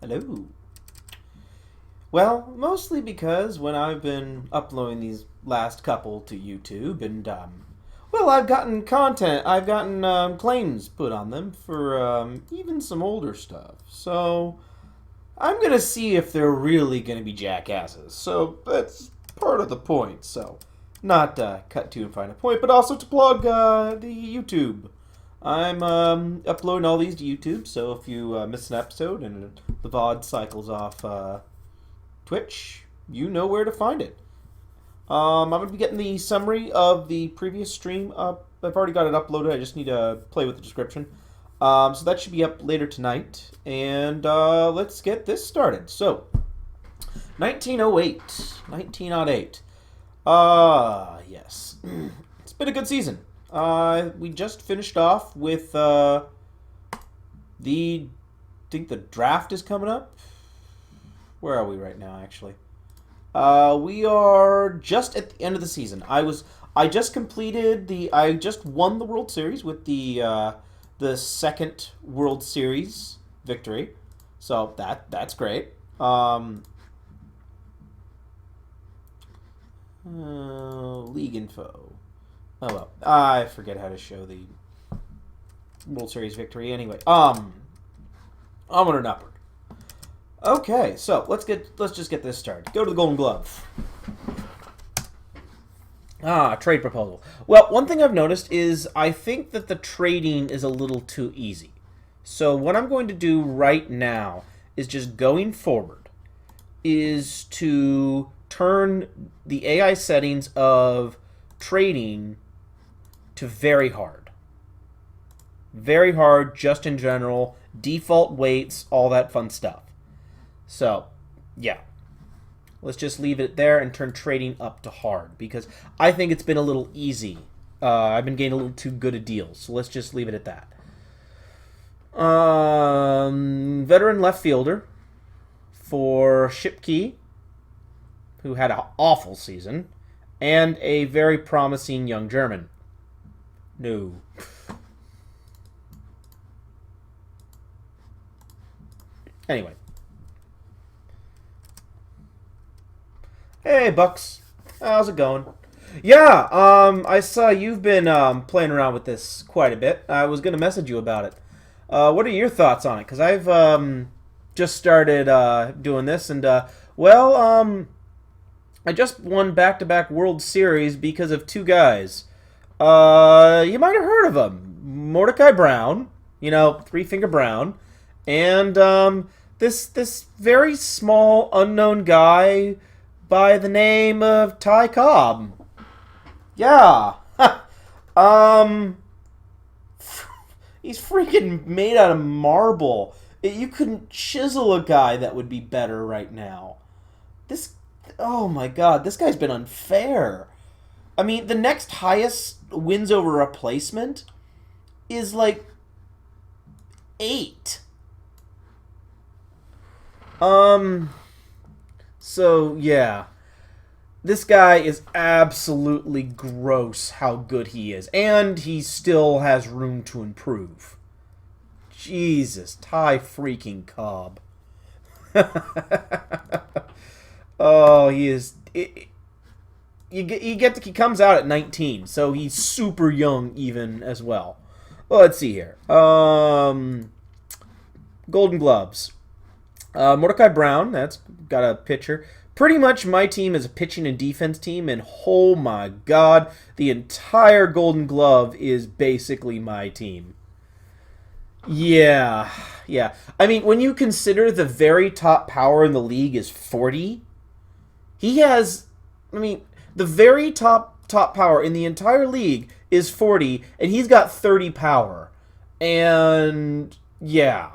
Hello. Well, mostly because when I've been uploading these last couple to YouTube and, well, I've gotten content, I've gotten claims put on them for even some older stuff. So I'm going to see if they're really going to be jackasses. So that's part of the point. So not cut to and find a point, but also to plug the YouTube. I'm uploading all these to YouTube, so if you miss an episode and the VOD cycles off Twitch, you know where to find it. I'm going to be getting the summary of the previous stream up. I've already got it uploaded. I just need to play with the description. So that should be up later tonight. And let's get this started. So, 1908. 1908. Yes. It's been a good season. We just finished off with I think the draft is coming up. Where are we right now, actually? We are just at the end of the season. I just won the World Series with the second World Series victory. So that's great. League info. Oh well, I forget how to show the World Series victory. Anyway, onward and upward. Okay, so let's just get this started. Go to the Golden Glove. Trade proposal. Well, one thing I've noticed is I think that the trading is a little too easy. So what I'm going to do right now is just going forward is to turn the AI settings of trading to very hard. Very hard, just in general, default weights, all that fun stuff. So, yeah. Let's just leave it there and turn trading up to hard, because I think it's been a little easy. I've been getting a little too good a deal, so let's just leave it at that. Veteran left fielder for Shipkey, who had an awful season, and a very promising young German. No. Anyway. Hey, Bucks. How's it going? Yeah, I saw you've been playing around with this quite a bit. I was going to message you about it. What are your thoughts on it? Because I've just started doing this, and, well, I just won back-to-back World Series because of two guys. You might have heard of them. Mordecai Brown, Three Finger Brown, and this very small unknown guy by the name of Ty Cobb. Yeah. He's freaking made out of marble. You couldn't chisel a guy that would be better right now. Oh my god, this guy's been unfair. I mean, the next highest wins over replacement is like 8. So, yeah. This guy is absolutely gross how good he is. And he still has room to improve. Jesus, Ty freaking Cobb. Oh, he is... He comes out at 19, so he's super young even as well. Well, let's see here. Golden Gloves. Mordecai Brown, that's got a pitcher. Pretty much my team is a pitching and defense team, and oh my god, the entire Golden Glove is basically my team. Yeah. I mean, when you consider the very top power in the league is 40, he has... I mean, the very top power in the entire league is 40, and he's got 30 power. And, yeah...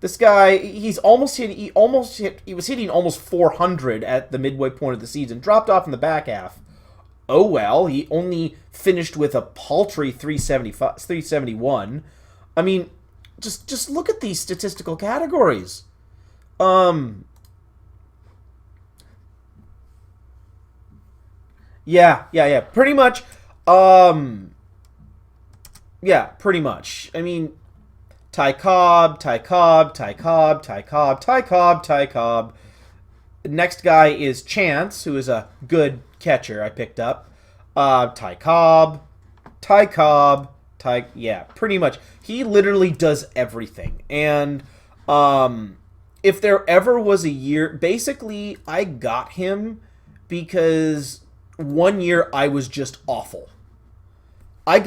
This guy, he was hitting almost 400 at the midway point of the season. Dropped off in the back half. Oh well, he only finished with a paltry 371. I mean, just look at these statistical categories. Yeah, pretty much. Yeah, pretty much. I mean, Ty Cobb, Ty Cobb, Ty Cobb, Ty Cobb, Ty Cobb, Ty Cobb. Next guy is Chance, who is a good catcher I picked up. Ty Cobb, Ty Cobb, Ty... Yeah, pretty much. He literally does everything. And if there ever was a year... Basically, I got him because one year I was just awful. I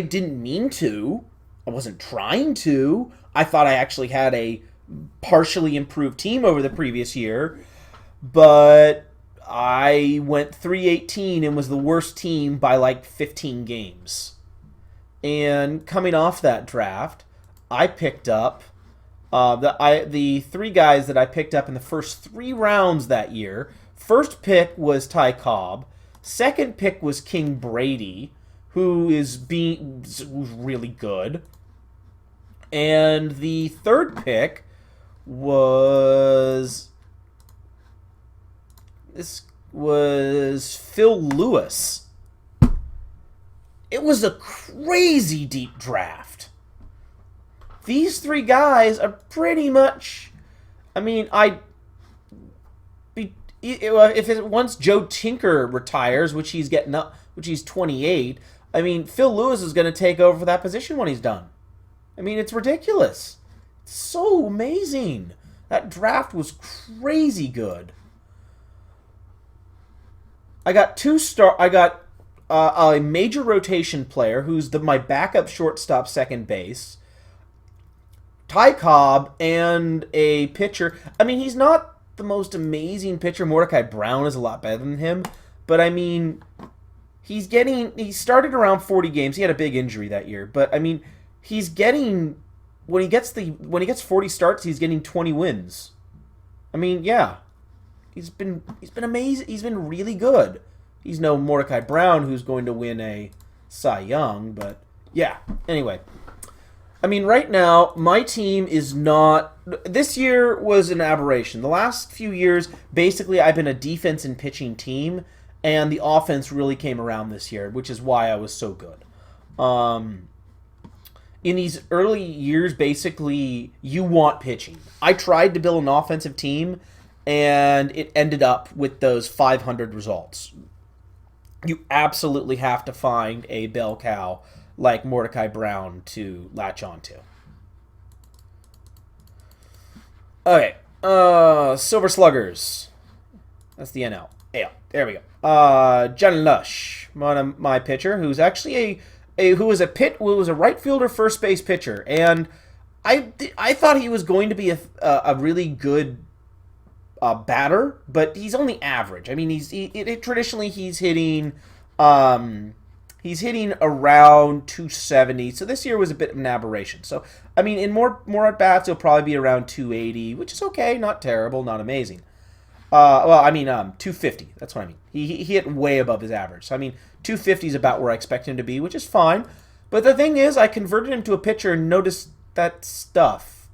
didn't mean to. I wasn't trying to. I thought I actually had a partially improved team over the previous year, but I went 3-18 and was the worst team by like 15 games. And coming off that draft, I picked up the three guys that I picked up in the first 3 rounds that year. First pick was Ty Cobb. Second pick was King Brady, who's really good. And the third pick was Phil Lewis. It was a crazy deep draft. These 3 guys are pretty much... I mean, once Joe Tinker retires, which he's 28, I mean, Phil Lewis is going to take over for that position when he's done. I mean, it's ridiculous. It's so amazing. That draft was crazy good. I got a major rotation player who's my backup shortstop, second base. Ty Cobb, and a pitcher. I mean, he's not the most amazing pitcher. Mordecai Brown is a lot better than him. But, I mean, he started around 40 games. He had a big injury that year. But, I mean, he's getting... When he gets 40 starts, he's getting 20 wins. I mean, yeah. He's been amazing. He's been really good. He's no Mordecai Brown, who's going to win a Cy Young, but yeah. Anyway, I mean, right now my team is not. This year was an aberration. The last few years, basically, I've been a defense and pitching team, and the offense really came around this year, which is why I was so good. In these early years, basically, you want pitching. I tried to build an offensive team, and it ended up with those 500 results. You absolutely have to find a bell cow like Mordecai Brown to latch onto. Okay, Silver Sluggers. That's the NL. AL. There we go. John Lush, my pitcher, who's actually who was a right fielder, first base pitcher, and I thought he was going to be a really good batter, but he's only average. I mean, traditionally he's hitting around 270. So this year was a bit of an aberration. So I mean, in more at bats, he'll probably be around 280, which is okay, not terrible, not amazing. 250. That's what I mean. He hit way above his average. So I mean, 250 is about where I expect him to be, which is fine. But the thing is, I converted him to a pitcher and noticed that stuff.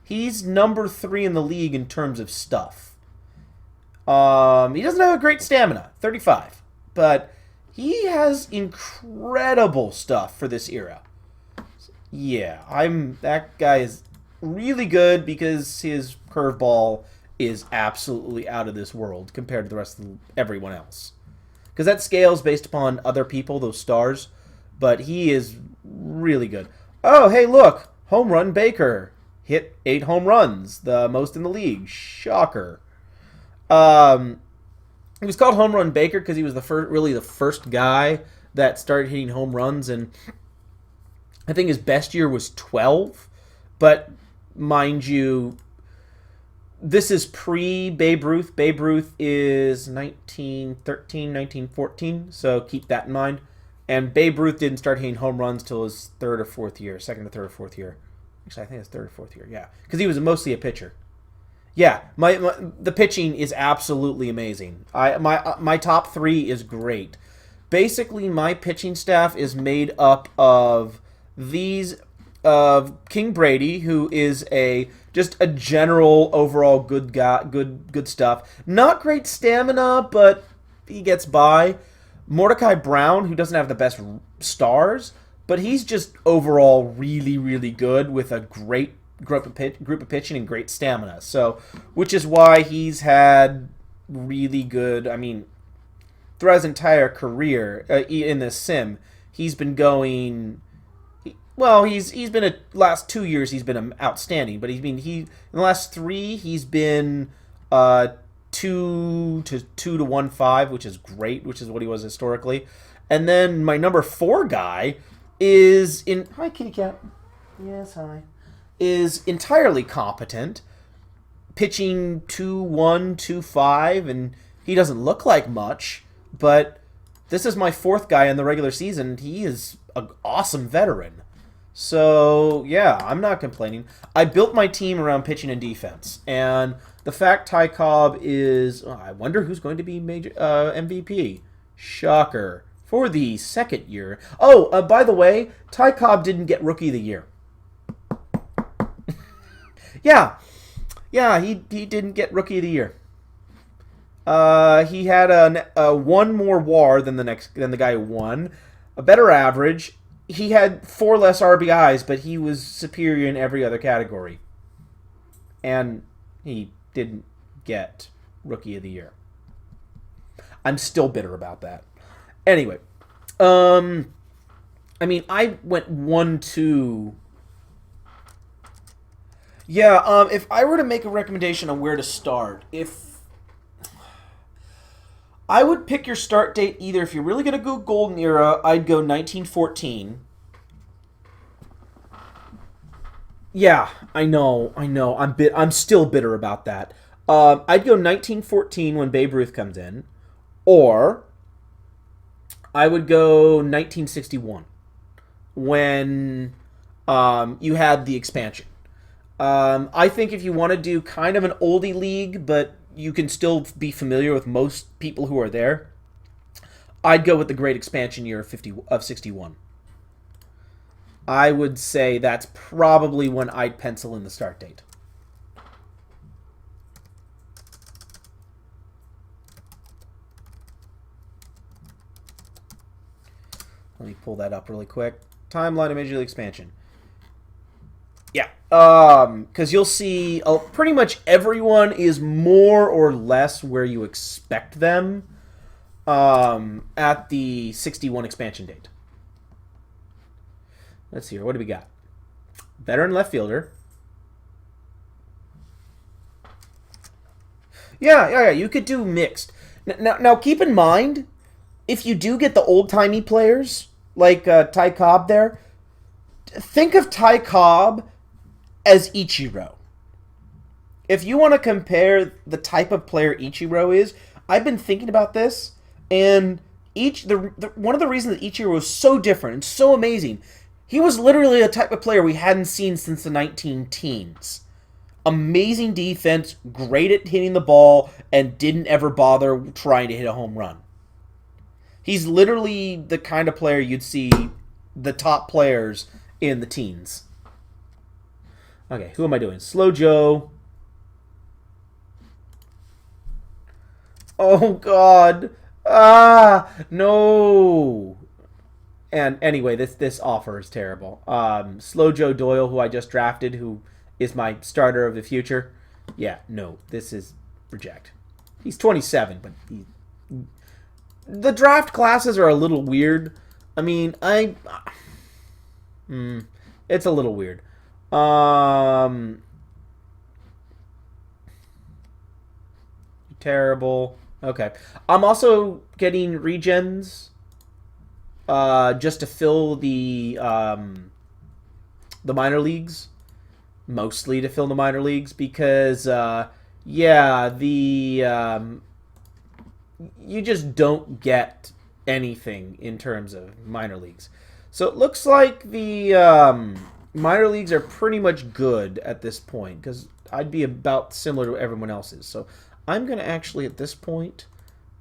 He's number 3 in the league in terms of stuff. He doesn't have a great stamina, 35. But he has incredible stuff for this era. Yeah, that guy is really good because his curveball is absolutely out of this world compared to the rest of everyone else. Because that scales based upon other people, those stars. But he is really good. Oh, hey, look. Home run Baker. Hit 8 home runs. The most in the league. Shocker. He was called Home Run Baker because he was the first guy that started hitting home runs. And I think his best year was 12. But mind you, this is pre-Babe Ruth. Babe Ruth is 1913, 1914, so keep that in mind. And Babe Ruth didn't start hitting home runs till his second or third or fourth year. Actually, I think it's third or fourth year, yeah. Because he was mostly a pitcher. Yeah, the pitching is absolutely amazing. My top 3 is great. Basically, my pitching staff is made up of King Brady, who is just a general overall good guy, good stuff. Not great stamina, but he gets by. Mordecai Brown, who doesn't have the best stars, but he's just overall really, really good with a great group of pitching and great stamina. So, which is why he's had really good. I mean, throughout his entire career in this sim, he's been going. Well, he's been last 2 years he's been outstanding, but in the last 3 he's been 2-2-1-5, which is great, which is what he was historically. And then my number 4 guy is in hi kitty cat, yes hi, is entirely competent, pitching 2-1, 2-5, and he doesn't look like much, but this is my 4th guy in the regular season. He is an awesome veteran. So, yeah, I'm not complaining. I built my team around pitching and defense. And the fact Ty Cobb is... Oh, I wonder who's going to be major MVP. Shocker. For the 2nd year. Oh, by the way, Ty Cobb didn't get Rookie of the Year. Yeah, he didn't get Rookie of the Year. He had one more WAR than the guy who won. A better average. He had 4 less RBIs, but he was superior in every other category. And he didn't get Rookie of the Year. I'm still bitter about that. Anyway, I mean, I went 1-2. Yeah, if I were to make a recommendation on where to start, I would pick your start date either. If you're really going to go golden era, I'd go 1914. Yeah, I know. I'm still bitter about that. I'd go 1914 when Babe Ruth comes in, or I would go 1961 when you had the expansion. I think if you want to do kind of an oldie league, but you can still be familiar with most people who are there, I'd go with the great expansion year of 61. I would say that's probably when I'd pencil in the start date. Let me pull that up really quick. Timeline of Major League Expansion. Yeah, because you'll see pretty much everyone is more or less where you expect them at the 61 expansion date. Let's see here. What do we got? Veteran left fielder. Yeah. You could do mixed. Now keep in mind, if you do get the old-timey players, like Ty Cobb there, think of Ty Cobb as Ichiro. If you want to compare the type of player Ichiro is, I've been thinking about this, and one of the reasons that Ichiro was so different and so amazing, he was literally a type of player we hadn't seen since the 19-teens. Amazing defense, great at hitting the ball, and didn't ever bother trying to hit a home run. He's literally the kind of player you'd see the top players in the teens. Okay, who am I doing? Slow Joe. Oh, God. No. And anyway, this offer is terrible. Slow Joe Doyle, who I just drafted, who is my starter of the future. Yeah, no, this is reject. He's 27, but the draft classes are a little weird. I mean, it's a little weird. Terrible. Okay. I'm also getting regens just to fill the minor leagues. Mostly to fill the minor leagues because, you just don't get anything in terms of minor leagues. So it looks like the minor leagues are pretty much good at this point because I'd be about similar to everyone else's. So I'm going to actually, at this point,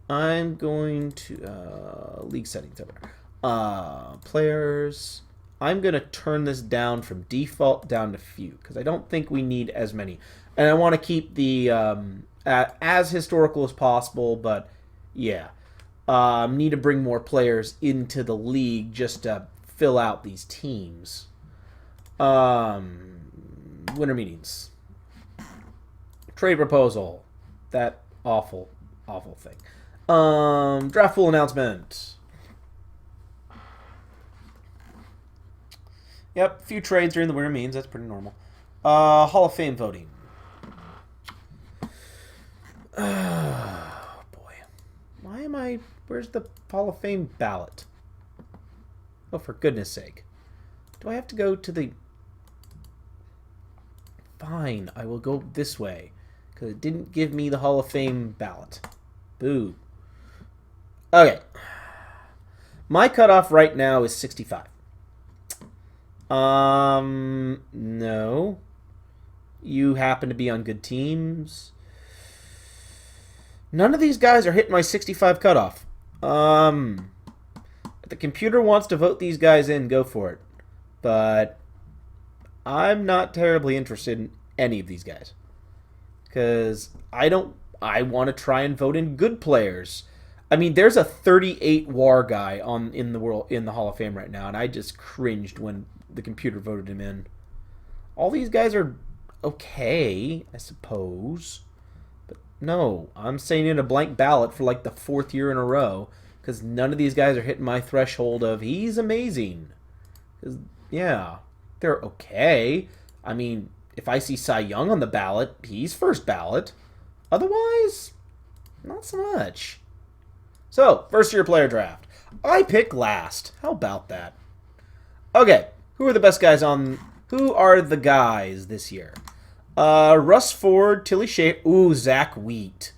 I'm going to league settings over there. Players. I'm going to turn this down from default down to few because I don't think we need as many. And I want to keep the as historical as possible, but yeah. Need to bring more players into the league just to fill out these teams. Winter meetings. Trade proposal. That awful thing. Draft pool announcement. Yep, few trades during the winter meetings. That's pretty normal. Hall of Fame voting. Oh, boy. Why am I... Where's the Hall of Fame ballot? Oh, for goodness sake. Do I have to go to the... Fine, I will go this way. Because it didn't give me the Hall of Fame ballot. Boo. Okay. My cutoff right now is 65. No. You happen to be on good teams. None of these guys are hitting my 65 cutoff. If the computer wants to vote these guys in, go for it. But I'm not terribly interested in any of these guys. Because I want to try and vote in good players. I mean, there's a 38 WAR guy in the Hall of Fame right now, and I just cringed when the computer voted him in. All these guys are okay, I suppose. But no, I'm saying in a blank ballot for like the 4th year in a row because none of these guys are hitting my threshold of he's amazing. Yeah, they're okay. I mean, if I see Cy Young on the ballot, he's first ballot. Otherwise, not so much. So, first year player draft. I pick last. How about that? Okay, who are the best guys on... Who are the guys this year? Russ Ford, Tilly Shea... Ooh, Zach Wheat.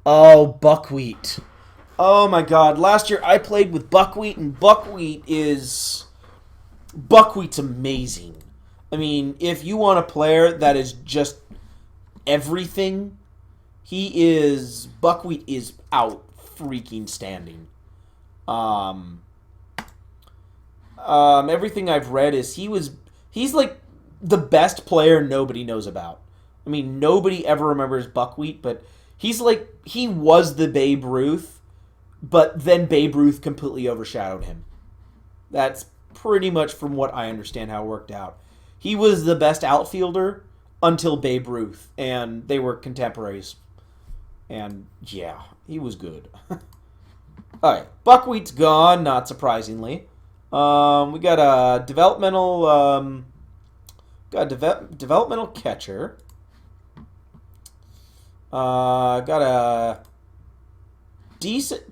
Oh, Buckwheat. Oh my god, last year I played with Buckwheat, and Buckwheat's amazing. I mean, if you want a player that is just everything, Buckwheat is out freaking standing. Everything I've read is he's like the best player nobody knows about. I mean, nobody ever remembers Buckwheat, but he was the Babe Ruth, but then Babe Ruth completely overshadowed him. That's pretty much from what I understand how it worked out. He was the best outfielder until Babe Ruth, and they were contemporaries. And yeah, he was good. Alright, Buckwheat's gone, not surprisingly. We got a developmental developmental catcher. Got a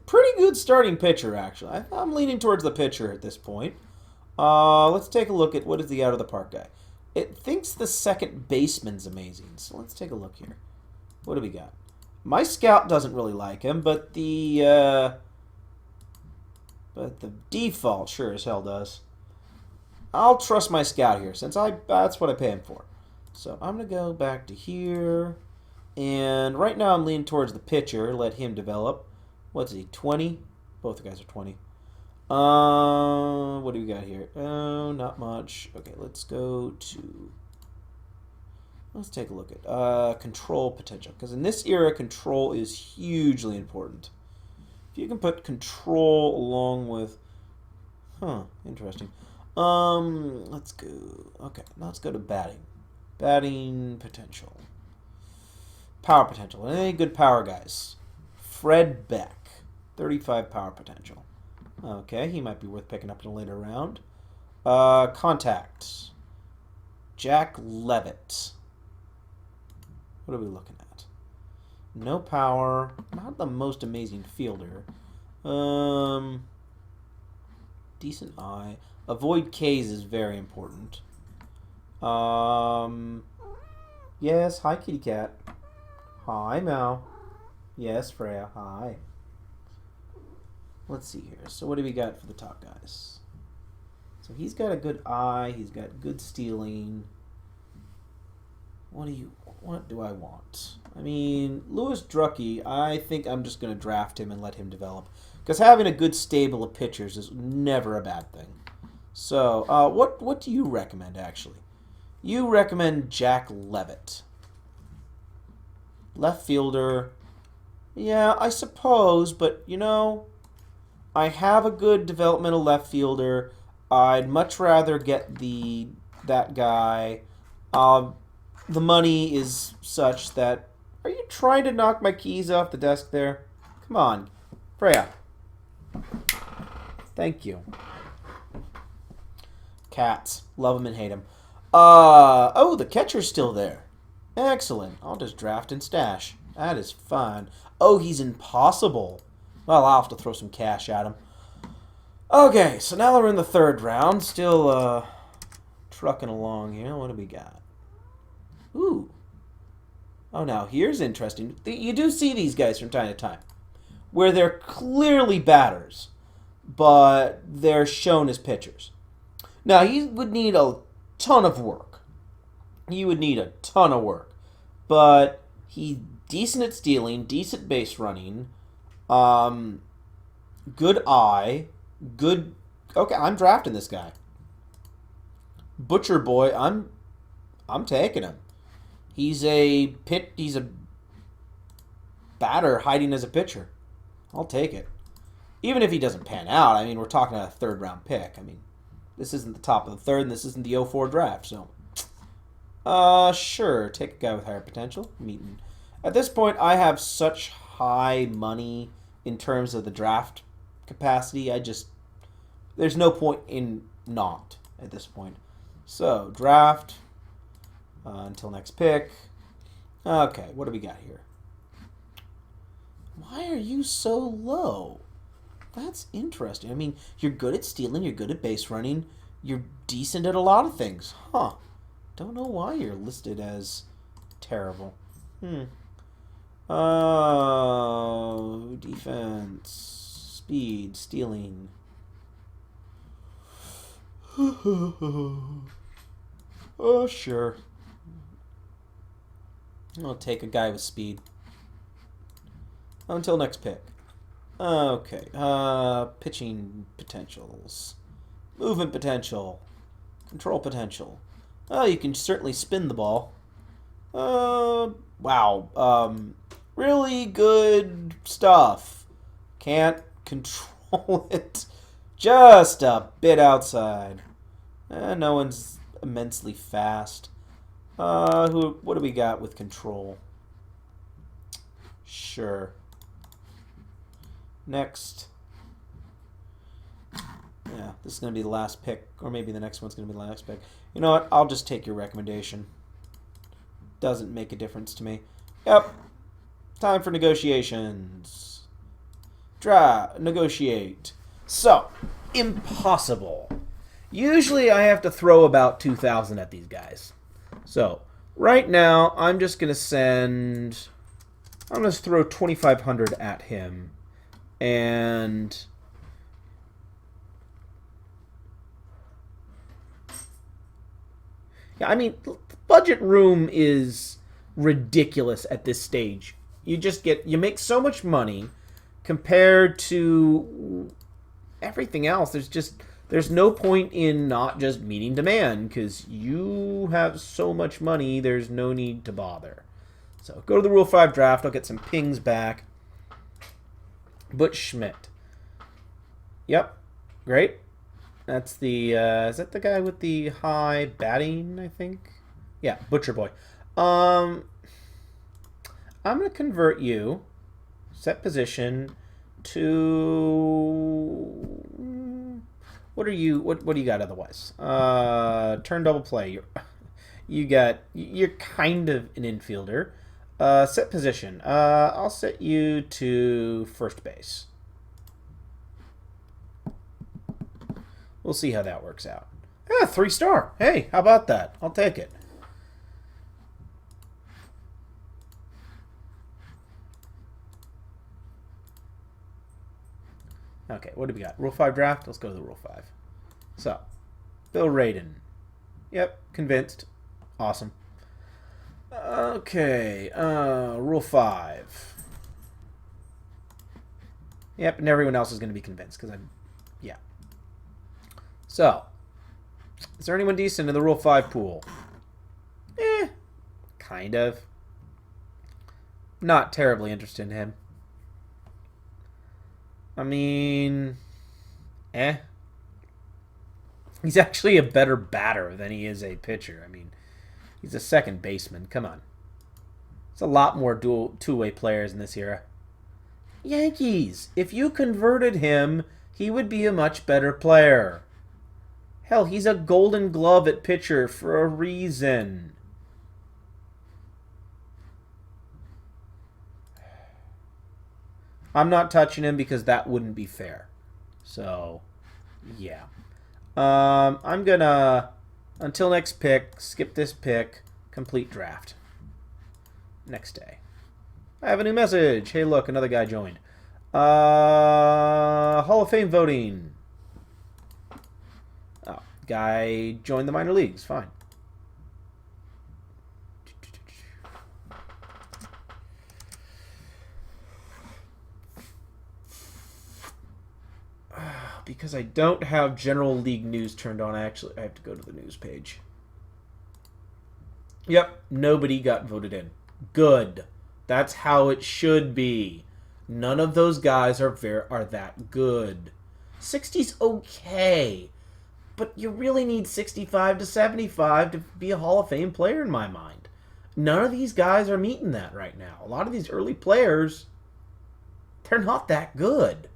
pretty good starting pitcher, actually. I'm leaning towards the pitcher at this point. Let's take a look at what is the out of the park guy. It thinks the second baseman's amazing, so let's take a look here. What do we got? My scout doesn't really like him, but the default sure as hell does. I'll trust my scout here, since that's what I pay him for. So I'm going to go back to here. And right now I'm leaning towards the pitcher. Let him develop. What's he, 20? Both the guys are 20. What do we got here? Oh, not much. Okay, let's take a look at control potential. Because in this era, control is hugely important. If you can put control along with... interesting. Let's go... Okay, now let's go to batting. Batting potential. Power potential. Any good power guys? Fred Beck. 35 power potential. Okay, he might be worth picking up in a later round. Contact. Jack Levitt. What are we looking at? No power. Not the most amazing fielder. Decent eye. Avoid K's is very important. Yes, hi kitty cat. Hi Mel. Yes, Freya. Hi. Let's see here. So what do we got for the top guys? So he's got a good eye. He's got good stealing. What do I want? I mean, Louis Druckey, I think I'm just going to draft him and let him develop. Because having a good stable of pitchers is never a bad thing. So, what do you recommend, actually? You recommend Jack Levitt. Left fielder. Yeah, I suppose, but, you know, I have a good developmental left fielder. I'd much rather get that guy. The money is such that... Are you trying to knock my keys off the desk there? Come on. Freya. Thank you. Cats. Love them and hate them. Oh, the catcher's still there. Excellent. I'll just draft and stash. That is fine. Oh, he's impossible. Well, I'll have to throw some cash at him. Okay, so now we're in the third round. Still, trucking along here. What do we got? Ooh. Oh, now here's interesting. You do see these guys from time to time, where they're clearly batters, but they're shown as pitchers. Now, he would need a ton of work. He would need a ton of work. But he's decent at stealing, decent base running, good eye, good... Okay, I'm drafting this guy. Butcher Boy, I'm taking him. He's a batter hiding as a pitcher. I'll take it. Even if he doesn't pan out, I mean, we're talking about a third-round pick. I mean, this isn't the top of the third, and this isn't the 04 draft, so... Sure, take a guy with higher potential. Meeting. At this point, I have such high money in terms of the draft capacity. There's no point in not at this point. So, draft until next pick. Okay, what do we got here? Why are you so low? That's interesting. I mean, you're good at stealing, you're good at base running, you're decent at a lot of things. Huh. Don't know why you're listed as terrible. Defense, speed, stealing. Oh, sure. I'll take a guy with speed. Until next pick. Okay. Pitching potentials. Movement potential. Control potential. You can certainly spin the ball. Wow. Really good stuff. Can't control it. Just a bit outside. No one's immensely fast. What do we got with control? Sure. Next. Yeah, this is going to be the last pick. Or maybe the next one's going to be the last pick. You know what? I'll just take your recommendation. Doesn't make a difference to me. Yep. Time for negotiations. Negotiate. So, impossible. Usually I have to throw about 2,000 at these guys. So, right now, I'm just going to send... I'm going to throw 2,500 at him. And... yeah, I mean, budget room is ridiculous at this stage. You make so much money compared to everything else. There's no point in not just meeting demand because you have so much money, there's no need to bother. So go to the Rule 5 draft. I'll get some pings back. Butch Schmidt. Yep. Great. That's the, is that the guy with the high batting, I think? Yeah, Butcher Boy. I'm going to convert you, set position, to... What do you got otherwise? Turn double play. You're kind of an infielder. Set position. I'll set you to first base. We'll see how that works out. 3-star. Hey, how about that? I'll take it. Okay, what do we got? Rule 5 draft? Let's go to the Rule 5. So, Bill Radin. Yep, convinced. Awesome. Okay, Rule 5. Yep, and everyone else is going to be convinced because yeah. So, is there anyone decent in the Rule 5 pool? Kind of. Not terribly interested in him. I mean, He's actually a better batter than he is a pitcher. I mean, he's a second baseman. Come on. It's a lot more two-way players in this era. Yankees. If you converted him, he would be a much better player. Hell, he's a Golden Glove at pitcher for a reason. I'm not touching him because that wouldn't be fair. So, yeah. I'm gonna, until next pick, skip this pick, complete draft. Next day. I have a new message. Hey, look, another guy joined. Hall of Fame voting. Oh, guy joined the minor leagues. Fine. Because I don't have General League news turned on, I have to go to the news page. Yep, nobody got voted in. Good. That's how it should be. None of those guys are that good. 60's okay, but you really need 65 to 75 to be a Hall of Fame player in my mind. None of these guys are meeting that right now. A lot of these early players, they're not that good.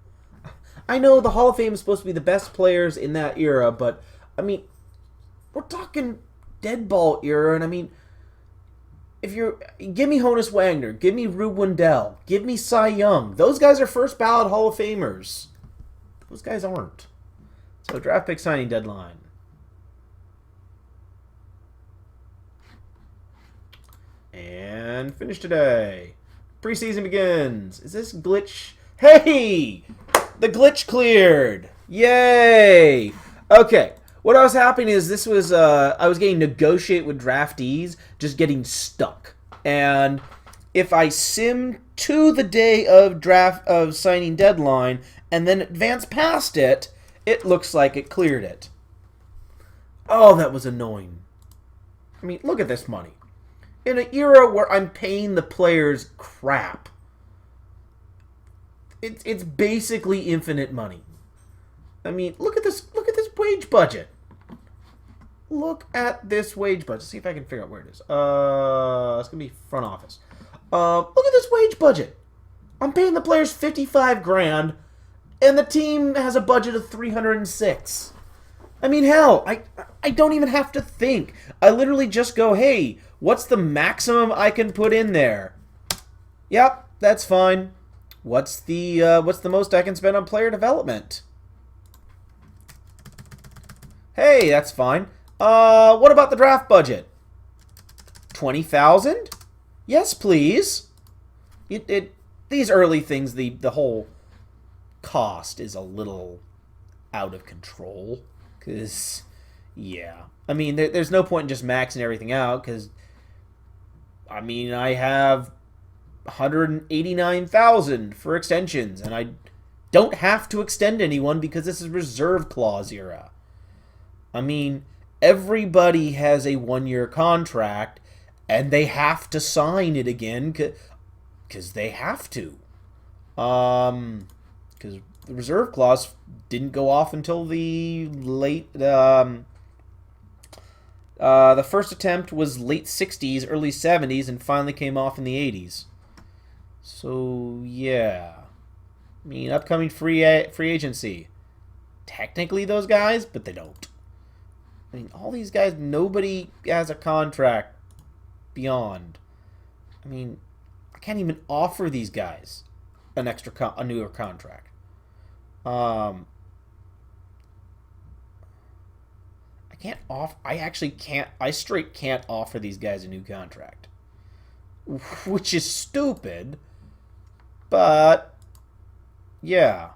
I know the Hall of Fame is supposed to be the best players in that era, but, I mean, we're talking dead ball era, and I mean, if you're, give me Honus Wagner, give me Rube Wendell, give me Cy Young. Those guys are first ballot Hall of Famers. Those guys aren't. So draft pick signing deadline. And finish today. Preseason begins. Is this glitch? Hey! The glitch cleared. Yay! Okay. What was happening is this was I was getting negotiate with draftees, just getting stuck. And if I sim to the day of signing deadline and then advance past it, it looks like it cleared it. Oh, that was annoying. I mean, look at this money. In an era where I'm paying the players crap, it's basically infinite money. I mean, look at this wage budget. Look at this wage budget. See if I can figure out where it is. It's gonna be front office. Look at this wage budget. I'm paying the players $55,000, and the team has a budget of $306,000. I mean, hell, I don't even have to think. I literally just go, hey, what's the maximum I can put in there? Yep, that's fine. What's the most I can spend on player development? Hey, that's fine. What about the draft budget? 20,000? Yes, please. These early things, the whole cost is a little out of control. Cause, yeah, I mean, there's no point in just maxing everything out. Cause, I mean, I have 189,000 for extensions, and I don't have to extend anyone because this is reserve clause era. I mean, everybody has a 1-year contract, and they have to sign it again because they have to. Because the reserve clause didn't go off until the late. The first attempt was late 60s, early 70s, and finally came off in the 80s. So, yeah. I mean, upcoming free agency. Technically those guys, but they don't. I mean, all these guys, nobody has a contract beyond. I mean, I can't even offer these guys a newer contract. I can't offer. I straight can't offer these guys a new contract, which is stupid. But yeah,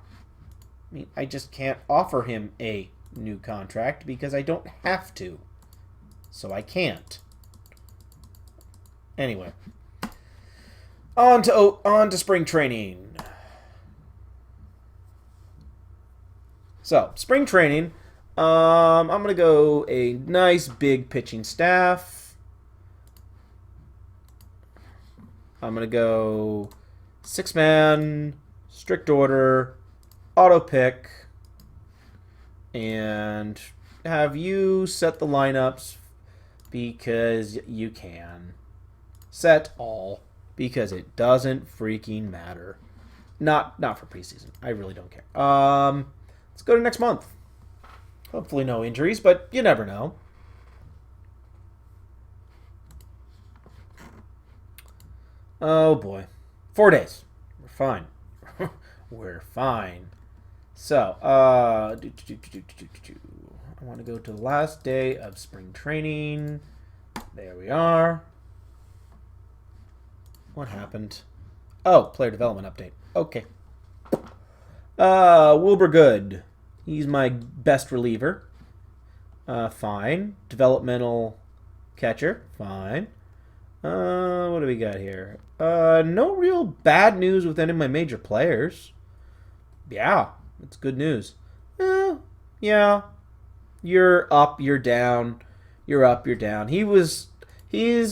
I mean, I just can't offer him a new contract because I don't have to, so I can't. Anyway, on to spring training. So spring training, I'm gonna go a nice big pitching staff. I'm gonna go 6-man, strict order, auto pick, and have you set the lineups because you can. Set all because it doesn't freaking matter. Not for preseason. I really don't care. Let's go to next month. Hopefully no injuries, but you never know. Oh boy. 4 days. We're fine. We're fine. So, I want to go to the last day of spring training. There we are. What happened? Oh, player development update. Okay. Wilbur Good. He's my best reliever. Fine. Developmental catcher. Fine. What do we got here? No real bad news with any of my major players. Yeah, that's good news. Yeah. You're up, you're down. You're up, you're down. He's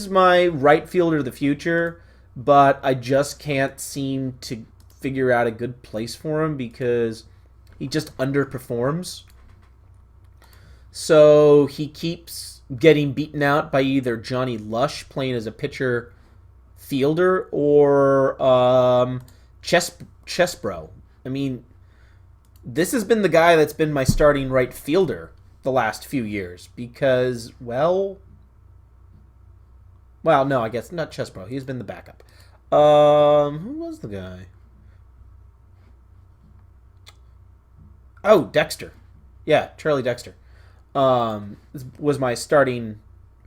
my right fielder of the future, but I just can't seem to figure out a good place for him because he just underperforms. So he keeps getting beaten out by either Johnny Lush playing as a pitcher fielder or Chessbro. I mean, this has been the guy that's been my starting right fielder the last few years because, well, no, I guess not Chessbro. He's been the backup. Who was the guy? Oh, Dexter. Yeah, Charlie Dexter. Was my starting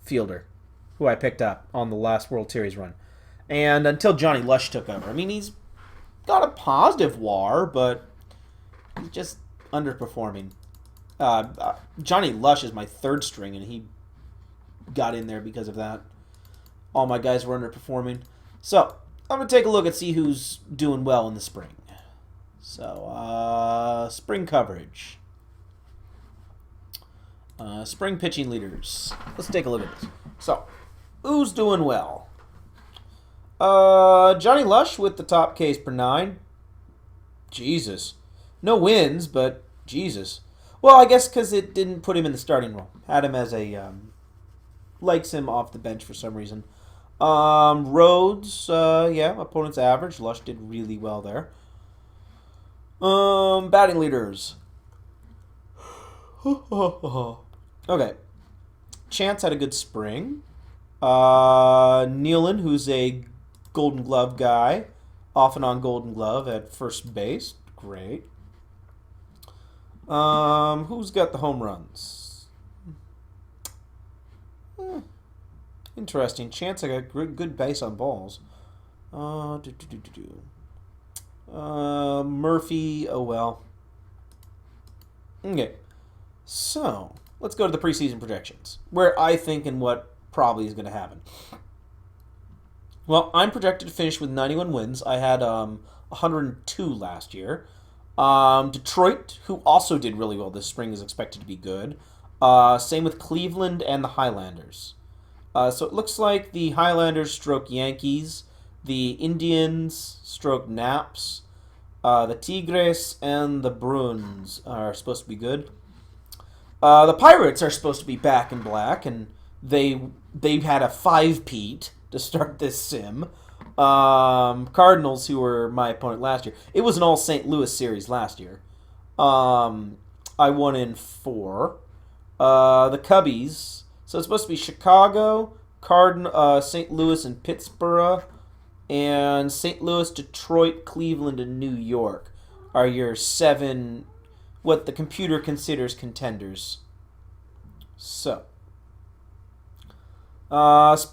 fielder, who I picked up on the last World Series run. And until Johnny Lush took over. I mean, he's got a positive WAR, but he's just underperforming. Johnny Lush is my third string, and he got in there because of that. All my guys were underperforming. So, I'm going to take a look and see who's doing well in the spring. So, spring coverage. Spring pitching leaders. Let's take a look at this. So, who's doing well? Johnny Lush with the top Ks per 9. Jesus. No wins, but Jesus. Well, I guess because it didn't put him in the starting role. Had him as a, likes him off the bench for some reason. Rhodes, yeah, opponent's average. Lush did really well there. Batting leaders. Okay. Chance had a good spring. Nealon, who's a Golden Glove guy, off and on Golden Glove at first base. Great. Who's got the home runs? Interesting. Chance I got good base on balls. Murphy, oh well. Okay. So, let's go to the preseason projections, where I think and what probably is going to happen. Well, I'm projected to finish with 91 wins. I had 102 last year. Detroit, who also did really well this spring, is expected to be good. Same with Cleveland and the Highlanders. So it looks like the Highlanders stroke Yankees, the Indians stroke Naps, the Tigres and the Bruins are supposed to be good. The Pirates are supposed to be back in black, and they had a 5-peat to start this sim. Cardinals, who were my opponent last year. It was an all St. Louis series last year. I won in 4. The Cubbies. So it's supposed to be Chicago, St. Louis, and Pittsburgh. And St. Louis, Detroit, Cleveland, and New York are your 7, what the computer considers contenders. So,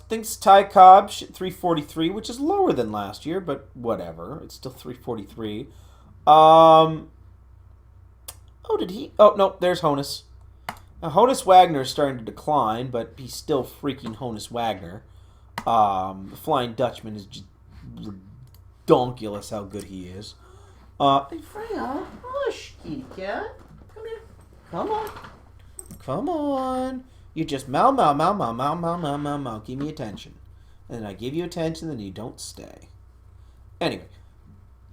thinks Ty Cobb 343, which is lower than last year, but whatever. It's still 343. Oh, did he? Oh, no, there's Honus. Now, Honus Wagner is starting to decline, but he's still freaking Honus Wagner. The Flying Dutchman is just redonkulous how good he is. Hey, Freya, hush, kitty cat. Come here. Come on. Come on. You just meow, meow, meow, meow, meow, meow, meow, meow, meow. Give me attention. And then I give you attention, then you don't stay. Anyway.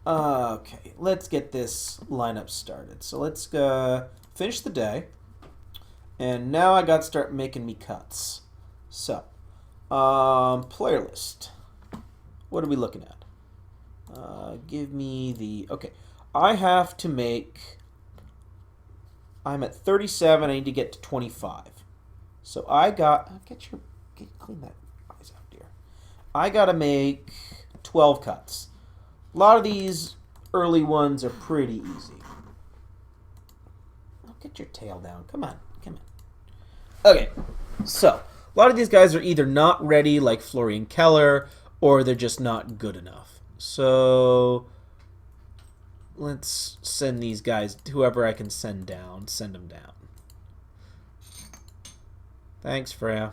Okay, let's get this lineup started. So let's finish the day. And now I got to start making me cuts. So, player list. What are we looking at? Give me the... Okay. I have to make... I'm at 37. I need to get to 25. So I got... Clean that eyes out, dear. I got to make 12 cuts. A lot of these early ones are pretty easy. Oh, get your tail down. Come on. Come on. Okay. So, a lot of these guys are either not ready, like Florian Keller, or they're just not good enough. So, let's send these guys, whoever I can send down, send them down. Thanks, Freya.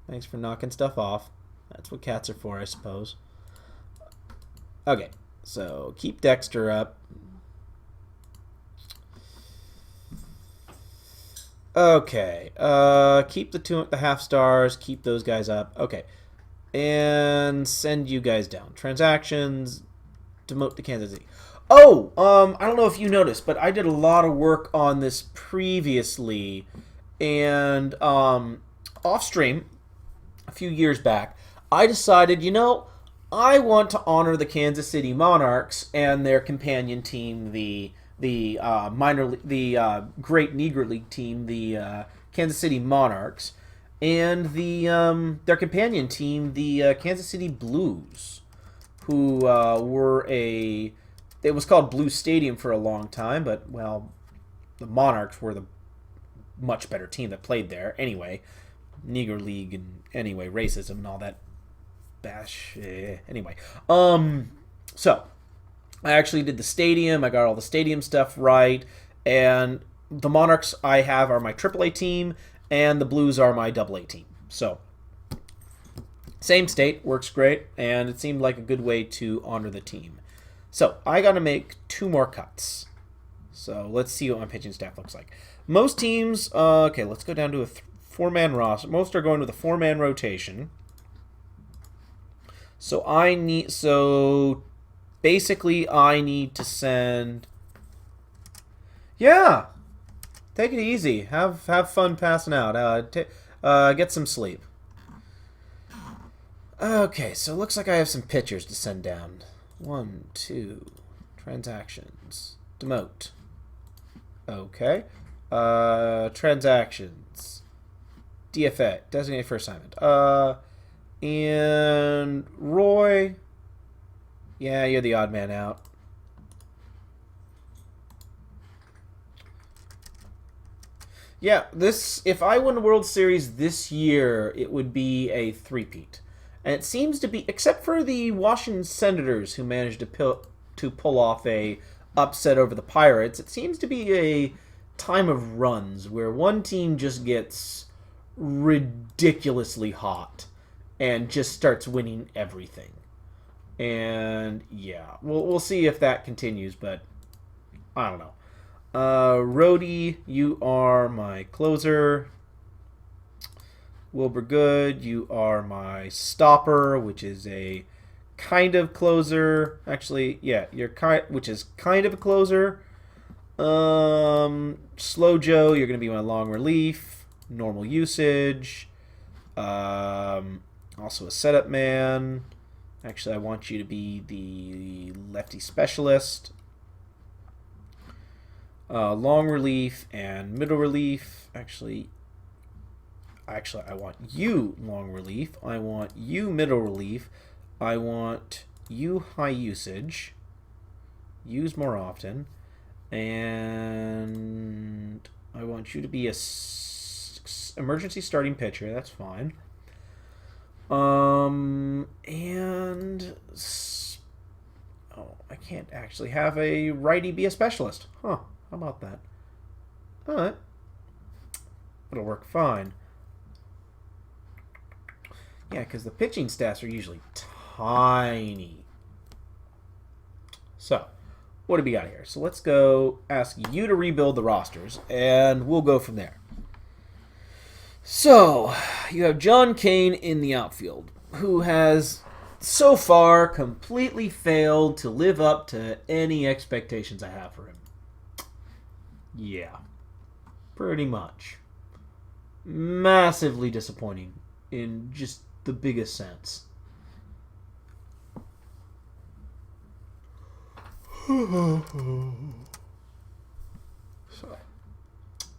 Thanks for knocking stuff off. That's what cats are for, I suppose. Okay, so keep Dexter up. Okay, keep the half stars, keep those guys up. Okay, and send you guys down. Transactions, demote to Kansas City. Oh, I don't know if you noticed, but I did a lot of work on this previously, and off stream a few years back, I decided, you know, I want to honor the Kansas City Monarchs and their companion team, the Great Negro League team, the Kansas City Monarchs, and their companion team, the Kansas City Blues, who it was called Blue Stadium for a long time, but, well, the Monarchs were the much better team that played there. Anyway, Negro League and, anyway, racism and all that bash. Anyway, so I actually did the stadium. I got all the stadium stuff right, and the Monarchs I have are my AAA team, and the Blues are my AA team. So, same state, works great, and it seemed like a good way to honor the team. So, I got to make 2 more cuts. So, let's see what my pitching staff looks like. Most teams, okay, let's go down to a 4-man roster. Most are going with a 4-man rotation. So, basically, I need to send... Yeah! Take it easy. Have fun passing out. Get some sleep. Okay, so it looks like I have some pitchers to send down. 1, 2, transactions. Demote. Okay. Transactions. DFA. Designate for assignment. And Roy. Yeah, you're the odd man out. Yeah, if I win the World Series this year, it would be a three-peat. And it seems to be, except for the Washington Senators who managed to pull off a upset over the Pirates, it seems to be a time of runs where one team just gets ridiculously hot and just starts winning everything. And yeah, we'll see if that continues, but I don't know. Rhodey, you are my closer. Wilbur Good, you are my stopper, which is a kind of closer. Actually, yeah, which is kind of a closer. Slow Joe, you're going to be my long relief. Normal usage. Also a setup man. Actually, I want you to be the lefty specialist. Long relief and middle relief. Actually, I want you long relief. I want you middle relief. I want you high usage. Use more often. And I want you to be a emergency starting pitcher. That's fine. I can't actually have a righty be a specialist. Huh. How about that? Alright. It'll work fine. Yeah, because the pitching staffs are usually tiny. So, what do we got here? So let's go ask you to rebuild the rosters, and we'll go from there. So, you have John Kane in the outfield, who has so far completely failed to live up to any expectations I have for him. Yeah, pretty much. massively disappointing in just the biggest sense. So,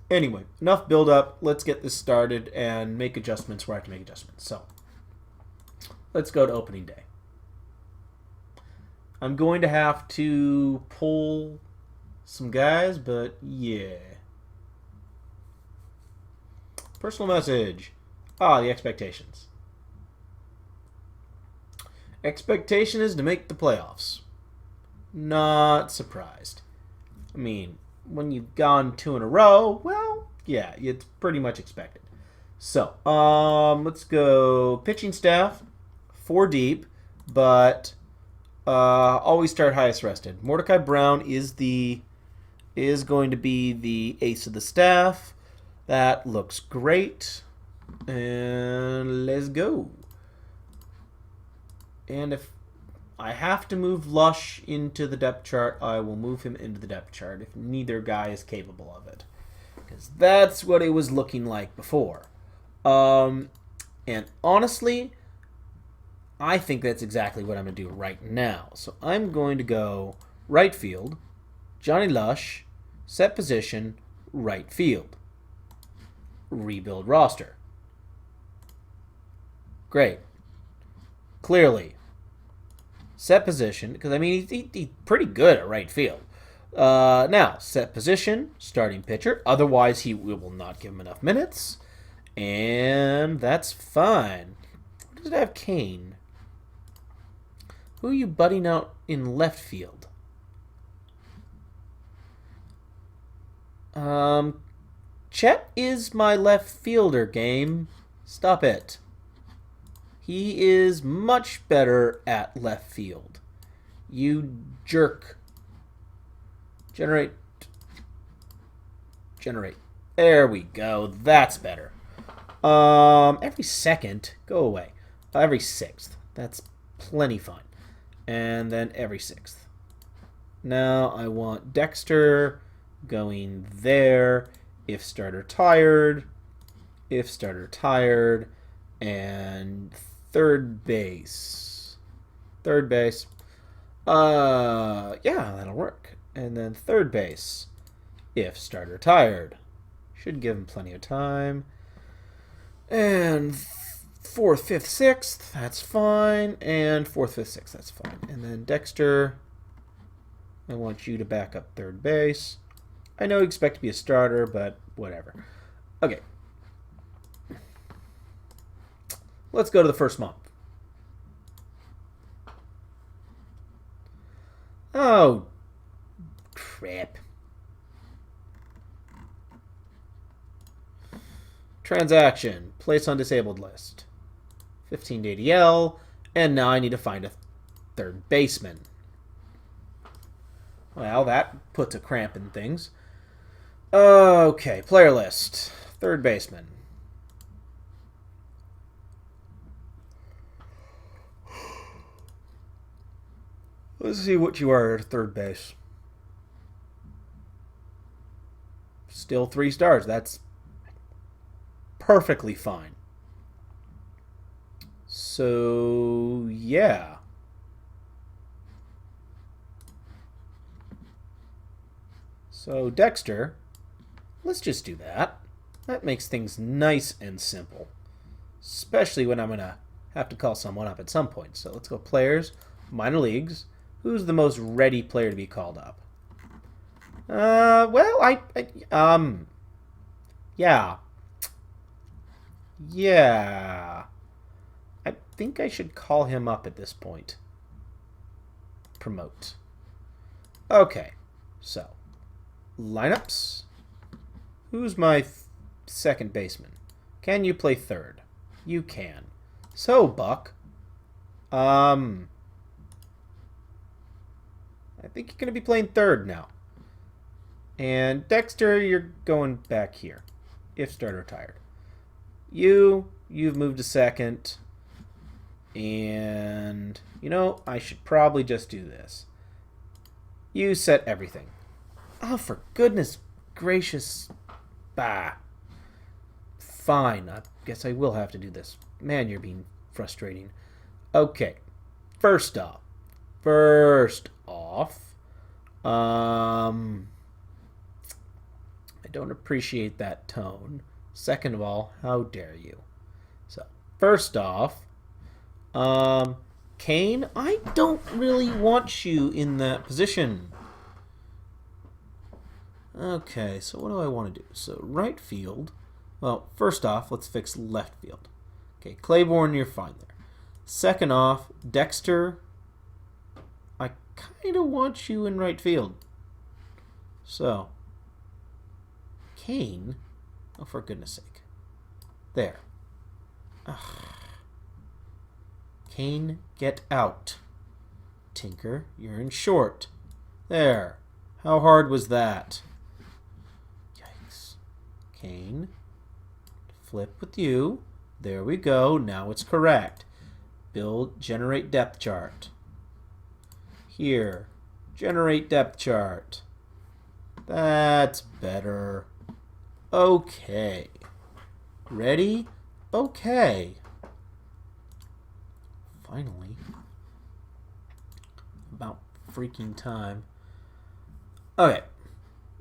anyway, enough build up. Let's get this started and make adjustments where I have to make adjustments. So, let's go to opening day. I'm going to have to pull some guys, but yeah. Personal message. The expectations. Expectation is to make the playoffs. Not surprised. I mean, when you've gone 2 in a row, well, yeah, it's pretty much expected. So, let's go pitching staff, 4 deep, but always start highest rested. Mordecai Brown is going to be the ace of the staff. That looks great. And let's go. And if I have to move Lush into the depth chart, I will move him into the depth chart if neither guy is capable of it. Because that's what it was looking like before. And honestly, I think that's exactly what I'm going to do right now. So I'm going to go right field, Johnny Lush, set position, right field. Rebuild roster. Great. Clearly. Set position, because I mean, he's pretty good at right field. Now, set position, starting pitcher. Otherwise, we will not give him enough minutes. And that's fine. What does it have, Kane? Who are you butting out in left field? Chet is my left fielder, game. Stop it. He is much better at left field. You jerk. Generate. There we go. That's better. Every second. Go away. Every 6th. That's plenty fine. And then every 6th. Now I want Dexter going there. If starter tired. And third base. Yeah, that'll work. And then third base. If starter tired. Should give him plenty of time. And 4th, 5th, 6th. That's fine. And 4th, 5th, 6th. That's fine. And then Dexter. I want you to back up third base. I know you expect to be a starter, but whatever. Okay. Let's go to the first month. Oh, crap. Transaction. Place on disabled list. 15 to ADL. And now I need to find a third baseman. Well, that puts a cramp in things. Okay, player list. Third baseman. Let's see what you are at third base. Still 3 stars. That's perfectly fine. So, yeah. So, Dexter, let's just do that. That makes things nice and simple. Especially when I'm going to have to call someone up at some point. So, let's go players, minor leagues. Who's the most ready player to be called up? Well, yeah. Yeah. I think I should call him up at this point. Promote. Okay. So, lineups. Who's my second baseman? Can you play third? You can. So, Buck. I think you're going to be playing third now. And Dexter, you're going back here. If starter retired. You've moved to second. And, you know, I should probably just do this. You set everything. Oh, for goodness gracious. Bah. Fine, I guess I will have to do this. Man, you're being frustrating. Okay, first off, I don't appreciate that tone. Second of all, how dare you? So, first off, Kane, I don't really want you in that position. Okay, so what do I want to do? So, right field. Well, first off, let's fix left field. Okay, Claiborne, you're fine there. Second off, Dexter, I kind of want you in right field. So, Kane, oh, for goodness sake. There. Ugh. Kane, get out. Tinker, you're in short. There. How hard was that? Yikes. Kane, flip with you. There we go. Now it's correct. Generate depth chart. Here. Generate depth chart. That's better. Okay. Ready? Okay. Finally. About freaking time. Okay.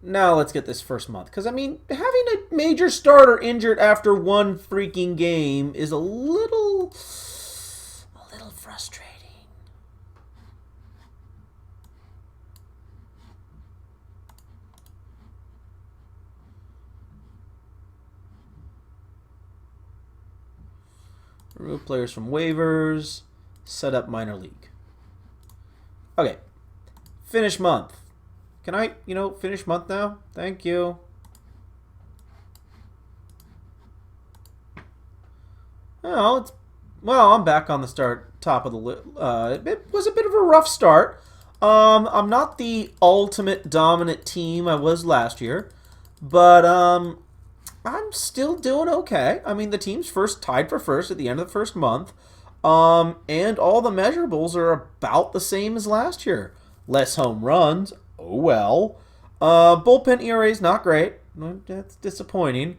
Now let's get this first month. Because, I mean, having a major starter injured after one freaking game is a little frustrating. Remove players from waivers. Set up minor league. Okay. Finish month. Can I, finish month now? Thank you. Well, I'm back on the top of the list. It was a bit of a rough start. I'm not the ultimate dominant team I was last year, but I'm still doing okay. I mean, the team's tied for first at the end of the first month, and all the measurables are about the same as last year. Less home runs. Oh well. Bullpen ERA is not great. That's disappointing.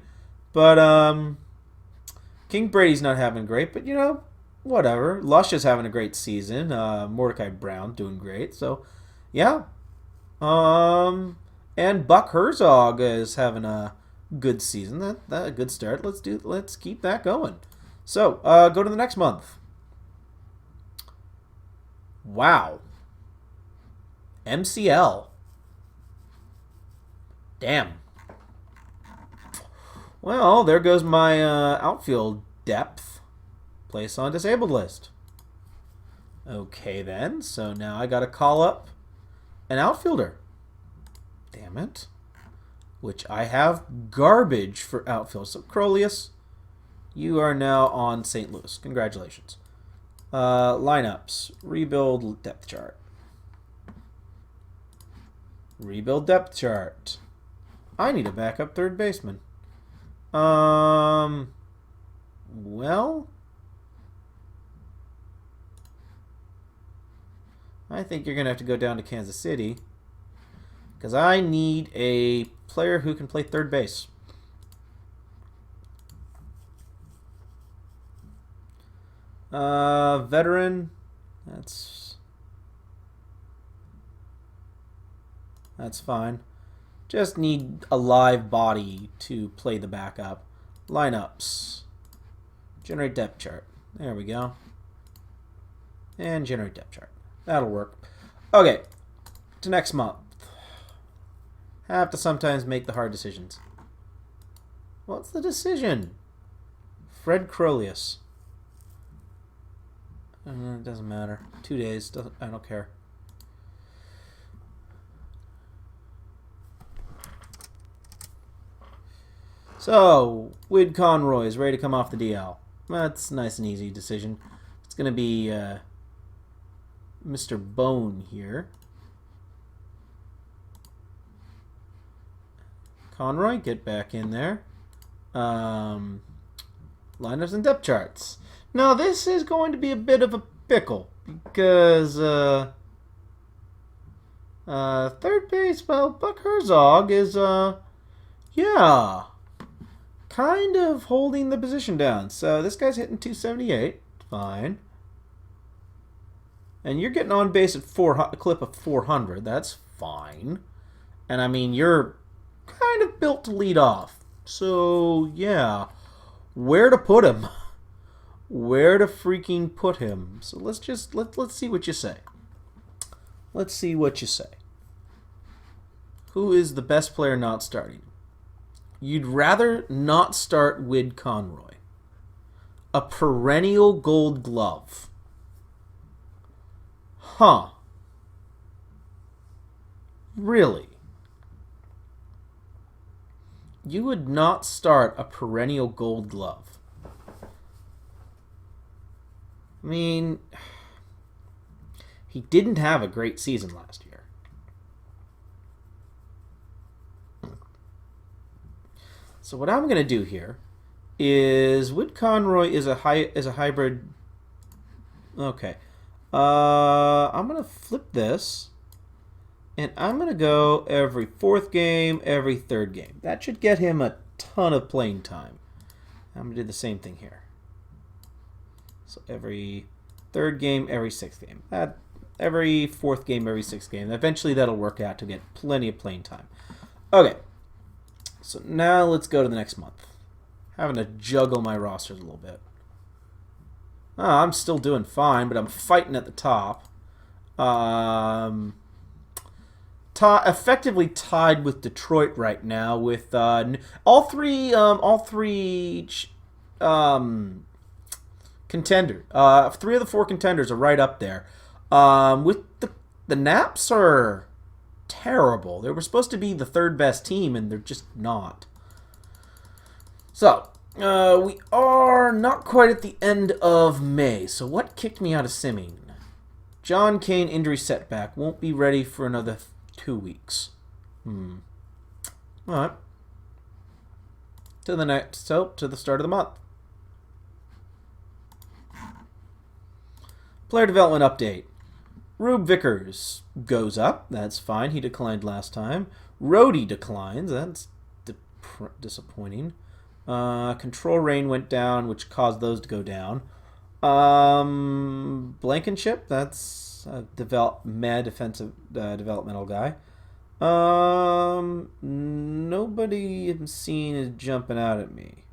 But King Brady's not having great. But whatever. Lush is having a great season. Mordecai Brown doing great. So yeah. And Buck Herzog is having a good season. That a good start. Let's keep that going. So go to the next month. Wow. MCL. Damn. Well, there goes my outfield depth. Place on disabled list. Okay then, so now I gotta call up an outfielder. Damn it. Which I have garbage for outfield. So Crolius, you are now on St. Louis. Congratulations. Lineups. Rebuild depth chart. Rebuild depth chart. I need a backup third baseman. Well, I think you're going to have to go down to Kansas City because I need a player who can play third base. Veteran. That's fine. Just need a live body to play the backup. Lineups. Generate depth chart. There we go. And generate depth chart. That'll work. Okay. To next month. Have to sometimes make the hard decisions. What's the decision? Fred Crolius. It doesn't matter. 2 days. I don't care. So, Wid Conroy is ready to come off the DL. That's a nice and easy decision. It's going to be Mr. Bone here. Conroy, get back in there. Lineups and depth charts. Now, this is going to be a bit of a pickle because third base, well, Buck Herzog is, yeah, kind of holding the position down. So this guy's hitting 278. Fine. And you're getting on base at a clip of 400. That's fine. And I mean, you're kind of built to lead off. So, yeah. Where to put him? Where to freaking put him? So let's see what you say. Let's see what you say. Who is the best player not starting? You'd rather not start Wid Conroy. A perennial gold glove. Huh. Really? You would not start a perennial gold glove. I mean, he didn't have a great season last year. So what I'm going to do here is Wid Conroy is a hybrid. Okay. I'm going to flip this. And I'm going to go every 4th game, every 3rd game. That should get him a ton of playing time. I'm going to do the same thing here. So every 3rd game, every 6th game. Every 4th game, every 6th game. Eventually that'll work out to get plenty of playing time. Okay. So now let's go to the next month. Having to juggle my rosters a little bit. I'm still doing fine, but I'm fighting at the top. Effectively tied with Detroit right now with all three contenders. 3 of the 4 contenders are right up there. With the Naps are terrible. They were supposed to be the 3rd best team, and they're just not. So we are not quite at the end of May. So what kicked me out of simming? John Kane injury setback. Won't be ready for another 2 weeks. All right. To the start of the month. Player development update. Rube Vickers goes up. That's fine. He declined last time. Rhodey declines. That's disappointing. Control rain went down, which caused those to go down. Blankenship. That's a defensive developmental guy. Nobody I'm seeing is jumping out at me.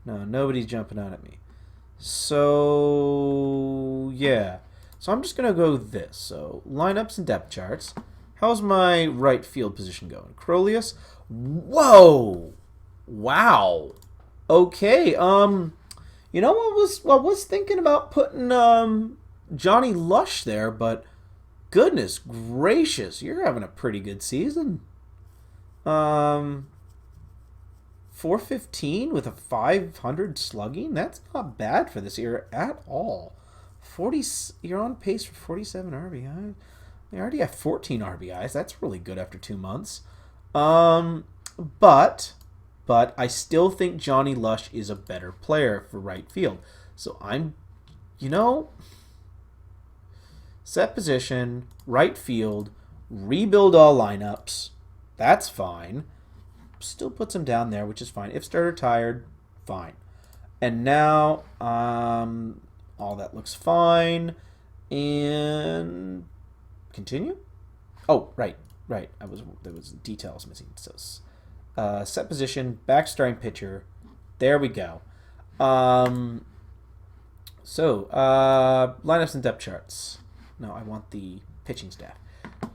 No, nobody's jumping out at me. So, yeah. So I'm just going to go with this. So, lineups and depth charts. How's my right field position going? Crolius? Whoa! Wow. Okay, you know, I was thinking about putting Johnny Lush there, but goodness gracious, you're having a pretty good season. 415 with a 500 slugging. That's not bad for this year at all. You're on pace for 47 RBI. You already have 14 RBIs. That's really good after 2 months. But I still think Johnny Lush is a better player for right field. So set position, right field, rebuild all lineups. That's fine. Still puts him down there, which is fine. If starter tired, fine. And now, all that looks fine. And continue. Oh, right. There was details missing. So, set position, back starting pitcher. There we go. Lineups and depth charts. No, I want the pitching staff.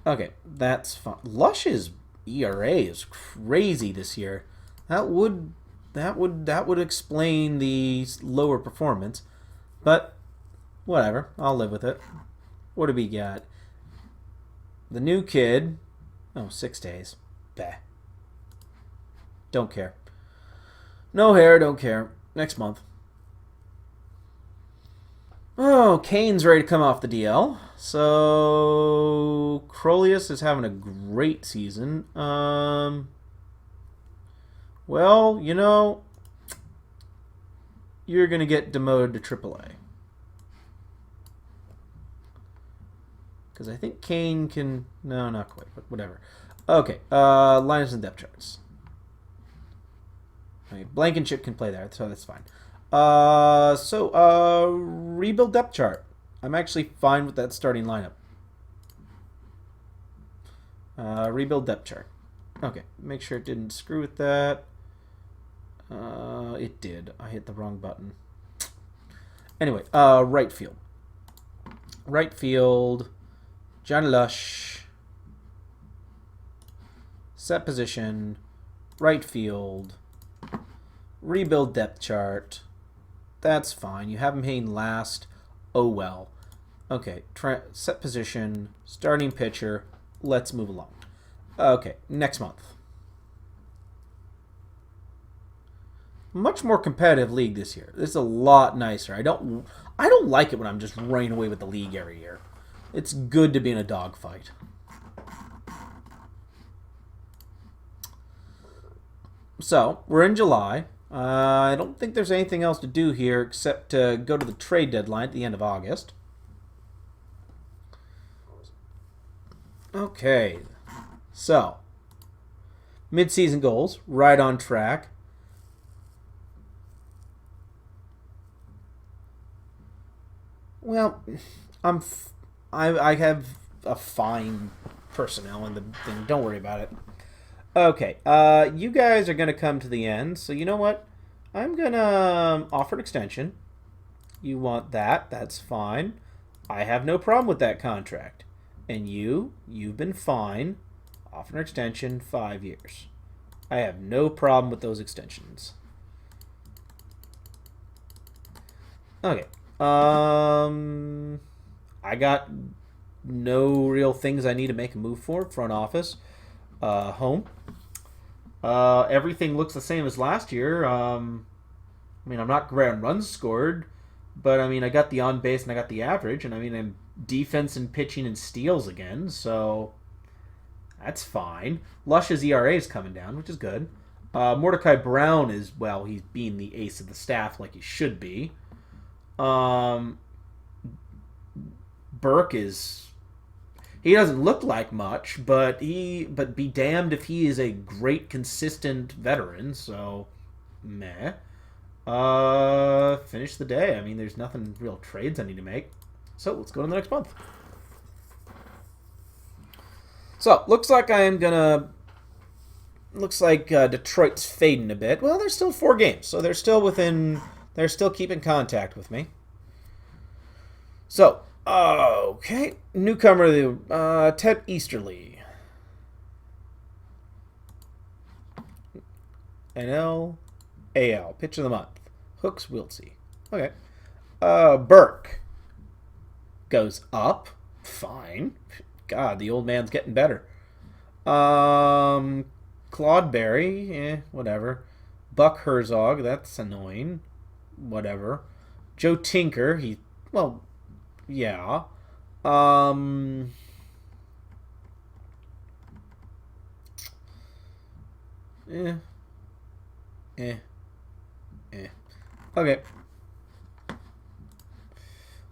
Okay, that's fine. Lush's ERA is crazy this year. That would explain the lower performance, but whatever. I'll live with it. What do we got? The new kid. Oh, 6 days. Bah. Don't care. No hair, don't care. Next month. Oh, Kane's ready to come off the DL. So, Crolius is having a great season. Well, you're going to get demoted to AAA. Because I think Kane can... No, not quite, but whatever. Okay, lineups and depth charts. Okay, Blankenship can play there, so that's fine. Rebuild depth chart. I'm actually fine with that starting lineup. Rebuild depth chart. Okay, make sure it didn't screw with that. It did. I hit the wrong button. Anyway, right field. Right field. John Lush. Set position. Right field. Rebuild depth chart. That's fine. You have him hitting last. Oh well. Okay, set position. Starting pitcher. Let's move along. Okay, next month. Much more competitive league this year. This is a lot nicer. I don't like it when I'm just running away with the league every year. It's good to be in a dogfight. So, we're in July. I don't think there's anything else to do here except to go to the trade deadline at the end of August. Okay. So, mid-season goals, right on track. Well, I have a fine personnel in the thing. Don't worry about it. Okay, you guys are going to come to the end, so you know what? I'm going to offer an extension. You want that, that's fine. I have no problem with that contract. And you've been fine. Offer an extension, 5 years. I have no problem with those extensions. Okay. I got no real things I need to make a move for. Front office. Home. Everything looks the same as last year. I mean, I'm not great on runs scored, but I mean, I got the on base and I got the average, and I mean, I'm defense and pitching and steals again, so that's fine. Lush's ERA is coming down, which is good. Mordecai Brown is, well, he's being the ace of the staff like he should be. Burke is, he doesn't look like much, but be damned if he is a great consistent veteran, so meh. Finish the day. I mean, there's nothing real trades I need to make. So let's go to the next month. So looks like I am gonna. Looks like Detroit's fading a bit. Well, there's still 4 games, so they're still within. They're still keeping contact with me. So okay, newcomer Ted Easterly. NL, AL, pitch of the month. Hooks Wiltsey. Okay. Burke goes up. Fine. God, the old man's getting better. Claude Berry, whatever. Buck Herzog, that's annoying. Whatever. Joe Tinker, well, yeah. Okay.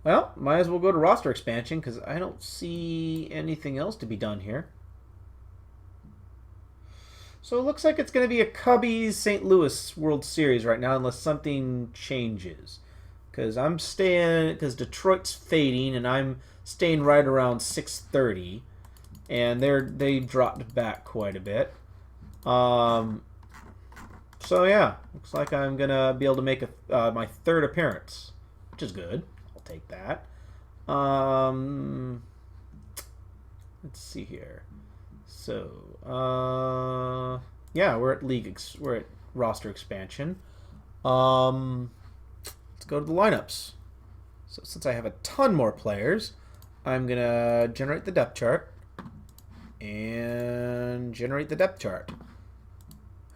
Well, might as well go to roster expansion because I don't see anything else to be done here. So it looks like it's going to be a Cubbies St. Louis World Series right now unless something changes. Because Detroit's fading and I'm staying right around 630. And they dropped back quite a bit. So yeah, looks like I'm going to be able to make my 3rd appearance, which is good. Take that. Let's see here. So, yeah, we're at we're at roster expansion. Let's go to the lineups. So since I have a ton more players, I'm gonna generate the depth chart and generate the depth chart.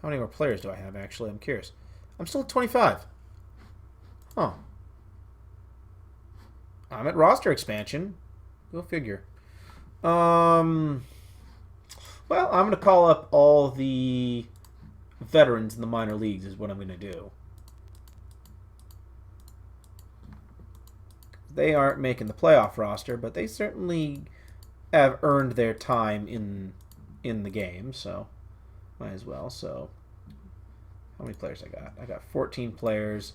How many more players do I have? Actually, I'm curious. I'm still at 25. Huh. I'm at roster expansion. Go figure. Well, I'm going to call up all the veterans in the minor leagues is what I'm going to do. They aren't making the playoff roster, but they certainly have earned their time in the game, so might as well. So How many players I got? I got 14 players.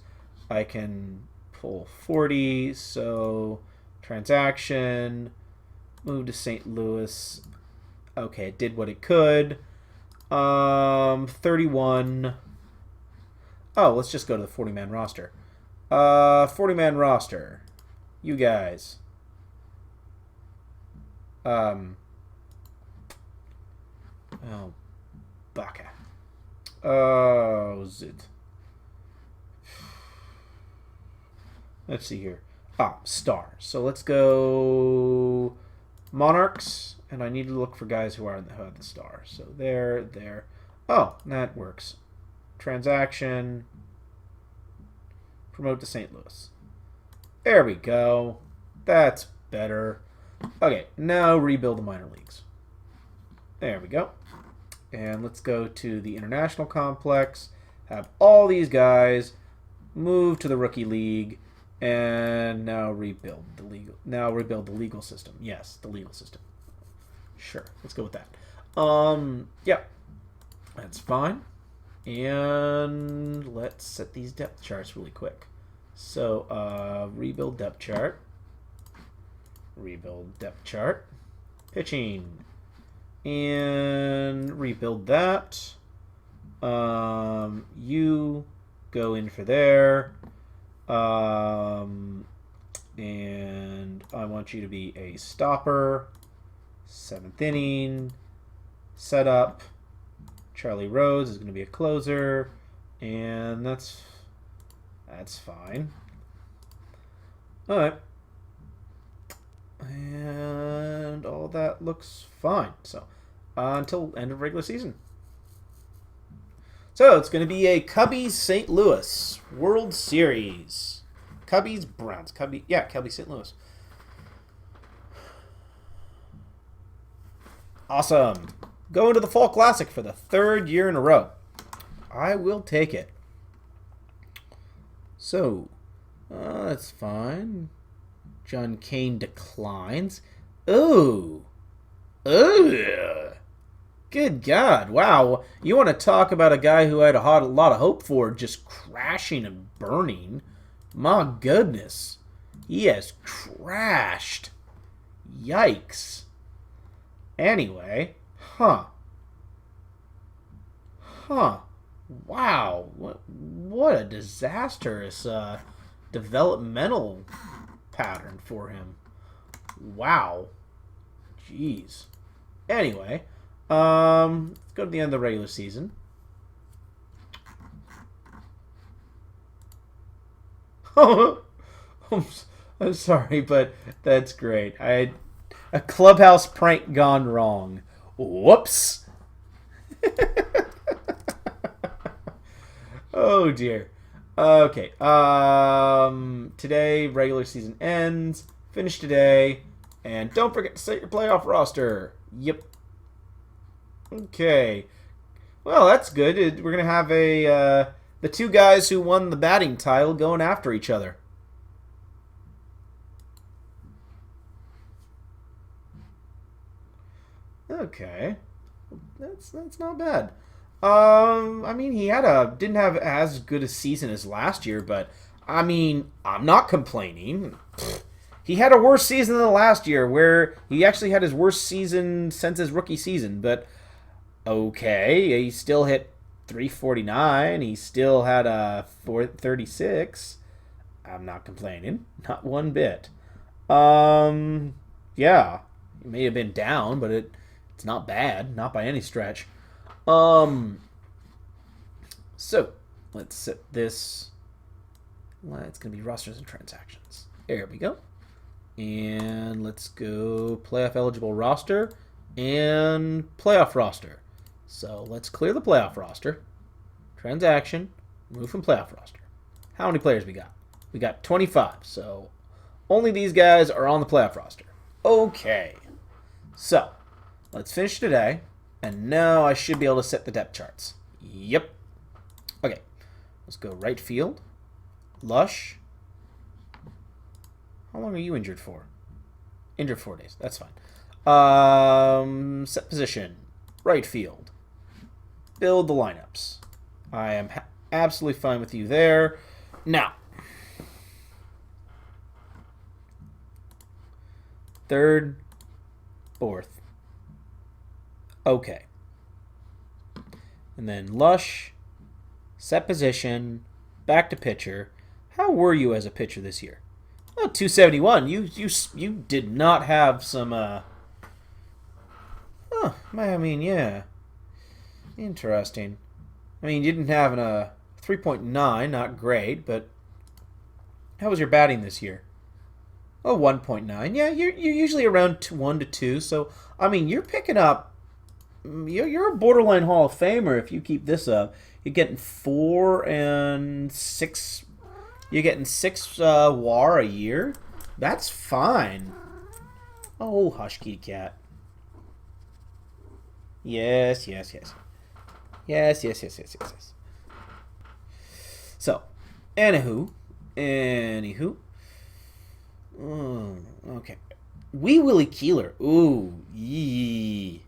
I can pull 40, so transaction, move to St. Louis. Okay, it did what it could. 31. Oh, let's just go to the 40-man roster. 40-man roster. You guys. Oh, baka. Oh, zit. Let's see here. Star. So let's go Monarchs, and I need to look for guys who have the star. So there. Oh, that works. Transaction. Promote to St. Louis. There we go. That's better. Okay, now rebuild the minor leagues. There we go. And let's go to the international complex. Have all these guys move to the rookie league, and now rebuild the legal. Now rebuild the legal system. Yes, the legal system. Sure, let's go with that. Yeah, that's fine. And let's set these depth charts really quick. So, rebuild depth chart. Rebuild depth chart. Pitching. And rebuild that. You go in for there. And I want you to be a stopper. 7th inning. Setup. Charlie Rhodes is going to be a closer. And that's fine. All right. And all that looks fine. So, until end of regular season. So, it's going to be a Cubbies St. Louis World Series. Cubbies Browns. Cubbies St. Louis. Awesome. Going to the Fall Classic for the 3rd year in a row. I will take it. So, that's fine. John Kane declines. Ooh. Ugh. Good God. Wow. You want to talk about a guy who I had a lot of hope for just crashing and burning. My goodness. He has crashed. Yikes. Anyway. Huh. Wow. What a disastrous developmental pattern for him. Wow. Jeez. Anyway, let's go to the end of the regular season. I'm sorry, but that's great. A clubhouse prank gone wrong. Whoops. Oh dear. Okay. Today regular season ends. Finish today, and don't forget to set your playoff roster. Yep. Okay. Well, that's good. We're gonna have the 2 guys who won the batting title going after each other. Okay. That's not bad. I mean, he didn't have as good a season as last year, but I mean, I'm not complaining. He had a worse season than last year, where he actually had his worst season since his rookie season. But okay, he still hit 349. He still had a 436. I'm not complaining, not one bit. Yeah, he may have been down, but it's not bad, not by any stretch. So let's set this. It's gonna be rosters and transactions. There we go. And let's go playoff eligible roster and playoff roster. So let's clear the playoff roster. Transaction. Move from playoff roster. How many players we got? We got 25. So only these guys are on the playoff roster. Okay. So let's finish today. And now I should be able to set the depth charts. Yep. Okay. Let's go right field. Lush. How long are you injured for? Injured 4 days. That's fine. Set position. Right field. Build the lineups. I am Absolutely fine with you there. Now, third, fourth. Okay. And then Lush, set position, back to pitcher. How were you as a pitcher this year? Oh, 271. You did not have some I mean, yeah. Interesting. I mean, you didn't have a 3.9, not great, but how was your batting this year? Oh, 1.9. Yeah, you're usually around 1 to 2, so I mean, you're picking up. You're a borderline Hall of Famer if you keep this up. You're getting 4 and 6. You're getting 6 WAR a year. That's fine. Oh, hush, kitty cat. Yes. So, anywho. Okay. Wee Willie Keeler. Ooh, yee.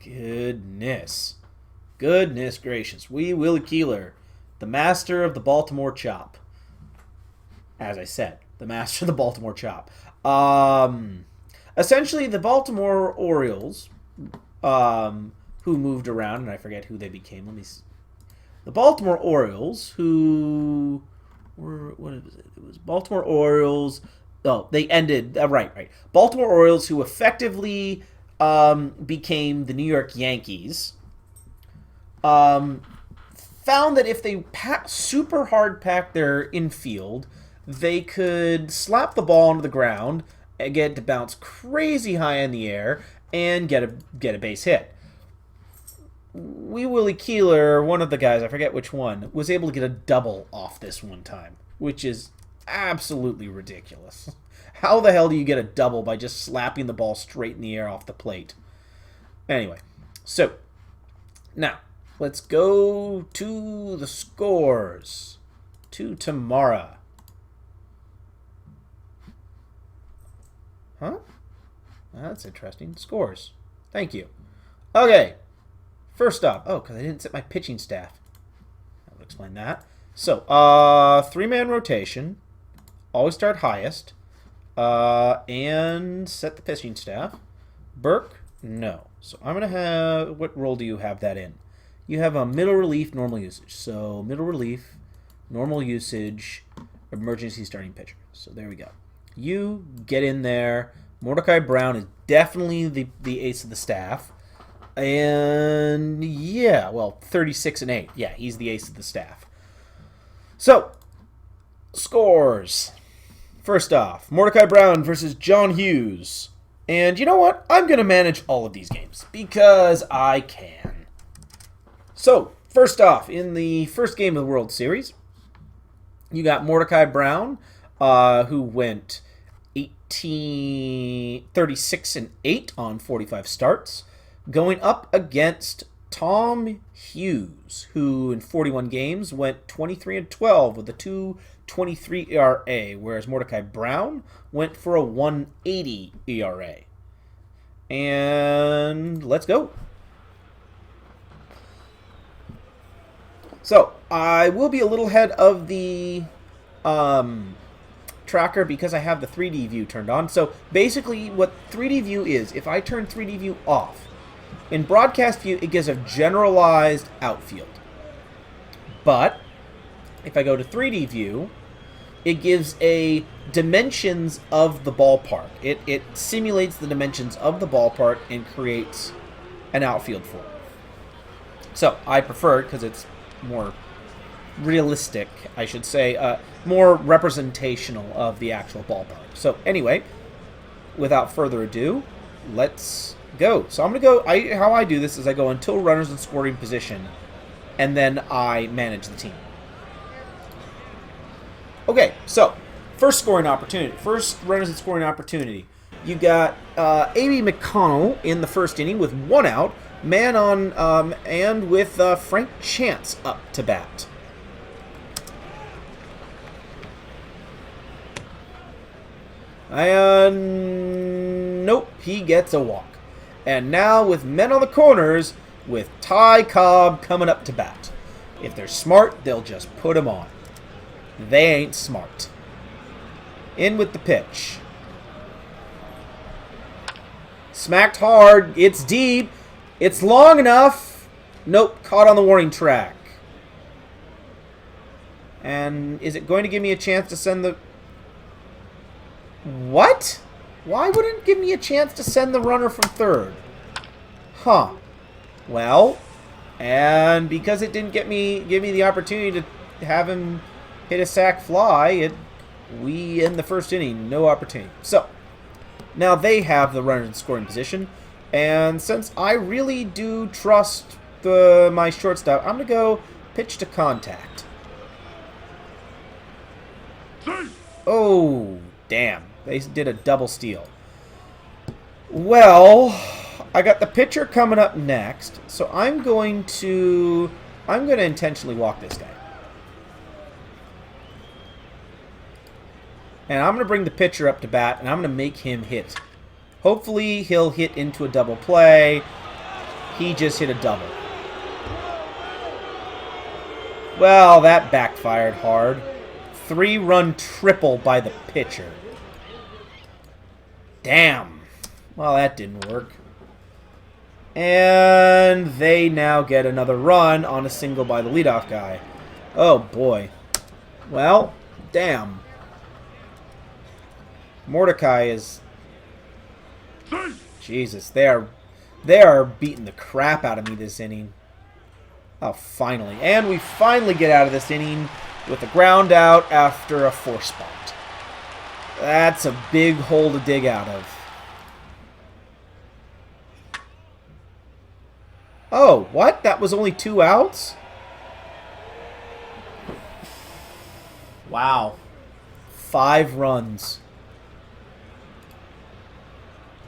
Goodness gracious. Wee Willie Keeler, the master of the Baltimore chop. As I said, the master of the Baltimore chop. Essentially, the Baltimore Orioles, who moved around, and I forget who they became. Let me see. The Baltimore Orioles, who were, what was it? It was Baltimore Orioles. Oh, they ended, right. Baltimore Orioles, who effectively became the New York Yankees, found that if they super hard packed their infield, they could slap the ball onto the ground and get it to bounce crazy high in the air and get a base hit. Wee Willie Keeler, one of the guys, I forget which one, was able to get a double off this one time, which is absolutely ridiculous. How the hell do you get a double by just slapping the ball straight in the air off the plate? Anyway, so now let's go to the scores. To Tamara. Huh? That's interesting. Scores. Thank you. Okay. First up. Oh, because I didn't set my pitching staff. I will explain that. So, 3-man rotation. Always start highest. And set the pitching staff. Burke, no. So I'm going to have, what role do you have that in? You have a middle relief, normal usage. So middle relief, normal usage, emergency starting pitcher. So there we go. You get in there. Mordecai Brown is definitely the ace of the staff. And yeah, well, 36 and 8. Yeah, he's the ace of the staff. So, scores. First off, Mordecai Brown versus John Hughes. And you know what? I'm going to manage all of these games because I can. So, first off, in the first game of the World Series, you got Mordecai Brown, who went 36 and 8 on 45 starts, going up against Tom Hughes, who in 41 games went 23 and 12 with a 2.23 ERA, whereas Mordecai Brown went for a 1.80 ERA. And let's go. So, I will be a little ahead of the tracker because I have the 3D view turned on. So, basically, what 3D view is, if I turn 3D view off, in broadcast view, it gives a generalized outfield. But, if I go to 3D view, it gives a dimensions of the ballpark. It simulates the dimensions of the ballpark and creates an outfield for it. So, I prefer it because it's more realistic, I should say, more representational of the actual ballpark. So, anyway, without further ado, let's go. So, I'm going to go, how I do this is I go until runners in scoring position, and then I manage the team. Okay, so, first runners in scoring opportunity. You got A.B. McConnell in the first inning with 1 out, man on, and with Frank Chance up to bat. And nope, he gets a walk. And now with men on the corners, with Ty Cobb coming up to bat. If they're smart, they'll just put them on. They ain't smart. In with the pitch. Smacked hard. It's deep. It's long enough. Nope, caught on the warning track. And is it going to give me a chance to send the... What? Why wouldn't it give me a chance to send the runner from third? Huh. Well, and because it didn't give me the opportunity to have him hit a sac fly, we end the first inning, no opportunity. So, now they have the runner in scoring position, and since I really do trust my shortstop, I'm going to go pitch to contact. Oh, damn. They did a double steal. Well, I got the pitcher coming up next, so I'm going to intentionally walk this guy. And I'm going to bring the pitcher up to bat, and I'm going to make him hit. Hopefully, he'll hit into a double play. He just hit a double. Well, that backfired hard. 3-run triple by the pitcher. Damn. Well, that didn't work. And they now get another run on a single by the leadoff guy. Oh, boy. Well, damn. Mordecai is... Jesus, they are beating the crap out of me this inning. Oh, finally. And we finally get out of this inning with a ground out after a force spot. That's a big hole to dig out of. Oh, what? That was only 2 outs? Wow. 5 runs.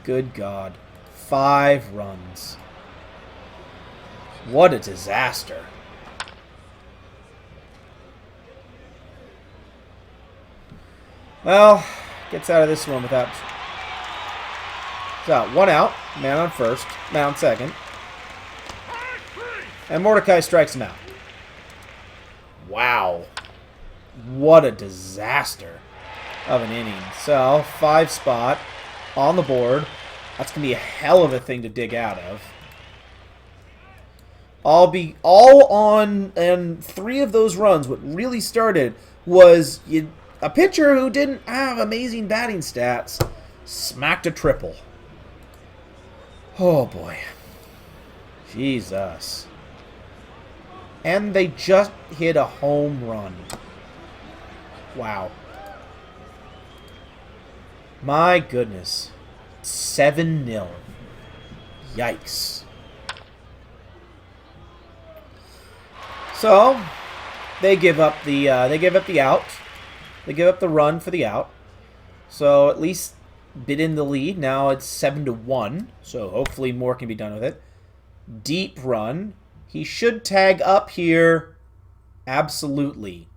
Good God. 5 runs. What a disaster. Well, gets out of this one without... So, 1 out. Man on first. Man on second. And Mordecai strikes him out. Wow. What a disaster of an inning. So, 5 spot on the board. That's going to be a hell of a thing to dig out of. All on, and 3 of those runs, what really started was a pitcher who didn't have amazing batting stats smacked a triple. Oh, boy. Jesus. And they just hit a home run. Wow. My goodness. 7-0. Yikes. So, they give up the out. They give up the run for the out. So at least bit in the lead. Now it's 7-1. So hopefully more can be done with it. Deep run. He should tag up here. Absolutely.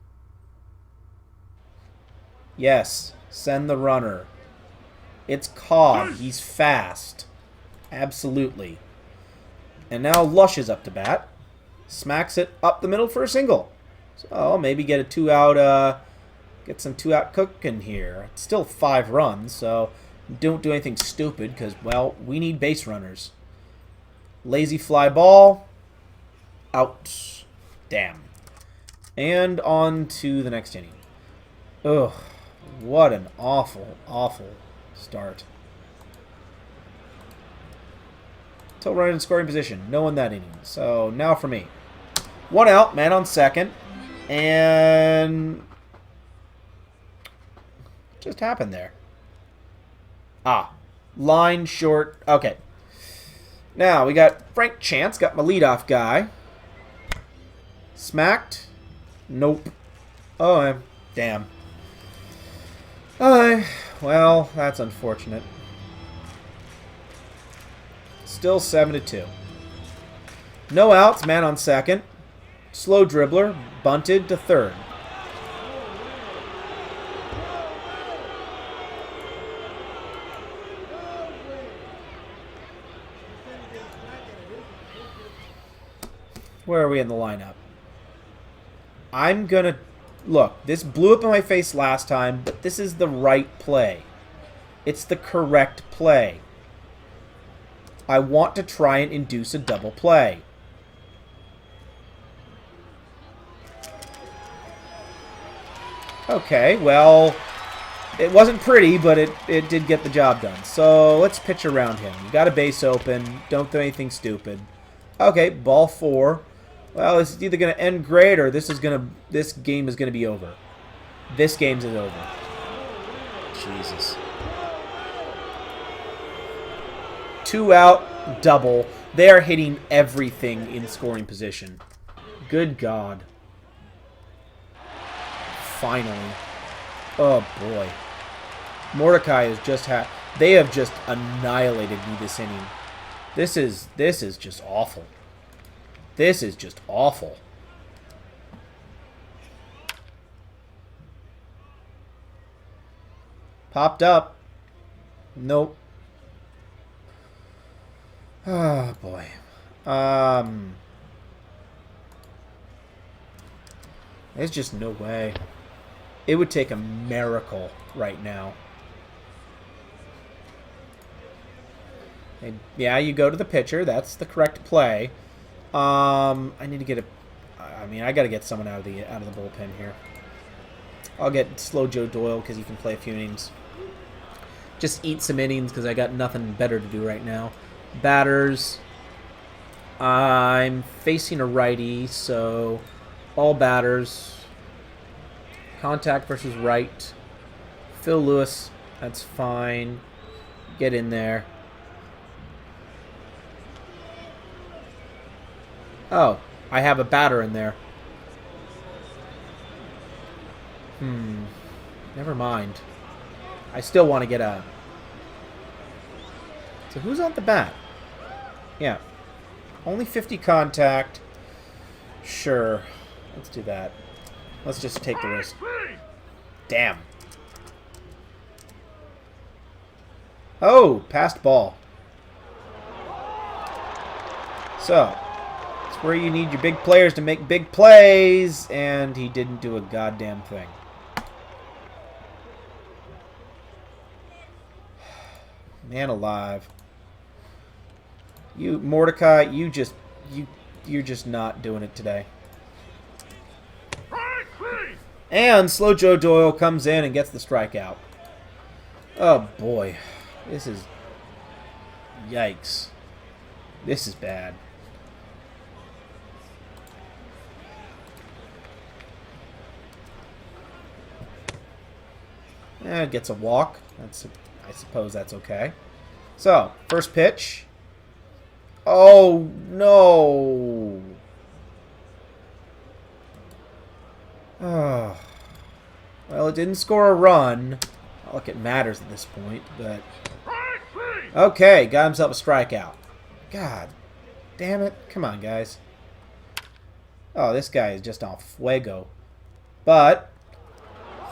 Yes. Send the runner. It's Cobb. He's fast. Absolutely. And now Lush is up to bat. Smacks it up the middle for a single. So maybe get a 2-out, get some 2-out cooking here. It's still 5 runs, so don't do anything stupid because, well, we need base runners. Lazy fly ball. Out. Damn. And on to the next inning. Ugh. What an awful, awful start. Till right in scoring position. No one that inning. So now for me. 1 out, man on second. And what just happened there? Ah. Line short. Okay. Now we got Frank Chance. Got my leadoff guy. Smacked. Nope. Oh, damn. Well, that's unfortunate. Still 7-2. No outs, man on second. Slow dribbler, bunted to third. Where are we in the lineup? I'm gonna... Look, this blew up in my face last time, but this is the right play. It's the correct play. I want to try and induce a double play. Okay, well, it wasn't pretty, but it did get the job done. So let's pitch around him. You got a base open. Don't do anything stupid. Okay, ball 4. Well, this is either going to end great or this game is going to be over. This game's is over. Jesus. 2 out, double. They are hitting everything in scoring position. Good God. Finally. Oh, boy. Mordecai is just they have just annihilated me this inning. This is just awful. This is just awful. Popped up. Nope. Oh, boy. There's just no way. It would take a miracle right now. And yeah, you go to the pitcher. That's the correct play. I need to get I got to get someone out of the bullpen here. I'll get Slow Joe Doyle because he can play a few innings. Just eat some innings because I got nothing better to do right now. Batters. I'm facing a righty, so all batters. Contact versus right. Phil Lewis, that's fine. Get in there. Oh, I have a batter in there. Never mind. I still want to get a... So who's on the bat? Yeah. Only 50 contact. Sure. Let's do that. Let's just take the risk. Damn. Oh, passed ball. So, it's where you need your big players to make big plays, and he didn't do a goddamn thing. Man alive. You, Mordecai, you're just not doing it today. And Slow Joe Doyle comes in and gets the strikeout. Oh, boy. This is... Yikes. This is bad. And gets a walk. I suppose that's okay. So, first pitch. Oh, no. Oh. Well, it didn't score a run. Not like it matters at this point, but... Okay, got himself a strikeout. God damn it. Come on, guys. Oh, this guy is just on fuego. But,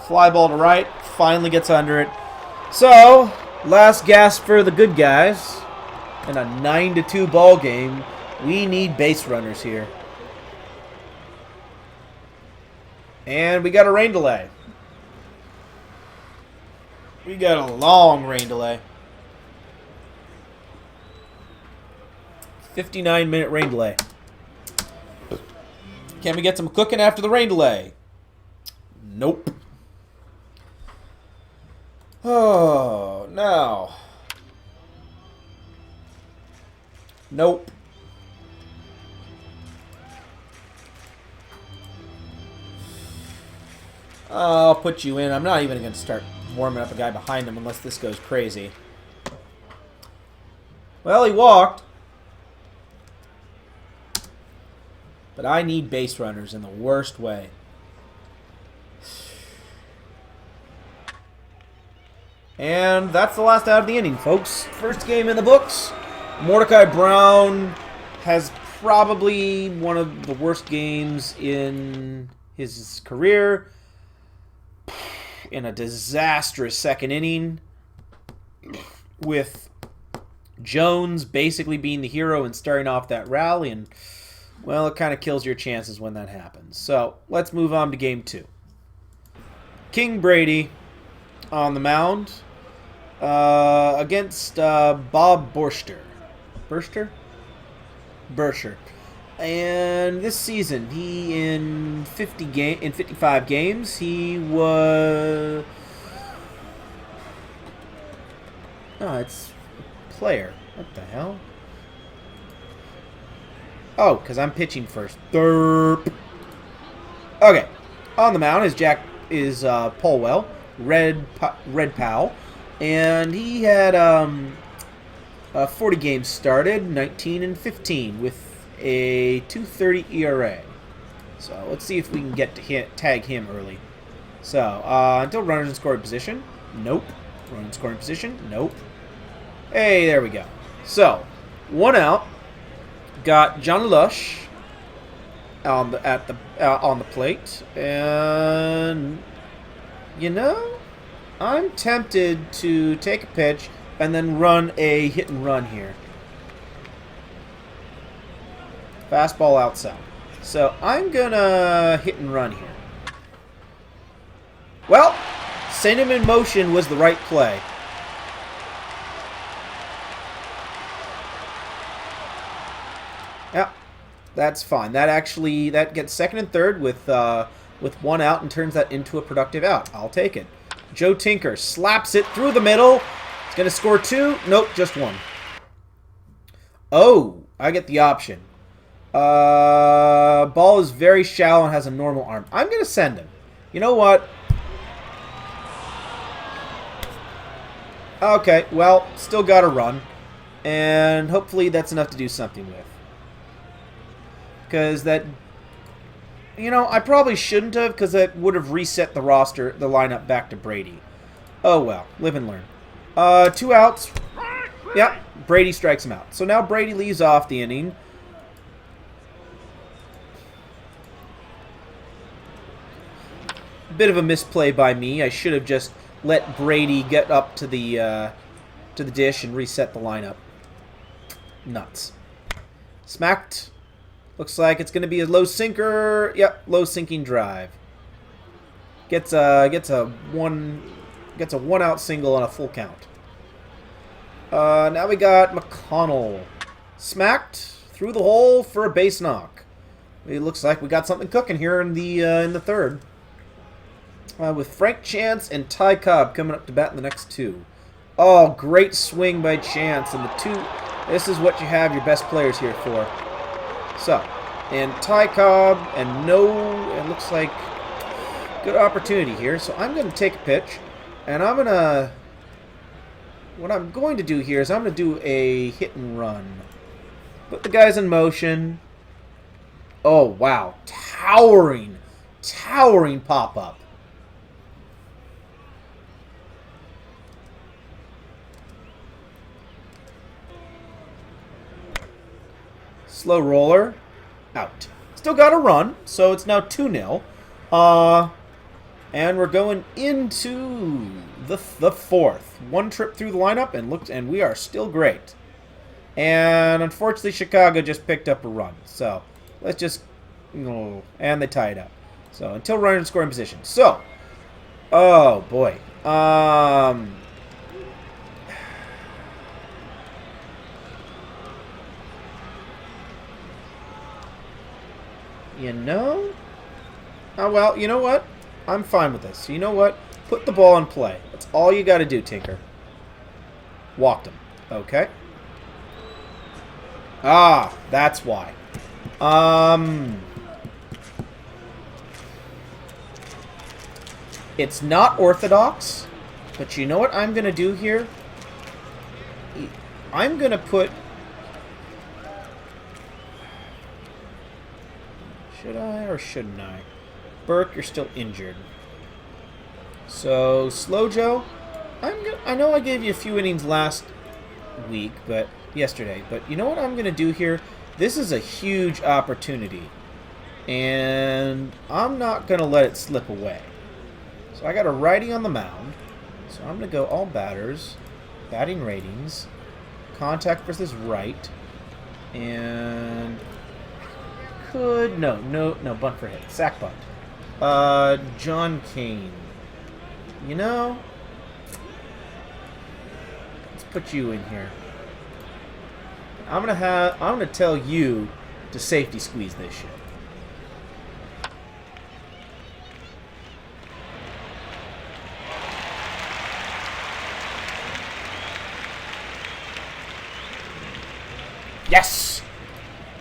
fly ball to right, finally gets under it. So, last gasp for the good guys. In a 9-2 ball game, we need base runners here. And we got a rain delay. We got a long rain delay. 59-minute rain delay. Can we get some cooking after the rain delay? Nope. Oh, no. Nope. I'll put you in. I'm not even going to start warming up a guy behind him unless this goes crazy. Well, he walked. But I need base runners in the worst way. And that's the last out of the inning, folks. First game in the books. Mordecai Brown has probably one of the worst games in his career. In a disastrous second inning. With Jones basically being the hero and starting off that rally. And, well, it kind of kills your chances when that happens. So let's move on to game 2. King Brady on the mound against Bob Borster. Bercher. And this season, in 55 games, he was... Oh, it's player. What the hell? Oh, because I'm pitching first. Derp. Okay. On the mound is Polwell, Red Powell, and he had 40 games started, 19 and 15 with a 2.30 ERA. So let's see if we can get to tag him early. So until runners in scoring position, nope. Runner in scoring position, nope. Hey, there we go. So 1 out. Got John Lush on the plate, and you know, I'm tempted to take a pitch and then run a hit and run here. Fastball outside. So I'm gonna hit and run here. Well, send him in motion was the right play. Yeah, that's fine. That gets second and third with 1 out and turns that into a productive out. I'll take it. Joe Tinker slaps it through the middle. It's going to score 2. Nope, just 1. Oh, I get the option. Ball is very shallow and has a normal arm. I'm going to send him. You know what? Okay, well, still got to run. And hopefully that's enough to do something with. Because that, you know, I probably shouldn't have, because that would have reset the lineup back to Brady. Oh well, live and learn. 2 outs. Yep, Brady strikes him out. So now Brady leaves off the inning. Bit of a misplay by me. I should have just let Brady get up to the dish and reset the lineup. Nuts. Smacked. Looks like it's going to be a low sinker. Yep, low sinking drive. Gets a 1 out single on a full count. Now we got McConnell. Smacked through the hole for a base knock. It looks like we got something cooking here in the third. With Frank Chance and Ty Cobb coming up to bat in the next 2. Oh, great swing by Chance and the 2. This is what you have your best players here for. So, and Ty Cobb, and it looks like good opportunity here. So I'm going to take a pitch, and what I'm going to do here is I'm going to do a hit and run. Put the guys in motion. Oh, wow. Towering pop-up. Slow roller. Out. Still got a run, so it's now 2-0. And we're going into the 4th. 1 trip through the lineup, and we are still great. And unfortunately, Chicago just picked up a run. So let's just... and they tie it up. So until runner in scoring position. So, oh boy. You know? Oh, well, you know what? I'm fine with this. You know what? Put the ball in play. That's all you got to do, Tinker. Walked him. Okay. Ah, that's why. It's not orthodox, but you know what I'm going to do here? I'm going to put... Should I or shouldn't I? Burke, you're still injured. So, Slow Joe, I know I gave you a few innings last week, yesterday, but you know what I'm going to do here? This is a huge opportunity, and I'm not going to let it slip away. So I got a righty on the mound, so I'm going to go all batters, batting ratings, contact versus right, and could... No, bunt for hit. Sack bunt. John Kane. You know... Let's put you in here. I'm gonna tell you to safety squeeze this shit. Yes!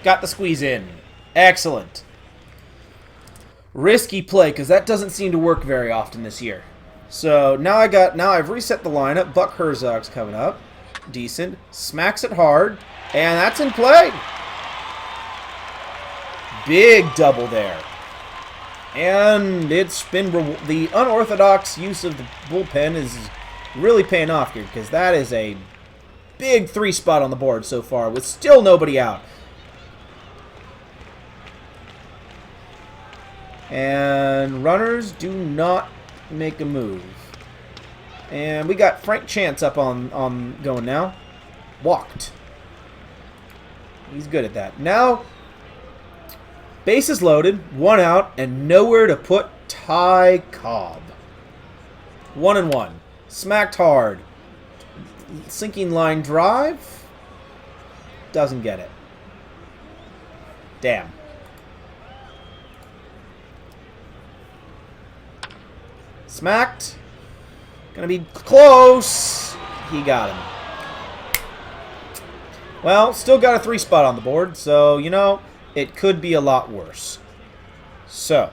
Got the squeeze in. Excellent. Risky play, because that doesn't seem to work very often this year. So now I've reset the lineup. Buck Herzog's coming up. Decent. Smacks it hard. And that's in play. Big double there. And it's been... The unorthodox use of the bullpen is really paying off here, because that is a big 3 spot on the board so far, with still nobody out. And runners do not make a move. And we got Frank Chance up on going now. Walked. He's good at that. Now, bases loaded, 1 out, and nowhere to put Ty Cobb. 1-1. Smacked hard. Sinking line drive. Doesn't get it. Damn. Smacked. Gonna be close. He got him. Well, still got a 3 spot on the board, so, you know, it could be a lot worse. So,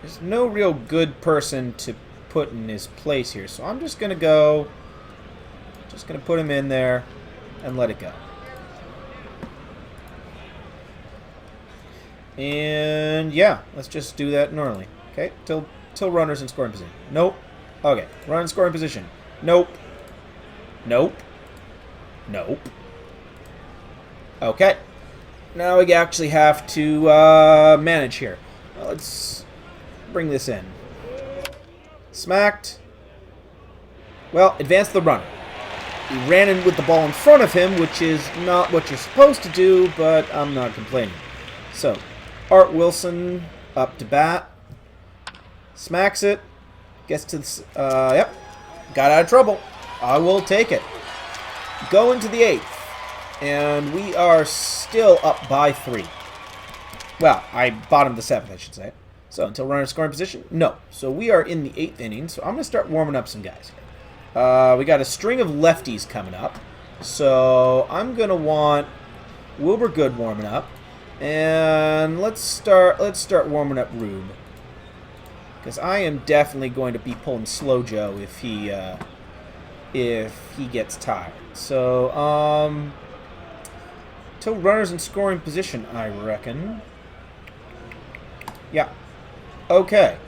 there's no real good person to put in his place here, so I'm just gonna put him in there and let it go. And yeah, let's just do that normally. Okay, till runners in scoring position. Nope. Okay, run in scoring position. Nope. Nope. Nope. Okay. Now we actually have to manage here. Let's bring this in. Smacked. Well, advance the runner. He ran in with the ball in front of him, which is not what you're supposed to do, but I'm not complaining. So, Art Wilson up to bat. Smacks it. Gets to the... yep. Got out of trouble. I will take it. Go into the 8th. And we are still up by 3. Well, I bottomed the 7th, I should say. So, until runner scoring position? No. So, we are in the 8th inning. So, I'm going to start warming up some guys here. We got a string of lefties coming up. So, I'm going to want Wilbur Good warming up. And let's start warming up Rube. Because I am definitely going to be pulling Slow Joe if he gets tired. So, till runners in scoring position, I reckon. Yeah. Okay.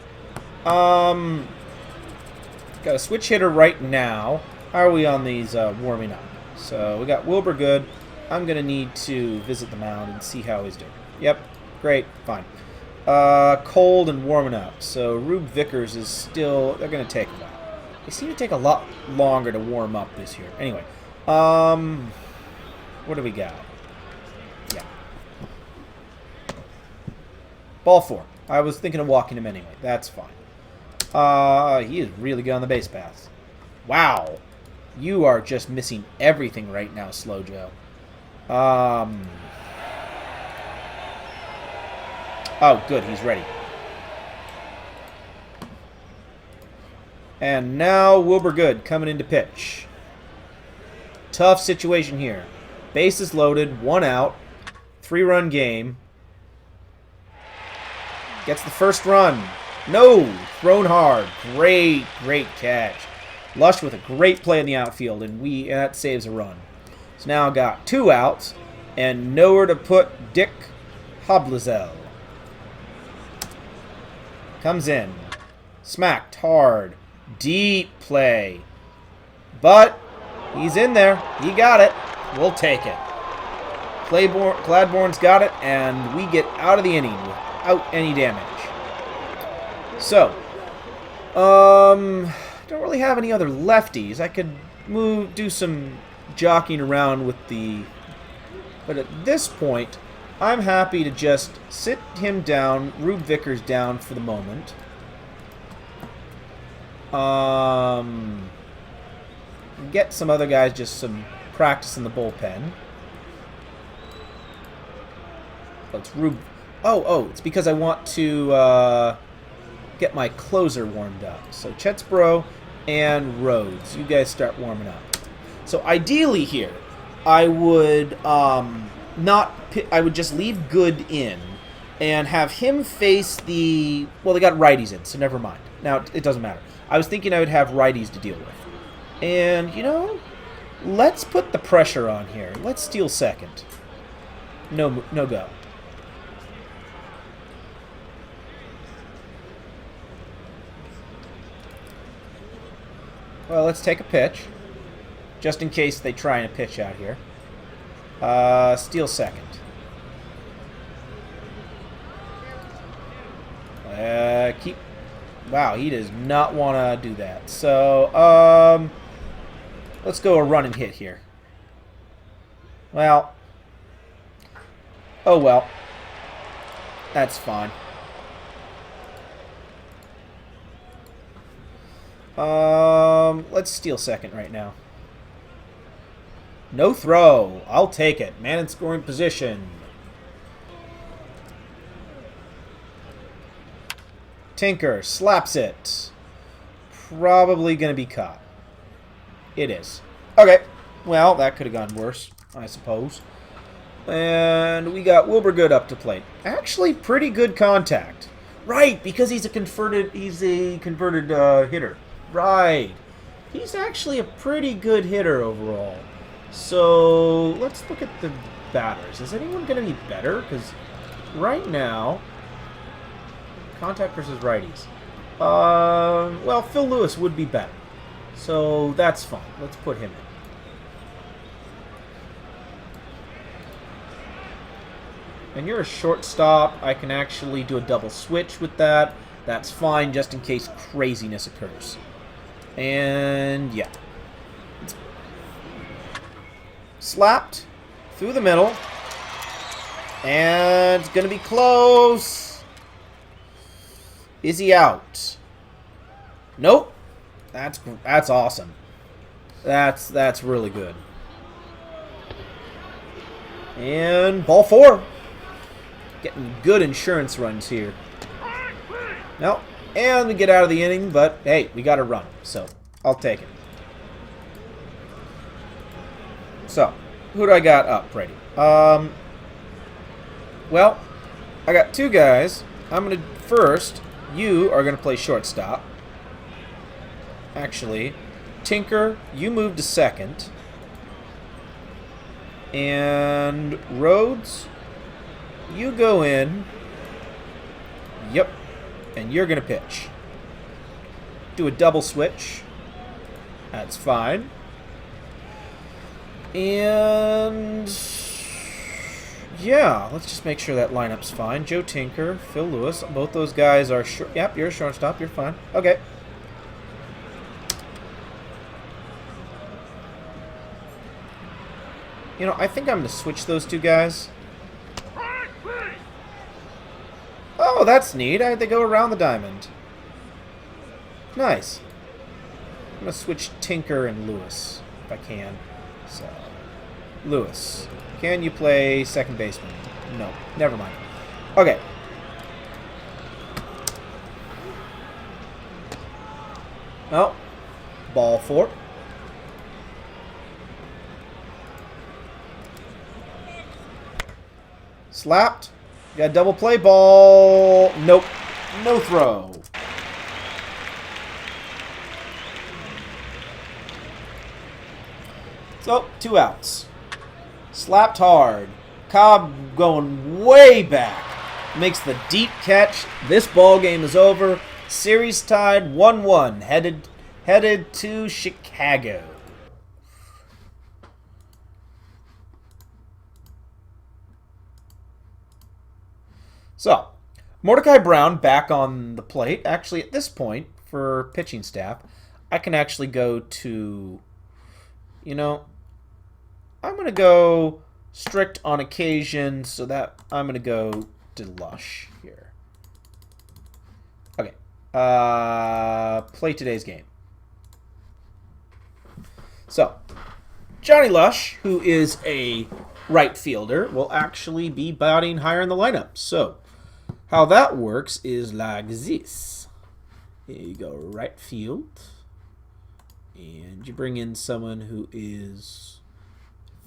Got a switch hitter right now. How are we on these warming up? So we got Wilbur Good. I'm going to need to visit the mound and see how he's doing. Yep. Great. Fine. Cold and warming up. So Rube Vickers is still... They're going to take a while. They seem to take a lot longer to warm up this year. Anyway. What do we got? Yeah. Ball 4. I was thinking of walking him anyway. That's fine. He is really good on the base paths. Wow. You are just missing everything right now, Slow Joe. Oh, good. He's ready. And now Wilbur Good coming in to pitch. Tough situation here. Bases loaded, 1 out, 3-run game. Gets the first run. No! Thrown hard. Great catch. Lush with a great play in the outfield, and that saves a run. So now got 2 outs, and nowhere to put Dick Hoblazel. Comes in. Smacked hard. Deep play. But he's in there. He got it. We'll take it. Gladbourne's got it, and we get out of the inning without any damage. So, don't really have any other lefties. I could do some jockeying around with the... But at this point, I'm happy to just sit him down, Rube Vickers down for the moment. Get some other guys just some practice in the bullpen. Oh, it's Rube. Oh, it's because I want to get my closer warmed up. So Chadbourne and Rhodes, you guys start warming up. So ideally here, I would I would just leave Good in and have him face the... Well, they got righties in, so never mind. Now, it doesn't matter. I was thinking I would have righties to deal with. And, you know, let's put the pressure on here. Let's steal second. No go. Well, let's take a pitch. Just in case they try and pitch out here. Steal second. Wow, he does not want to do that. So, let's go a run and hit here. Well. Oh, well. That's fine. Let's steal second right now. No throw. I'll take it. Man in scoring position. Tinker slaps it. Probably going to be caught. It is. Okay. Well, that could have gone worse, I suppose. And we got Wilbur Good up to plate. Actually, pretty good contact. Right, because he's a converted hitter. Right. He's actually a pretty good hitter overall. So, let's look at the batters. Is anyone going to be better? Because right now, contact versus righties. Well, Phil Lewis would be better. So, that's fine. Let's put him in. And you're a shortstop. I can actually do a double switch with that. That's fine, just in case craziness occurs. And, yeah. Slapped through the middle. And it's going to be close. Is he out? Nope. That's awesome. That's really good. And ball 4. Getting good insurance runs here. Nope. And we get out of the inning, but hey, we got a run, so I'll take it. So, who do I got up, Brady? Well, I got two guys. First, you are going to play shortstop. Actually, Tinker, you move to second. And Rhodes, you go in. Yep. And you're going to pitch. Do a double switch. That's fine. And yeah, let's just make sure that lineup's fine. Joe Tinker, Phil Lewis, both those guys are short. Yep, you're a shortstop. You're fine. Okay. You know, I think I'm going to switch those two guys. Oh, that's neat. They go around the diamond. Nice. I'm going to switch Tinker and Lewis, if I can. So, Lewis, can you play second baseman? No, never mind. Okay. Oh, ball 4. Slapped. Got a double play ball. Nope. No throw. So, 2 outs. Slapped hard. Cobb going way back. Makes the deep catch. This ball game is over. Series tied 1-1. Headed to Chicago. So, Mordecai Brown back on the plate. Actually, at this point, for pitching staff, I can actually go to, you know, I'm going to go strict on occasion, so that I'm going to go to Lush here. Okay. Play today's game. So, Johnny Lush, who is a right fielder, will actually be batting higher in the lineup. So, how that works is like this. Here you go, right field. And you bring in someone who is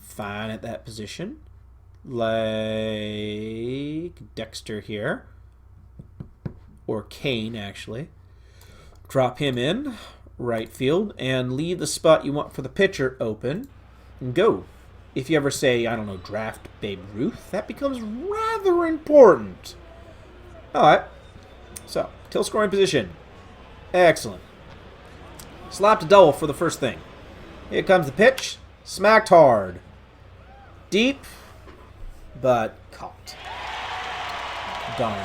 fine at that position. Like Dexter here. Or Kane, actually. Drop him in, right field, and leave the spot you want for the pitcher open. And go. If you ever say, I don't know, draft Babe Ruth, that becomes rather important. Alright. So, till scoring position. Excellent. Slapped a double for the first thing. Here comes the pitch. Smacked hard. Deep, but caught. Darn.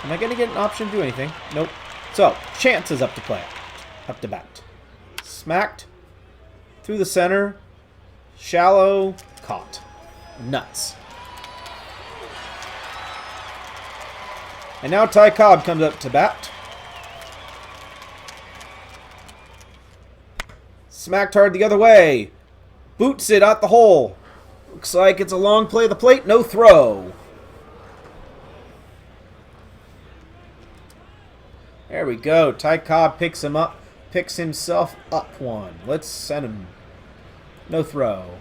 Am I going to get an option to do anything? Nope. So, Chance is up to play. Up to bat. Smacked. Through the center. Shallow. Caught. Nuts. And now Ty Cobb comes up to bat. Smacked hard the other way. Boots it out the hole. Looks like it's a long play of the plate. No throw. There we go. Ty Cobb picks him up. Picks himself up one. Let's send him. No throw.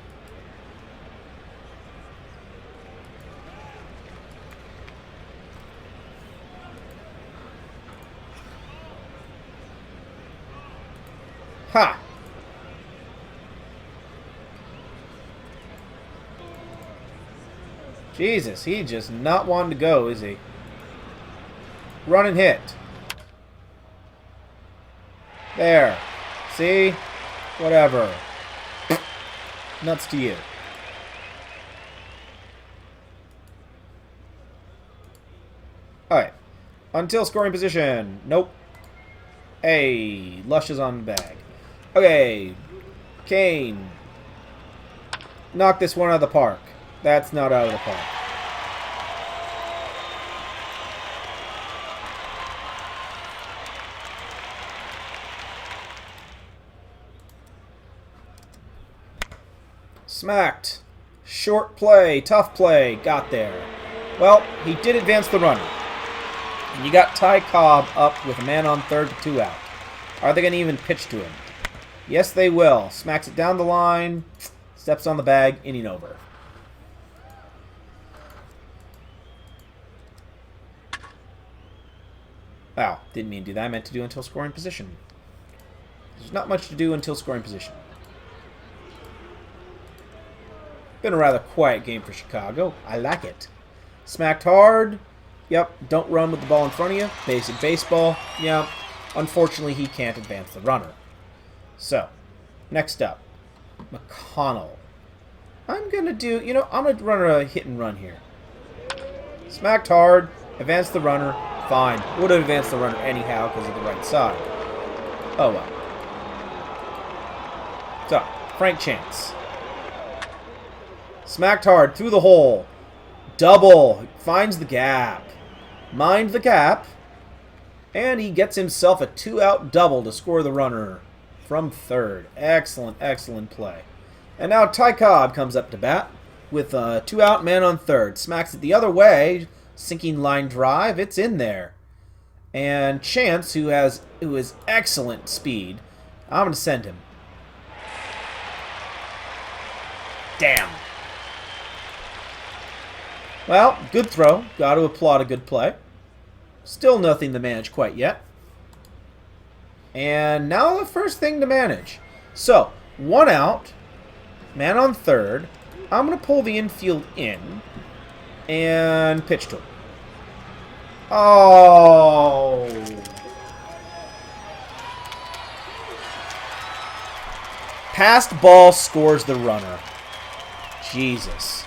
Ha! Jesus, he just not wanting to go, is he? Run and hit. There. See? Whatever. Nuts to you. Alright. Until scoring position. Nope. Hey, Lush is on the bag. Okay. Kane. Knock this one out of the park. That's not out of the park. Smacked. Short play. Tough play. Got there. Well, he did advance the runner. And you got Ty Cobb up with a man on third to 2 out. Are they going to even pitch to him? Yes, they will. Smacks it down the line. Steps on the bag. Inning over. Wow, didn't mean to do that. I meant to do until scoring position. There's not much to do until scoring position. Been a rather quiet game for Chicago. I like it. Smacked hard. Yep, don't run with the ball in front of you. Basic baseball. Yep. Unfortunately, he can't advance the runner. So, next up, McConnell. I'm going to do, I'm going to run a hit and run here. Smacked hard. Advance the runner. Fine. Would have advanced the runner anyhow because of the right side. Oh well. So, Frank Chance. Smacked hard through the hole. Double. Finds the gap. Mind the gap. And he gets himself a 2-out double to score the runner from third. Excellent, excellent play. And now Ty Cobb comes up to bat with a 2-out man on third. Smacks it the other way. Sinking line drive. It's in there. And Chance, who is excellent speed, I'm going to send him. Damn. Well, good throw. Got to applaud a good play. Still nothing to manage quite yet. And now the first thing to manage. So, 1 out. Man on third. I'm going to pull the infield in. And pitch to him. Oh. Passed ball scores the runner. Jesus.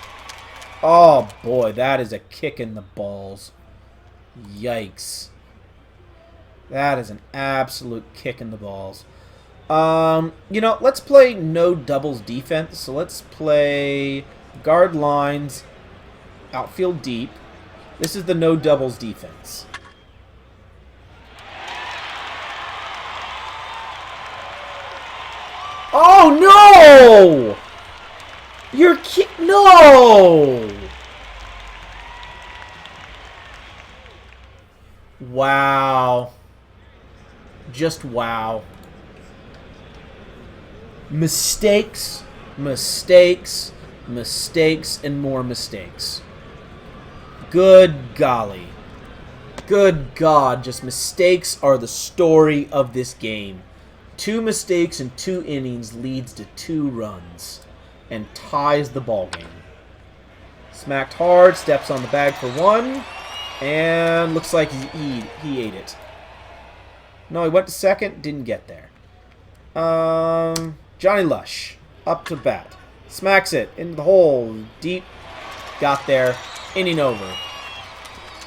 Oh, boy. That is a kick in the balls. Yikes. That is an absolute kick in the balls. You know, let's play no doubles defense. So let's play guard lines, outfield deep. This is the no doubles defense. Oh, no! You're no! Wow. Just wow. Mistakes, mistakes, mistakes, and more mistakes. Good golly. Good God, just mistakes are the story of this game. 2 mistakes in 2 innings leads to 2 runs and ties the ball game. Smacked hard, steps on the bag for 1, and looks like he ate it. No, he went to second, didn't get there. Johnny Lush, up to bat. Smacks it into the hole, deep, got there, inning over.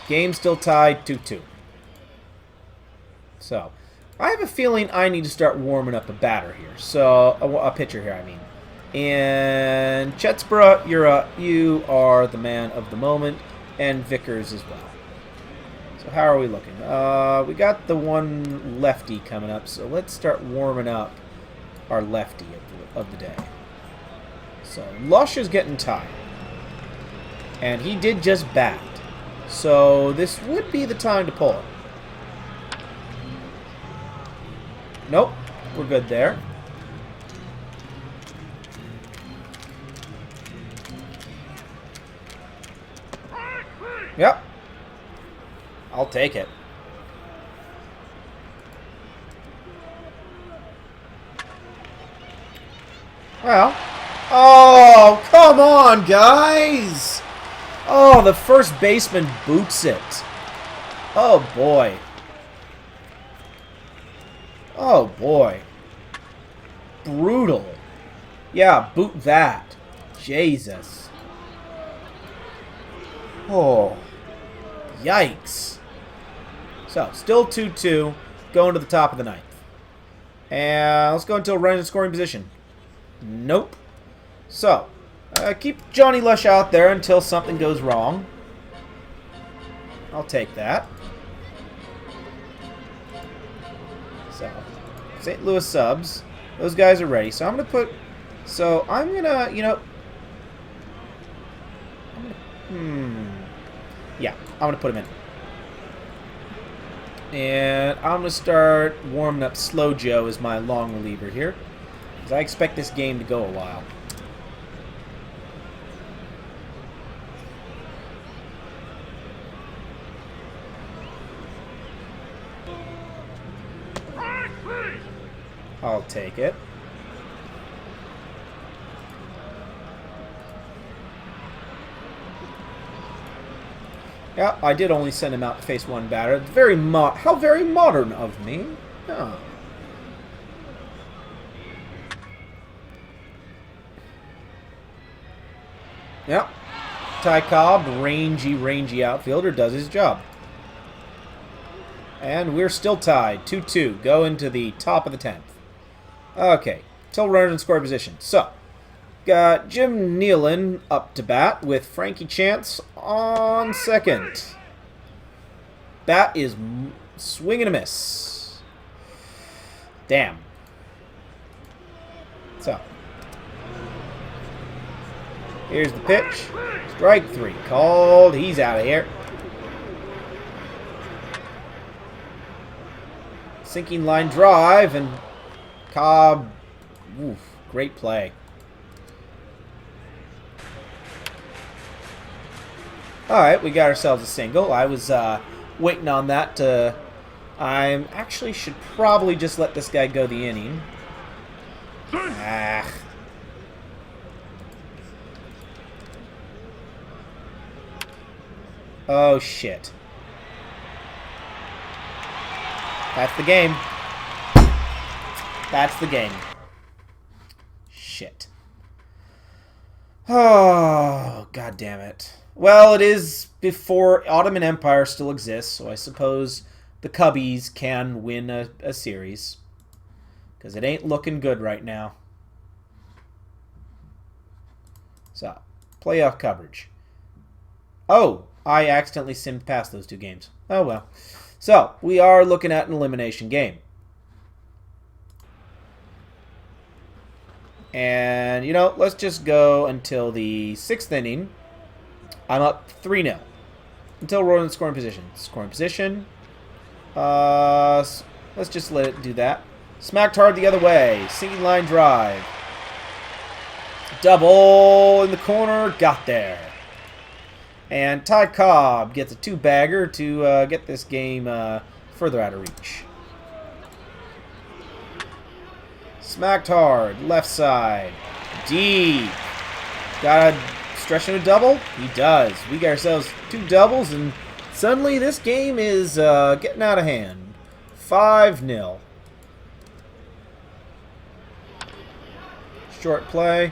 Game still tied 2-2. So, I have a feeling I need to start warming up a batter here. So, a pitcher here, I mean. And Chadbourne, you are the man of the moment, and Vickers as well. So how are we looking? We got the one lefty coming up, so let's start warming up our lefty of the day. So Lush is getting tired, and he did just bat. So this would be the time to pull it. Nope, we're good there. Yep. I'll take it. Well. Oh, come on, guys! Oh, the first baseman boots it. Oh, boy. Oh, boy. Brutal. Yeah, boot that. Jesus. Oh. Yikes. So, still 2-2, going to the top of the 9th. And let's go until running in scoring position. Nope. So, keep Johnny Lush out there until something goes wrong. I'll take that. So, St. Louis subs. Those guys are ready. So, I'm going to put... So, I'm going to, you know... Yeah, I'm going to put him in. And I'm going to start warming up Slow Joe as my long reliever here. Because I expect this game to go a while. I'll take it. Yeah, I did only send him out to face one batter. How very modern of me. Oh. Yep. Ty Cobb, rangy outfielder, does his job. And we're still tied. 2-2. Go into the top of the 10th. Okay. Till runners in scoring position. So, got Jim Nealon up to bat with Frankie Chance on second. Bat is swing and a miss. Damn. So, here's the pitch. Strike 3. Called. He's out of here. Sinking line drive, and Cobb. Oof, great play. Alright, we got ourselves a single. I was waiting on that to... I actually should probably just let this guy go the inning. Ah. Oh, shit. That's the game. That's the game. Shit. Oh, god damn it. Well, it is before Ottoman Empire still exists, so I suppose the Cubbies can win a series. because it ain't looking good right now. So, playoff coverage. Oh, I accidentally simmed past those 2 games. Oh well. So, we are looking at an elimination game. And, you know, let's just go until the 6th inning. I'm up 3-0. Until we're in scoring position. Scoring position. Let's just let it do that. Smacked hard the other way. Sinking line drive. Double in the corner. Got there. And Ty Cobb gets a 2-bagger to get this game further out of reach. Smacked hard. Left side. Deep. Got a stretch and a double? He does. We got ourselves 2 doubles, and suddenly this game is getting out of hand. 5-0. Short play.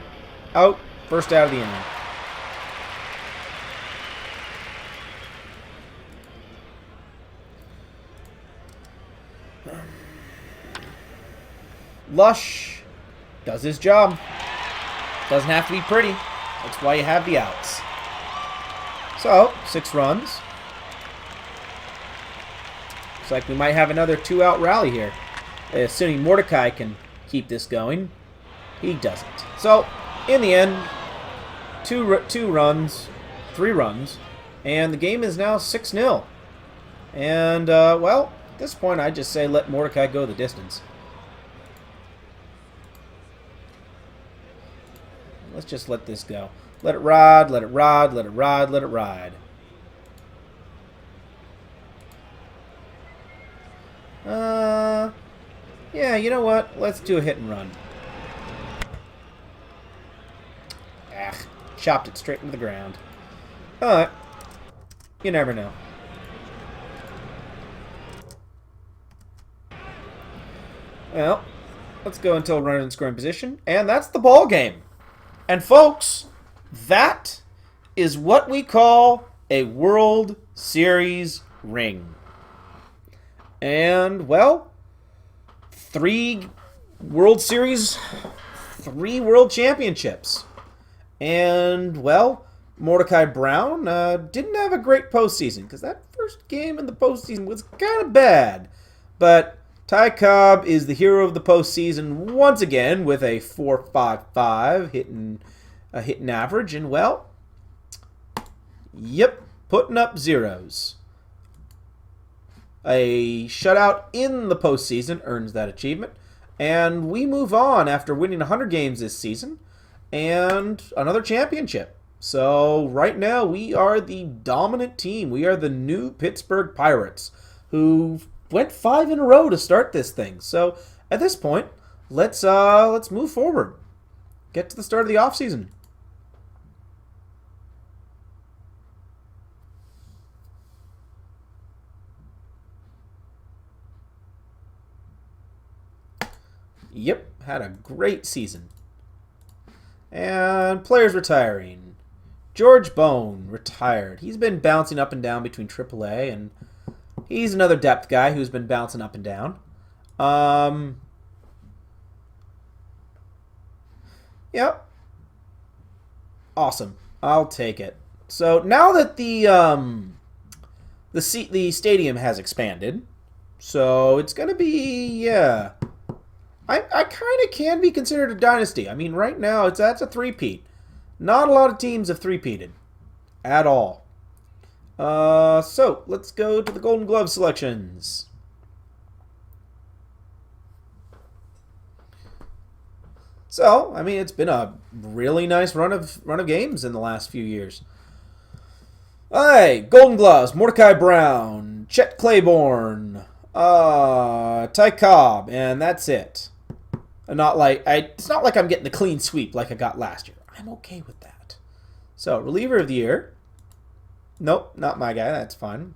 Out. First out of the inning. Lush does his job. Doesn't have to be pretty. That's why you have the outs. So, 6 runs. Looks like we might have another 2-out rally here. Assuming Mordecai can keep this going. He doesn't. So, in the end, 3 runs, and the game is now 6-0. And, well, at this point, I just say let Mordecai go the distance. Let's just let this go. Let it ride, let it ride, let it ride, let it ride. Yeah, you know what? Let's do a hit and run. Chopped it straight into the ground. Alright. You never know. Well, let's go until runner in scoring position. And that's the ball game. And folks, that is what we call a World Series ring. And, well, 3 World Series, 3 World Championships. And, well, Mordecai Brown didn't have a great postseason, because that first game in the postseason was kind of bad. But Ty Cobb is the hero of the postseason once again with a 4.55 hitting average. And, well, yep, putting up zeros. A shutout in the postseason earns that achievement. And we move on after winning 100 games this season and another championship. So right now we are the dominant team. We are the new Pittsburgh Pirates, who went 5 in a row to start this thing. So at this point, let's move forward. Get to the start of the offseason. Yep, had a great season. And players retiring. George Bone retired. He's been bouncing up and down between AAA, and he's another depth guy who's been bouncing up and down. Yep. Awesome. I'll take it. So now that the stadium has expanded, so it's gonna be, yeah. I kind of can be considered a dynasty. I mean, right now, that's a three-peat. Not a lot of teams have three-peated. At all. So, let's go to the Golden Glove selections. So, I mean, it's been a really nice run of games in the last few years. Alright, Golden Gloves, Mordecai Brown, Chet Claiborne, Ty Cobb, and that's it. It's not like I'm getting a clean sweep like I got last year. I'm okay with that. So, reliever of the year. Nope, not my guy. That's fine.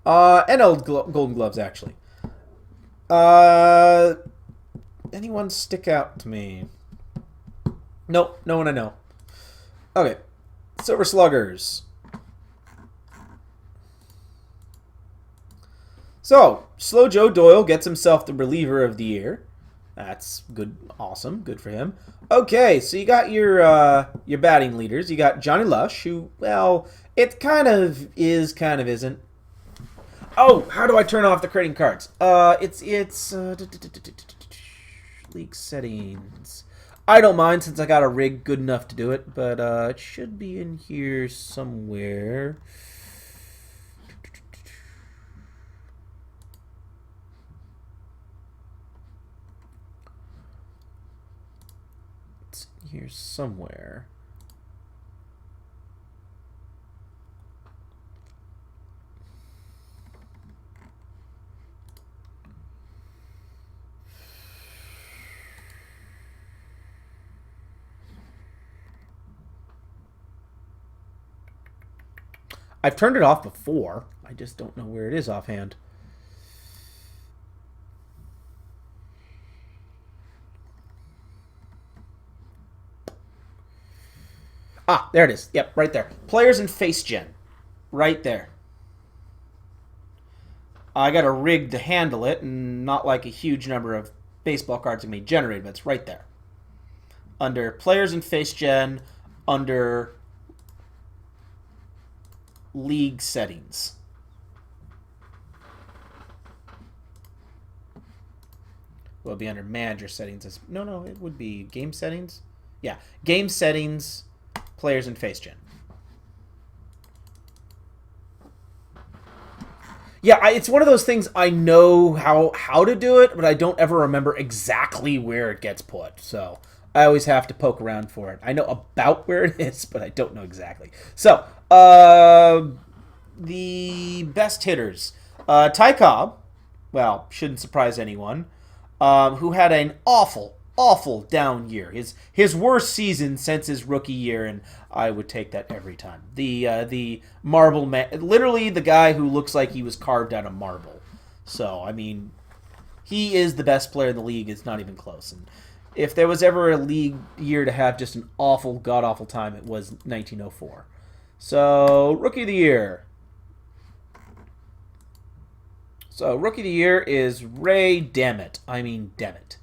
And old Golden Gloves, actually. Anyone stick out to me? Nope, no one I know. Okay. Silver Sluggers. So, Slow Joe Doyle gets himself the reliever of the year. That's good. Awesome. Good for him. Okay, so you got your batting leaders. You got Johnny Lush, who, well, it kind of is, kind of isn't. Oh, how do I turn off the creating cards? It's league settings. I don't mind since I got a rig good enough to do it, but it should be in here somewhere. It's in here somewhere. I've turned it off before. I just don't know where it is offhand. Ah, there it is. Yep, right there. Players and face gen. Right there. I got a rig to handle it, and not like a huge number of baseball cards can be generated, but it's right there. Under players and face gen, under league settings. Will be under manager settings. No, it would be game settings. Yeah, game settings, players and face gen. Yeah, it's one of those things I know how to do it, but I don't ever remember exactly where it gets put. So I always have to poke around for it. I know about where it is, but I don't know exactly. So, the best hitters. Ty Cobb, well, shouldn't surprise anyone, who had an awful down year. His worst season since his rookie year, and I would take that every time. The marble man, literally the guy who looks like he was carved out of marble. So, I mean, he is the best player in the league. It's not even close. And if there was ever a league year to have just an awful, god-awful time, it was 1904. So, Rookie of the Year. So, Rookie of the Year is Ray Dammit. I mean, Dammit.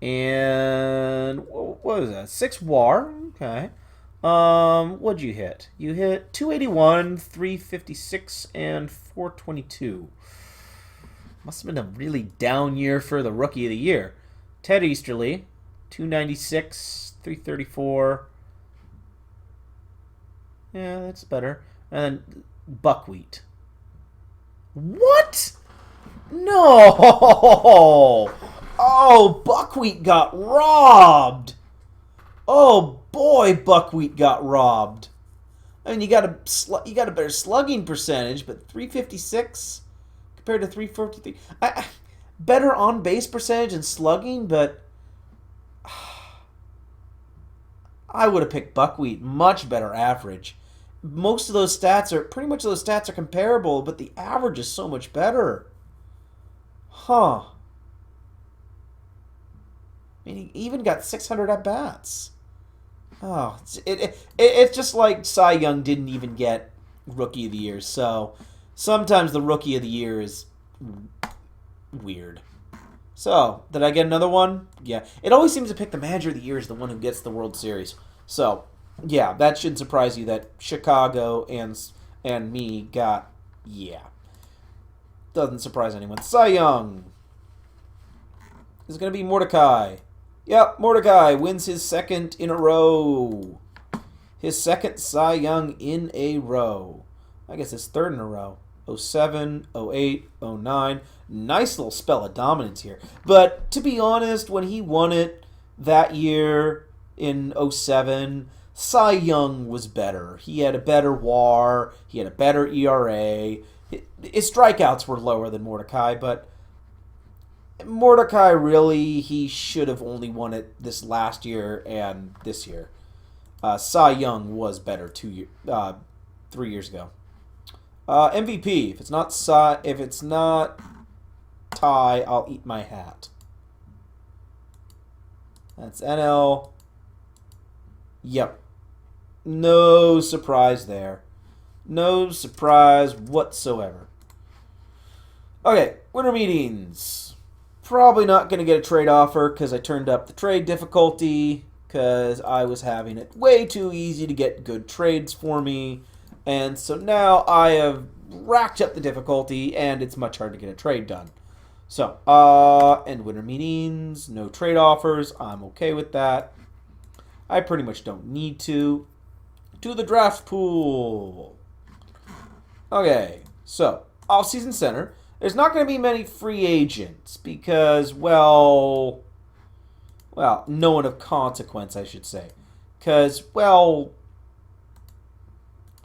And what was that? 6 WAR. Okay. What'd you hit? You hit 281, 356, and 422. Must have been a really down year for the Rookie of the Year. Ted Easterly, 296, 334. Yeah, that's better. And then Buckwheat. What? No! Oh, Buckwheat got robbed. Oh boy, Buckwheat got robbed. I mean, you got a better slugging percentage, but 356 compared to 343. Better on base percentage and slugging, but I would have picked Buckwheat. Much better average. Most of those stats are comparable, but the average is so much better. Huh. I mean, he even got 600 at bats. Oh, it's just like Cy Young didn't even get Rookie of the Year. So sometimes the Rookie of the Year is weird. So, did I get another one? Yeah. It always seems to pick the Manager of the Year as the one who gets the World Series. So, yeah, that shouldn't surprise you that Chicago and me got, yeah. Doesn't surprise anyone. Cy Young is going to be Mordecai. Yep, Mordecai wins his second in a row. His second Cy Young in a row. I guess his third in a row. 07, 08, 09. Nice little spell of dominance here. But to be honest, when he won it that year in 07, Cy Young was better. He had a better WAR. He had a better ERA. His strikeouts were lower than Mordecai, but Mordecai really, he should have only won it this last year and this year. Cy Young was better 3 years ago. MVP. If it's not Ty, I'll eat my hat. That's NL. Yep. No surprise there. No surprise whatsoever. Okay, winter meetings. Probably not going to get a trade offer because I turned up the trade difficulty because I was having it way too easy to get good trades for me. And so now I have racked up the difficulty and it's much harder to get a trade done. So, end winter meetings, no trade offers. I'm okay with that. I pretty much don't need to. To the draft pool. Okay, so, off-season center. There's not going to be many free agents because, well, no one of consequence, I should say. Because, well,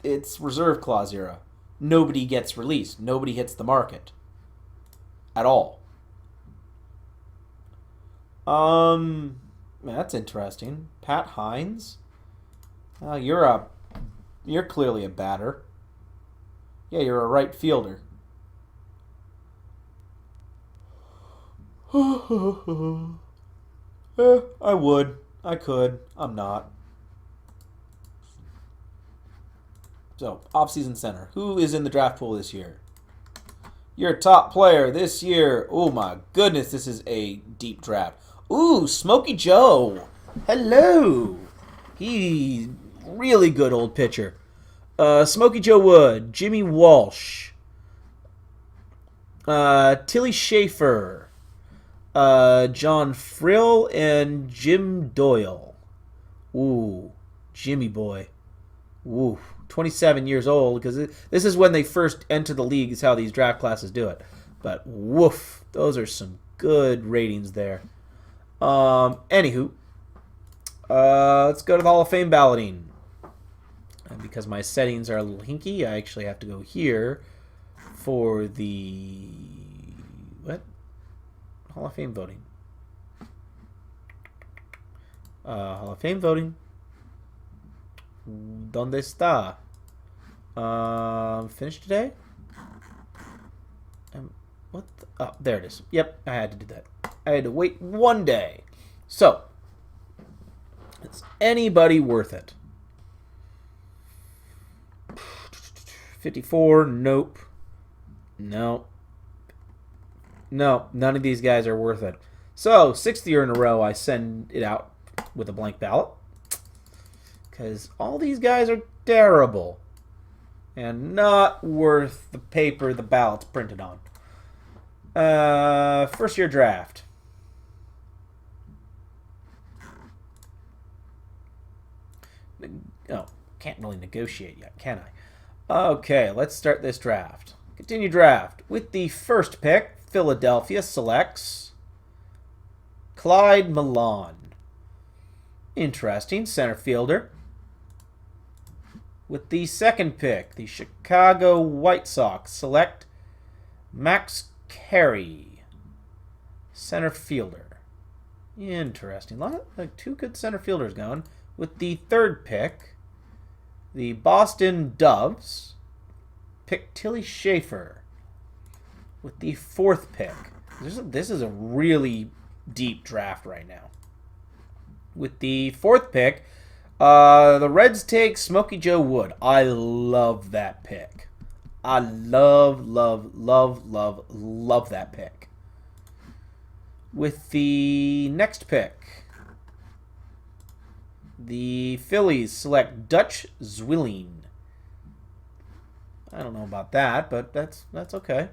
it's reserve clause era. Nobody gets released. Nobody hits the market. At all. That's interesting. Pat Hines? You're clearly a batter. Yeah, you're a right fielder. I would. I could. I'm not. So, off-season center. Who is in the draft pool this year? Your top player this year. Oh my goodness, this is a deep draft. Ooh, Smokey Joe. Hello. He's really good old pitcher. Smokey Joe Wood, Jimmy Walsh, Tilly Schaefer, John Frill, and Jim Doyle. Ooh, Jimmy boy. Ooh, 27 years old, because this is when they first enter the league, is how these draft classes do it. But woof, those are some good ratings there. Anywho, let's go to the Hall of Fame balloting. And because my settings are a little hinky, I actually have to go here for the Hall of Fame voting. Hall of Fame voting. ¿Dónde está? Finished today? Oh, there it is. Yep, I had to do that. I had to wait one day. So, is anybody worth it? 54, nope. No, none of these guys are worth it. So, 6th year in a row, I send it out with a blank ballot. Because all these guys are terrible. And not worth the paper the ballot's printed on. First year draft. Oh, can't really negotiate yet, can I? Okay, let's start this draft. Continue draft. With the first pick, Philadelphia selects Clyde Milan. Interesting, center fielder. With the second pick, the Chicago White Sox select Max Carey, center fielder. Interesting. Like 2 good center fielders going. With the third pick, the Boston Doves pick Tilly Schaefer. With the fourth pick, this is a really deep draft right now. With the fourth pick, the Reds take Smokey Joe Wood. I love that pick. I love that pick. With the next pick, the Phillies select Dutch Zwilling. I don't know about that, but that's okay.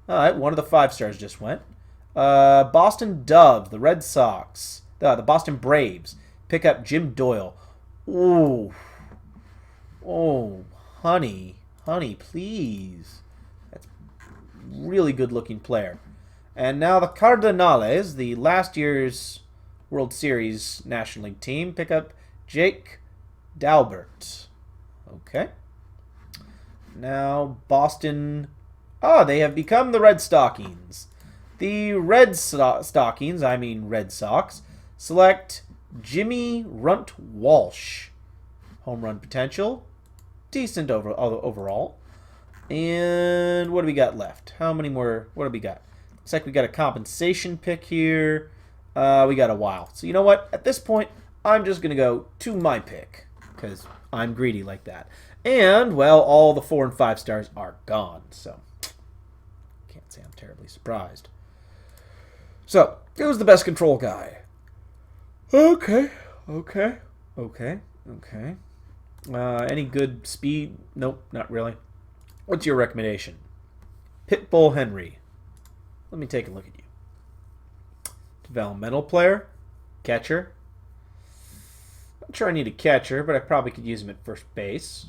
All right, one of the 5 stars just went. Boston Doves, the Red Sox, the Boston Braves pick up Jim Doyle. Oh, honey, please. That's a really good-looking player. And now the Cardinals, the last year's World Series National League team, pick up Jake Dalbert. Okay. Now Boston. Oh, they have become the Red Stockings. The Red Sox, select Jimmy Runt Walsh. Home run potential. Decent overall. And what do we got left? How many more? What do we got? Looks like we got a compensation pick here. We got a while. So you know what? At this point, I'm just going to go to my pick. Because I'm greedy like that. And, well, all the 4 and 5 stars are gone. So, can't say I'm terribly surprised. So, who's the best control guy? Okay. Any good speed? Nope, not really. What's your recommendation? Pitbull Henry. Let me take a look at you. Developmental player. Catcher. Not sure I need a catcher, but I probably could use him at first base.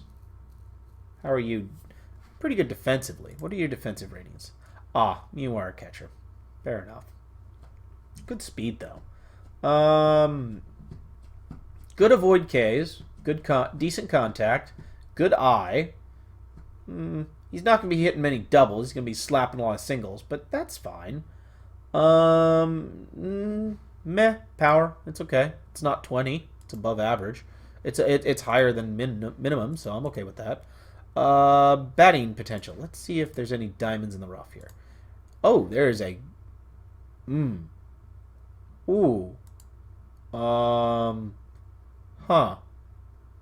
How are you? Pretty good defensively. What are your defensive ratings? Ah, you are a catcher. Fair enough. Good speed, though. Good avoid Ks. Good, decent contact. Good eye. He's not going to be hitting many doubles. He's going to be slapping a lot of singles, but that's fine. Meh. Power. It's okay. It's not 20. It's above average. It's higher than minimum, so I'm okay with that. Batting potential. Let's see if there's any diamonds in the rough here. Oh, there is a... Ooh. Huh.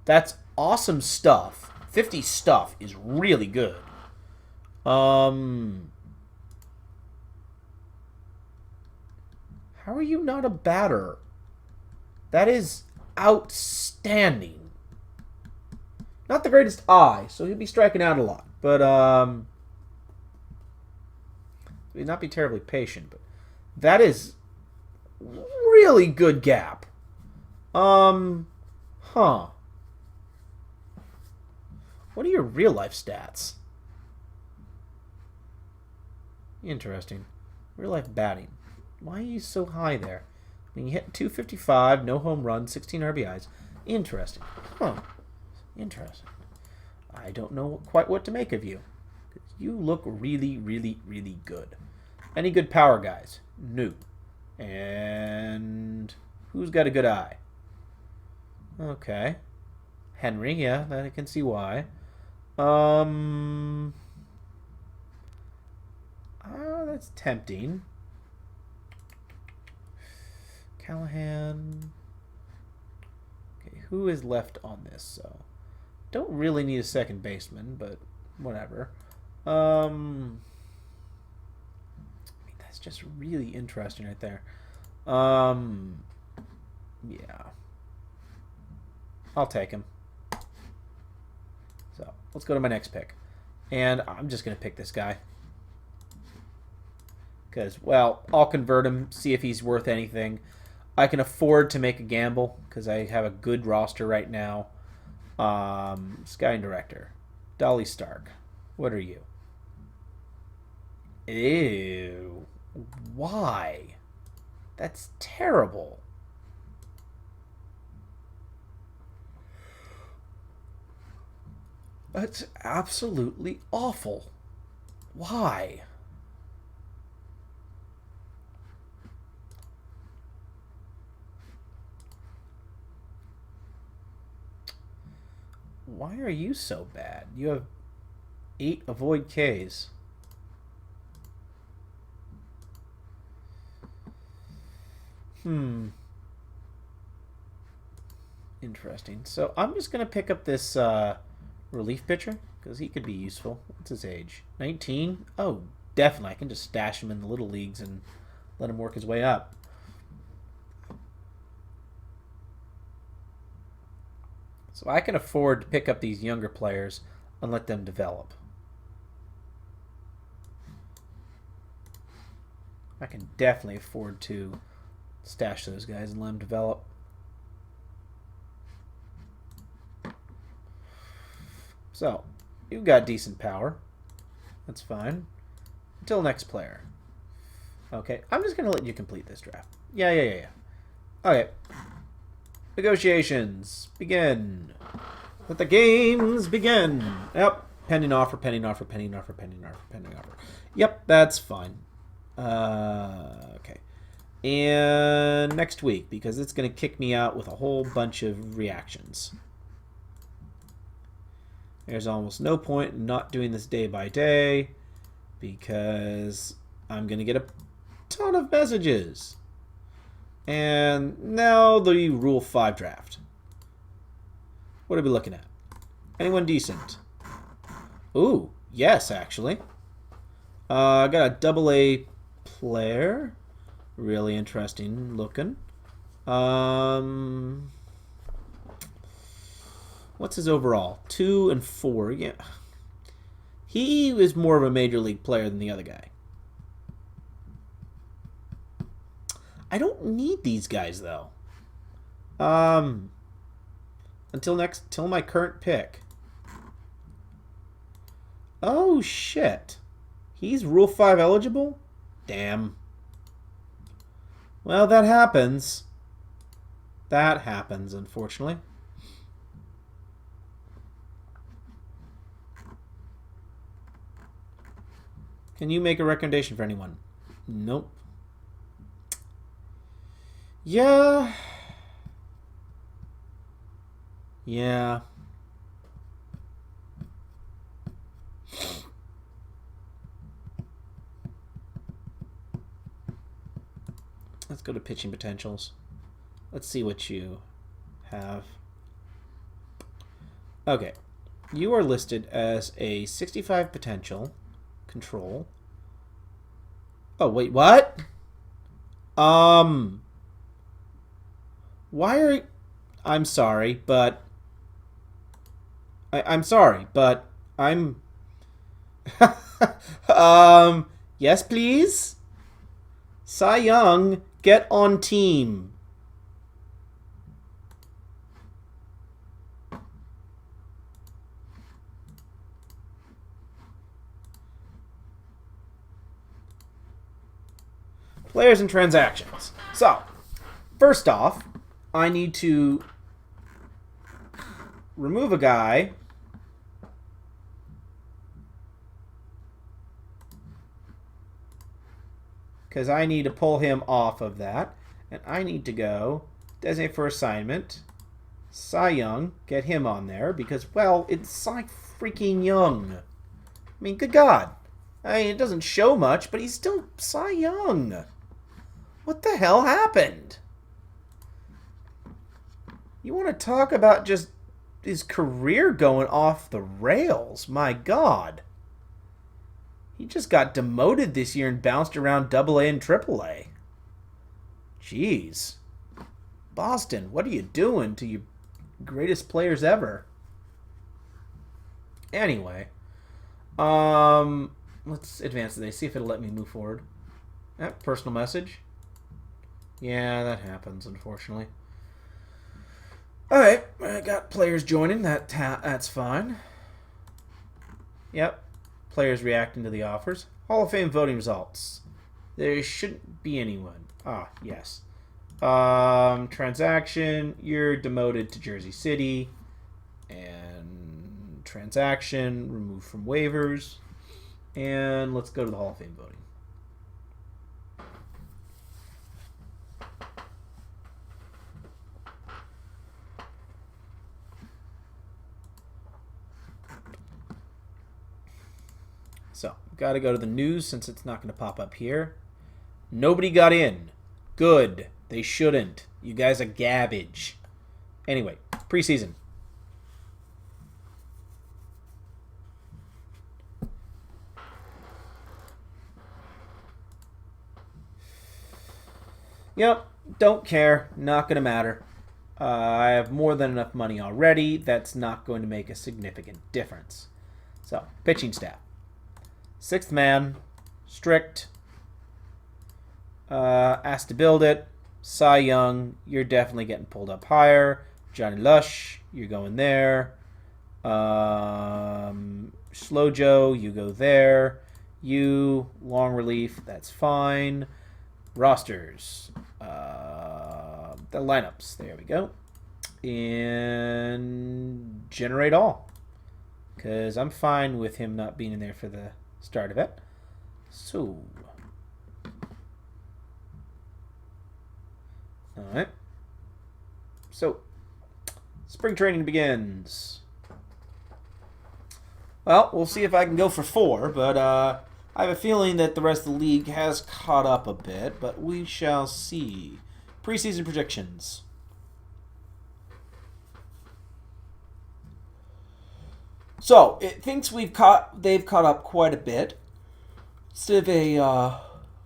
That's awesome stuff. 50 stuff is really good. How are you not a batter? That is outstanding. Not the greatest eye, so he'll be striking out a lot. But, he'll not be terribly patient. But that is really good gap. Huh. What are your real life stats? Interesting. Real life batting. Why are you so high there? I mean, you hit 255, no home runs, 16 RBIs. Interesting. Huh. Interesting. I don't know quite what to make of you. You look really, really, really good. Any good power guys? No. And who's got a good eye? Okay. Henry, yeah, I can see why. That's tempting. Callahan. Okay, who is left on this? So, don't really need a second baseman, but whatever. That's just really interesting right there. Yeah. I'll take him. So, let's go to my next pick. And I'm just going to pick this guy. Because, well, I'll convert him, see if he's worth anything. I can afford to make a gamble because I have a good roster right now. Scouting director. Dolly Stark. What are you? Ew. Why? That's terrible. That's absolutely awful. Why? Why are you so bad? You have 8 avoid Ks. Interesting. So I'm just going to pick up this relief pitcher because he could be useful. What's his age? 19? Oh, definitely. I can just stash him in the little leagues and let him work his way up. So I can afford to pick up these younger players and let them develop. I can definitely afford to stash those guys and let them develop. So, you've got decent power. That's fine. Until next player. Okay, I'm just going to let you complete this draft. Yeah. Okay. Negotiations begin. Let the games begin. Yep. Pending offer. Yep, that's fine. Okay. And next week, because it's going to kick me out with a whole bunch of reactions. There's almost no point in not doing this day by day because I'm going to get a ton of messages. And now the Rule 5 draft. What are we looking at? Anyone decent? Ooh, yes, actually. I got a AA player. Really interesting looking. What's his overall? 2 and 4. Yeah. He was more of a major league player than the other guy. I don't need these guys though. Till my current pick. Oh shit. He's Rule 5 eligible? Damn. Well, that happens. That happens, unfortunately. Can you make a recommendation for anyone? Nope. Yeah. Yeah. Let's go to pitching potentials. Let's see what you have. Okay. You are listed as a 65 potential control. Oh, wait, what? Why are you... I'm sorry, but... I'm sorry, but I'm... yes, please? Cy Young, get on team. Players and transactions. So, first off, I need to remove a guy because I need to pull him off of that. And I need to go designate for assignment. Cy Young, get him on there because, well, it's Cy freaking Young. I mean, good God. I mean, it doesn't show much, but he's still Cy Young. What the hell happened? You want to talk about just his career going off the rails? My God. He just got demoted this year and bounced around AA and AAA. Jeez. Boston, what are you doing to your greatest players ever? Anyway. Let's advance today. See if it'll let me move forward. Personal message. Yeah, that happens, unfortunately. Alright, I got players joining. That's fine. Yep. Players reacting to the offers. Hall of Fame voting results. There shouldn't be anyone. Ah, yes. Transaction. You're demoted to Jersey City. And transaction. Removed from waivers. And let's go to the Hall of Fame voting. So, got to go to the news since it's not going to pop up here. Nobody got in. Good. They shouldn't. You guys are garbage. Anyway, preseason. Yep, don't care. Not going to matter. I have more than enough money already. That's not going to make a significant difference. So, pitching staff. 6th man, strict, asked to build it. Cy Young, you're definitely getting pulled up higher. Johnny Lush, you're going there. Slow Joe, you go there. You, long relief, that's fine. Rosters, the lineups, there we go. And generate all. Because I'm fine with him not being in there for the start of it. So, alright. So, spring training begins. Well, we'll see if I can go for 4, but I have a feeling that the rest of the league has caught up a bit, but we shall see. Preseason predictions. So, it thinks they've caught up quite a bit. Instead of a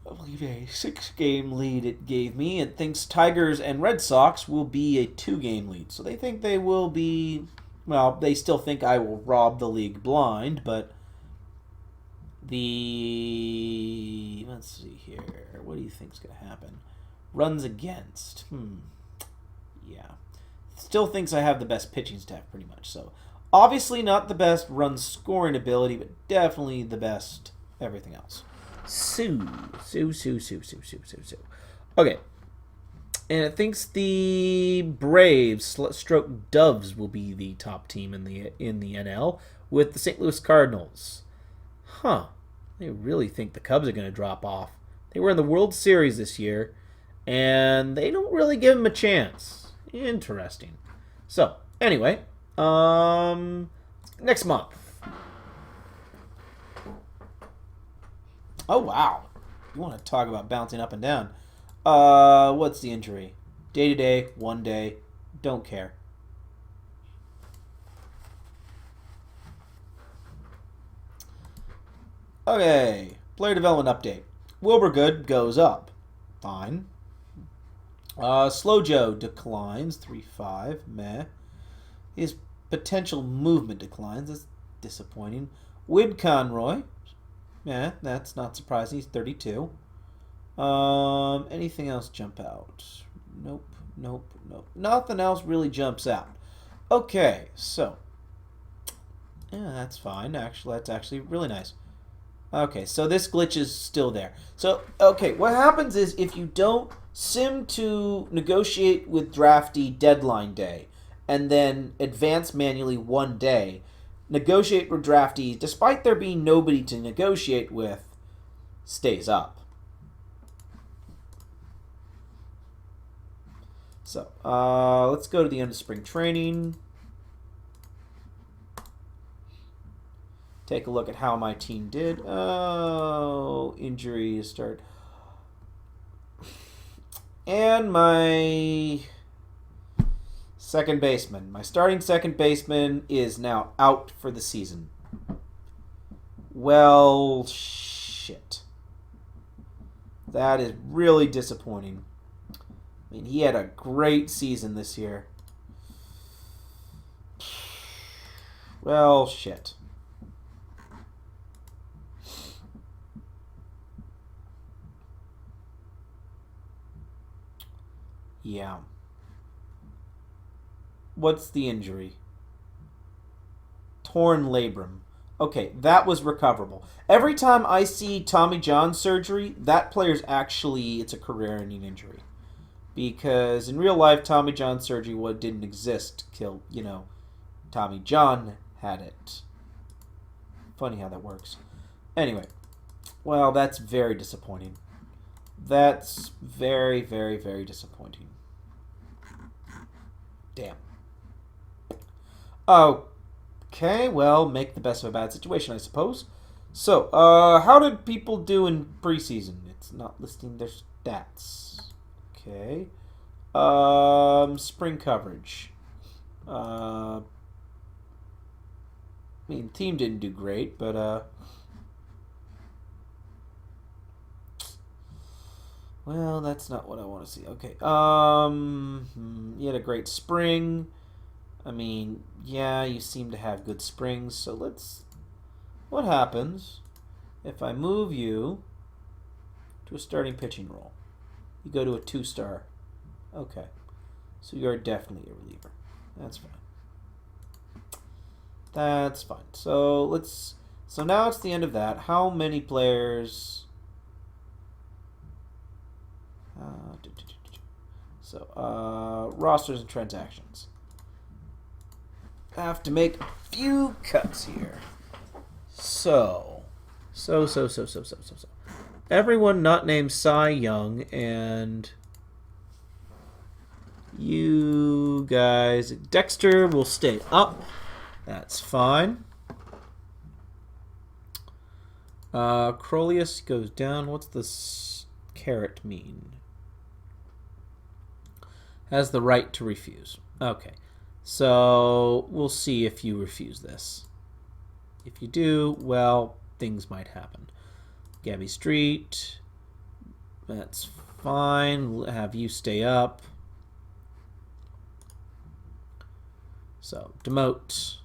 I believe a 6-game lead it gave me. It thinks Tigers and Red Sox will be a 2-game lead. So they think they will be, well, they still think I will rob the league blind, but let's see here. What do you think's going to happen? Runs against. Yeah. Still thinks I have the best pitching staff pretty much. So obviously not the best run scoring ability, but definitely the best everything else. Sue. Okay. And it thinks the Braves stroke Doves will be the top team in the NL with the St. Louis Cardinals. Huh. They really think the Cubs are going to drop off. They were in the World Series this year, and they don't really give them a chance. Interesting. So, anyway, next month. Oh, wow. You want to talk about bouncing up and down. What's the injury? Day to day, 1 day. Don't care. Okay. Player development update. Wilbur Good goes up. Fine. Slow Joe declines. 3-5. Meh. His potential movement declines. That's disappointing. Wid Conroy. Yeah, that's not surprising. He's 32. Anything else jump out? Nope. Nothing else really jumps out. Okay, so. Yeah, that's fine. Actually, that's actually really nice. Okay, so this glitch is still there. So, okay, what happens is if you don't sim to negotiate with Drafty deadline day and then advance manually 1 day, negotiate with Drafty, despite there being nobody to negotiate with, stays up. So, let's go to the end of spring training. Take a look at how my team did. Oh, injuries start. And my second baseman. My starting second baseman is now out for the season. Well, shit. That is really disappointing. I mean, he had a great season this year. Well, shit. Yeah. What's the injury? Torn labrum. Okay, that was recoverable. Every time I see Tommy John surgery, that player's actually, it's a career-ending injury. Because in real life, Tommy John surgery didn't exist till, Tommy John had it. Funny how that works. Anyway, well, that's very disappointing. That's very, very, very disappointing. Damn. Okay, well, make the best of a bad situation, I suppose. So, how did people do in preseason? It's not listing their stats. Okay. Spring coverage. I mean, team didn't do great, but, well, that's not what I want to see. Okay. You had a great spring. I mean, yeah, you seem to have good springs. So what happens if I move you to a starting pitching role? You go to a 2-star. Okay. So you're definitely a reliever. That's fine. That's fine. So now it's the end of that. How many players... rosters and transactions. I have to make a few cuts here. So. Everyone not named Cy Young and you guys. Dexter will stay up. That's fine. Crolius goes down. What's this carrot mean? Has the right to refuse. Okay. So we'll see if you refuse this. If you do, well, things might happen. Gabby Street, That's fine. Have you stay up. So, demote.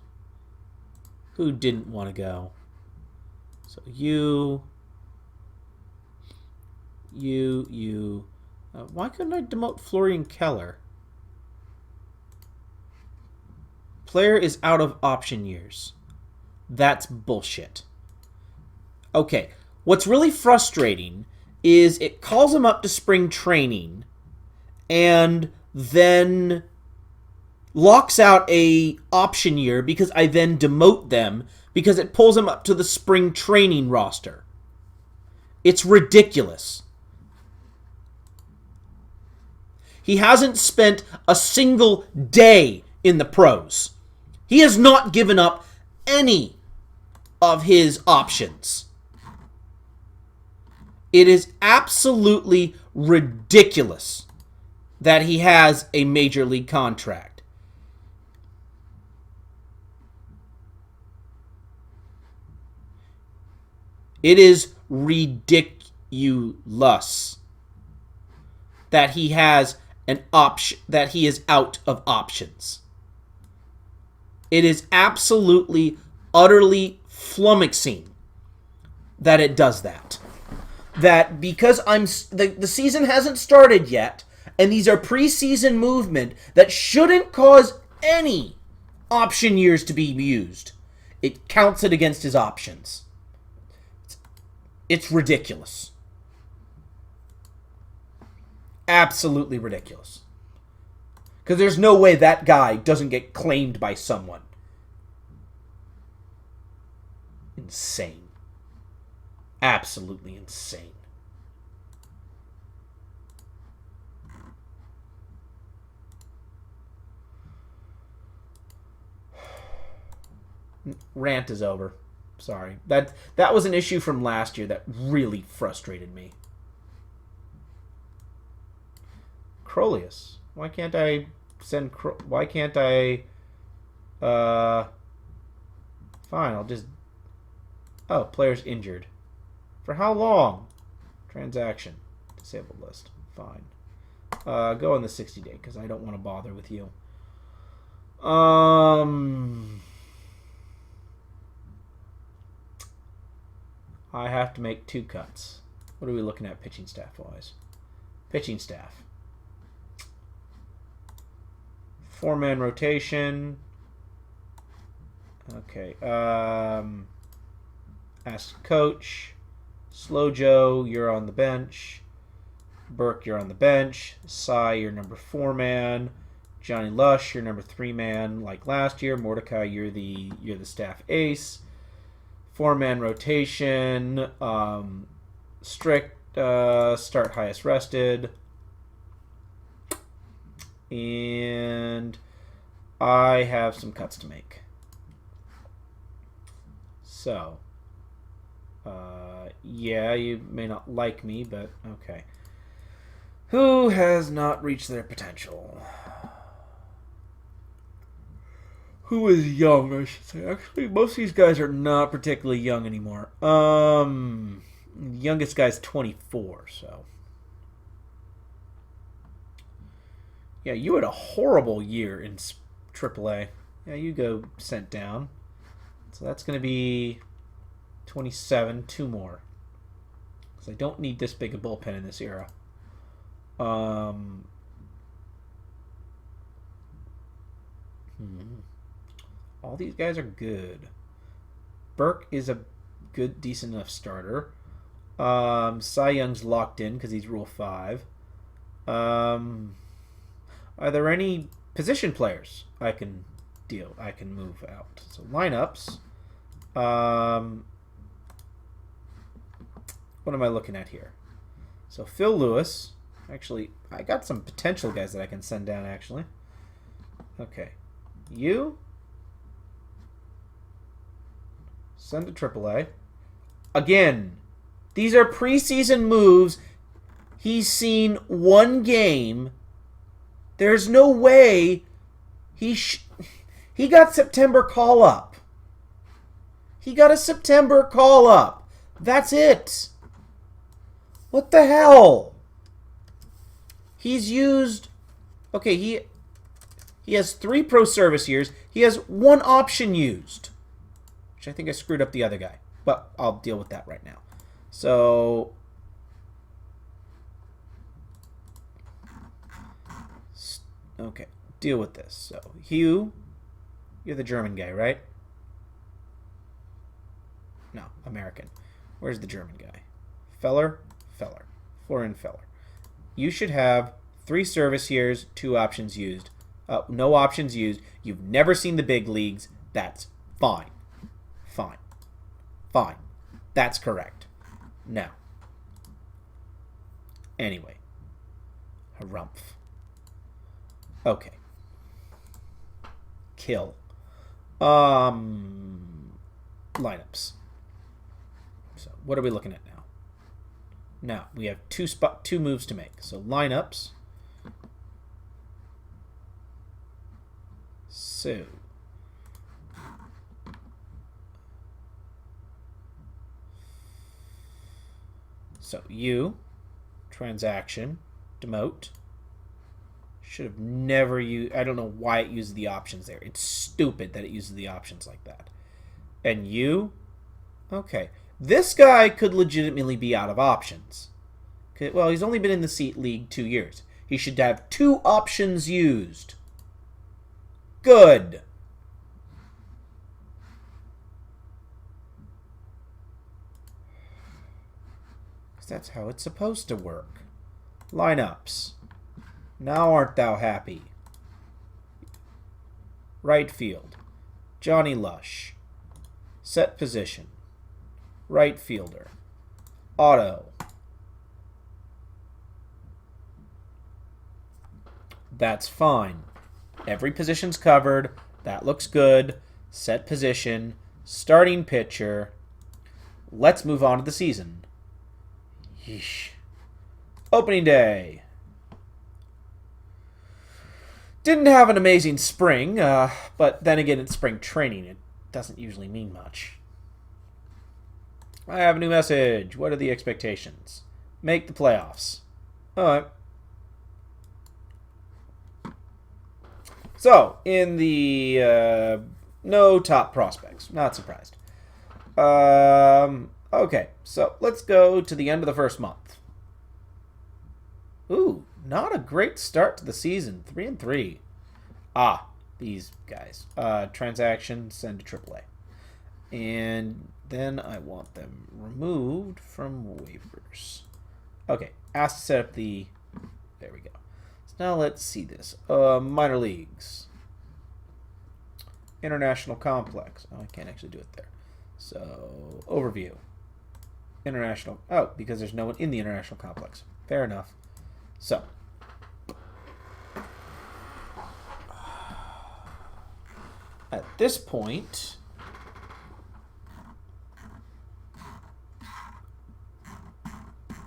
Who didn't want to go? So, you. Why couldn't I demote Florian Keller? Player is out of option years. That's bullshit. Okay, what's really frustrating is it calls him up to spring training and then locks out a option year because I then demote them because it pulls him up to the spring training roster. It's ridiculous. He hasn't spent a single day in the pros. He has not given up any of his options. It is absolutely ridiculous that he has a major league contract. It is ridiculous that he has an option, that he is out of options. It is absolutely, utterly flummoxing that it does that. That because the season hasn't started yet, and these are preseason movement that shouldn't cause any option years to be used, it counts it against his options. It's ridiculous. Absolutely ridiculous. Because there's no way that guy doesn't get claimed by someone. Insane. Absolutely insane. Rant is over. Sorry. That was an issue from last year that really frustrated me. Crolius. Why can't I send... Why can't I... Fine, I'll just... Oh, player's injured. For how long? Transaction. Disabled list. Fine. Go on the 60-day, because I don't want to bother with you. I have to make 2 cuts. What are we looking at pitching staff-wise? Pitching staff. 4-man rotation. Okay. Ask coach. Slow Joe, you're on the bench. Burke, you're on the bench. Cy, you're number 4-man. Johnny Lush, you're number 3-man. Like last year, Mordecai, you're the staff ace. 4-man rotation. Strict. Start highest rested. And I have some cuts to make. So, yeah, you may not like me, but okay. Who has not reached their potential? Who is young, I should say. Actually, most of these guys are not particularly young anymore. The youngest guy's 24, so. Yeah, you had a horrible year in AAA. Yeah, you go sent down. So that's going to be 27, 2 more. Because I don't need this big a bullpen in this era. All these guys are good. Burke is a good, decent enough starter. Cy Young's locked in because he's Rule 5. Are there any position players I can move out? So lineups. What am I looking at here? So Phil Lewis. Actually, I got some potential guys that I can send down, actually. Okay. You. Send to AAA. Again, these are preseason moves. He's seen 1 game. There's no way he got September call up. He got a September call up. That's it. What the hell? He's used... Okay, he has 3 pro service years. He has 1 option used. Which I think I screwed up the other guy. But I'll deal with that right now. So... Okay, deal with this. So, Hugh, you're the German guy, right? No, American. Where's the German guy? Feller. Florian Feller. You should have 3 service years, 2 options used. No options used. You've never seen the big leagues. That's fine. Fine. That's correct. Now. Anyway. Harumph. Okay. Kill. Lineups. So what are we looking at now? Now we have 2 moves to make. So lineups. So you transaction demote. Should have never used... I don't know why it uses the options there. It's stupid that it uses the options like that. And you... Okay. This guy could legitimately be out of options. Well, he's only been in the seat league 2 years. He should have 2 options used. Good. Because that's how it's supposed to work. Lineups. Now art thou happy? Right field. Johnny Lush. Set position. Right fielder. Auto. That's fine. Every position's covered. That looks good. Set position. Starting pitcher. Let's move on to the season. Yeesh. Opening day. Didn't have an amazing spring, but then again, it's spring training. It doesn't usually mean much. I have a new message. What are the expectations? Make the playoffs. All right. So, in the no top prospects. Not surprised. Okay, so let's go to the end of the first month. Ooh, not a great start to the season. 3-3. These guys. Transaction, send to AAA. And then I want them removed from waivers. Okay, ask to set up the... There we go. So now let's see this. Minor leagues. International complex. Oh, I can't actually do it there. So, overview. International... Oh, because there's no one in the international complex. Fair enough. So... At this point...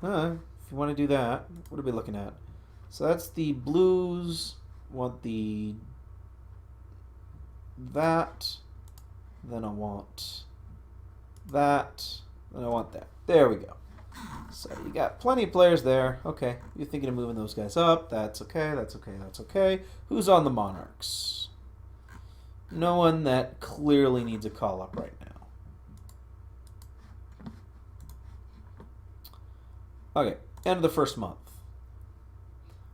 if you want to do that, what are we looking at? So that's the blues. Want the... That. Then I want... That. Then I want that. There we go. So you got plenty of players there. Okay. You're thinking of moving those guys up. That's okay. That's okay. That's okay. Who's on the Monarchs? No one that clearly needs a call up right now. Okay. End of the first month.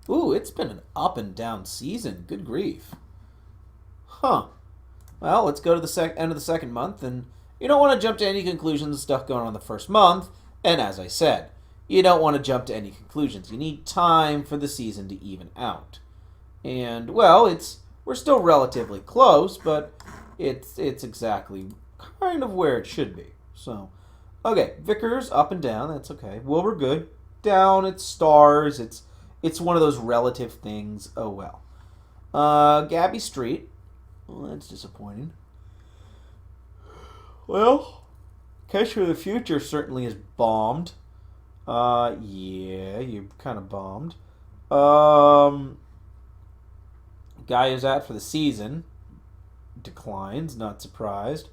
Ooh, it's been an up and down season. Good grief. Huh. Well, let's go to the end of the second month, and you don't want to jump to any conclusions of stuff going on in the first month. And as I said, you don't want to jump to any conclusions. You need time for the season to even out. And, well, we're still relatively close, but it's exactly kind of where it should be. So, okay, Vickers up and down. That's okay. Wilbur good. Down, it's stars. It's one of those relative things. Oh, well. Gabby Street. Well, that's disappointing. Well, Catch for the Future certainly is bombed. Yeah, you're kind of bombed. Guy who's out for the season declines, not surprised.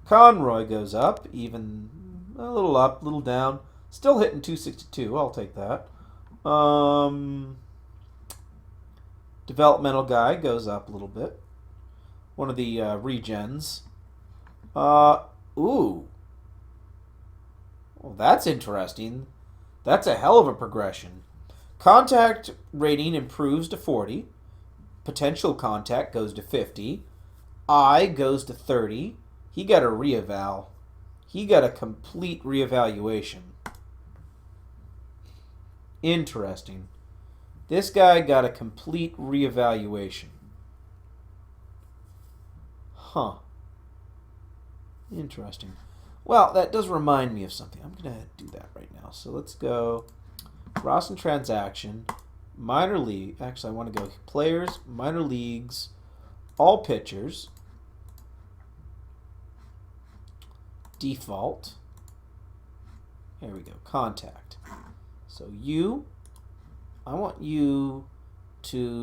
Conroy goes up, even a little up, little down. Still hitting 262. I'll take that. Developmental guy goes up a little bit. One of the regens. Ooh. Well, that's interesting. That's a hell of a progression. Contact rating improves to 40. Potential contact goes to 50. Eye goes to 30. He got a reeval. He got a complete reevaluation. Interesting. This guy got a complete reevaluation. Huh. Interesting. Well, that does remind me of something. I'm going to do that right now. So let's go Ross and transaction, minor league. Actually, I want to go players, minor leagues, all pitchers, default. There we go. Contact. So I want you to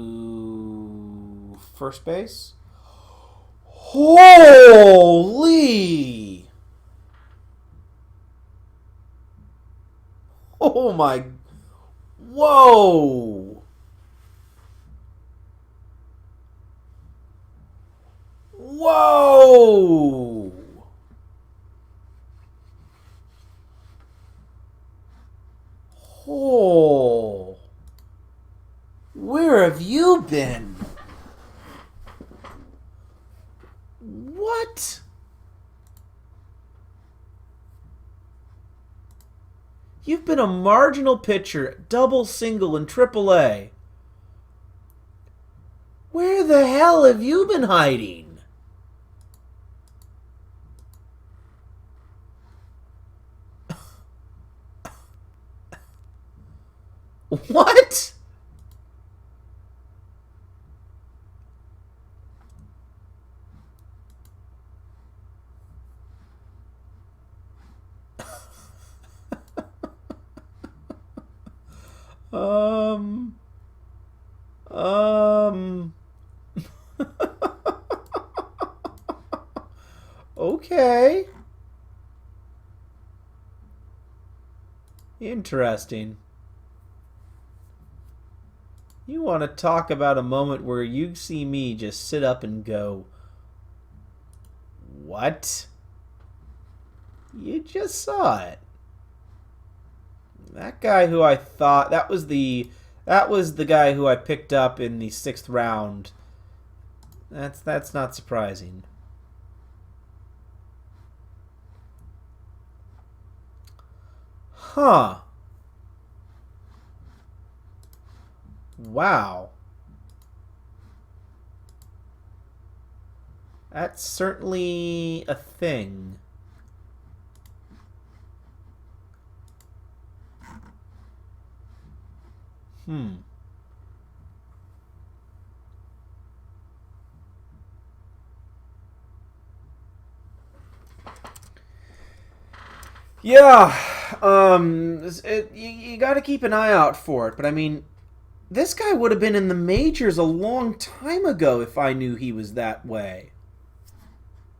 first base. Holy! Oh my! Whoa! Whoa! Oh! Where have you been? What? You've been a marginal pitcher, double, single, and triple A. Where the hell have you been hiding? What? Okay. Interesting. You want to talk about a moment where you see me just sit up and go, what? You just saw it. That guy who I thought that was the guy who I picked up in the 6th round. That's not surprising. Huh. Wow. That's certainly a thing. Yeah, you got to keep an eye out for it. But I mean, this guy would have been in the majors a long time ago if I knew he was that way.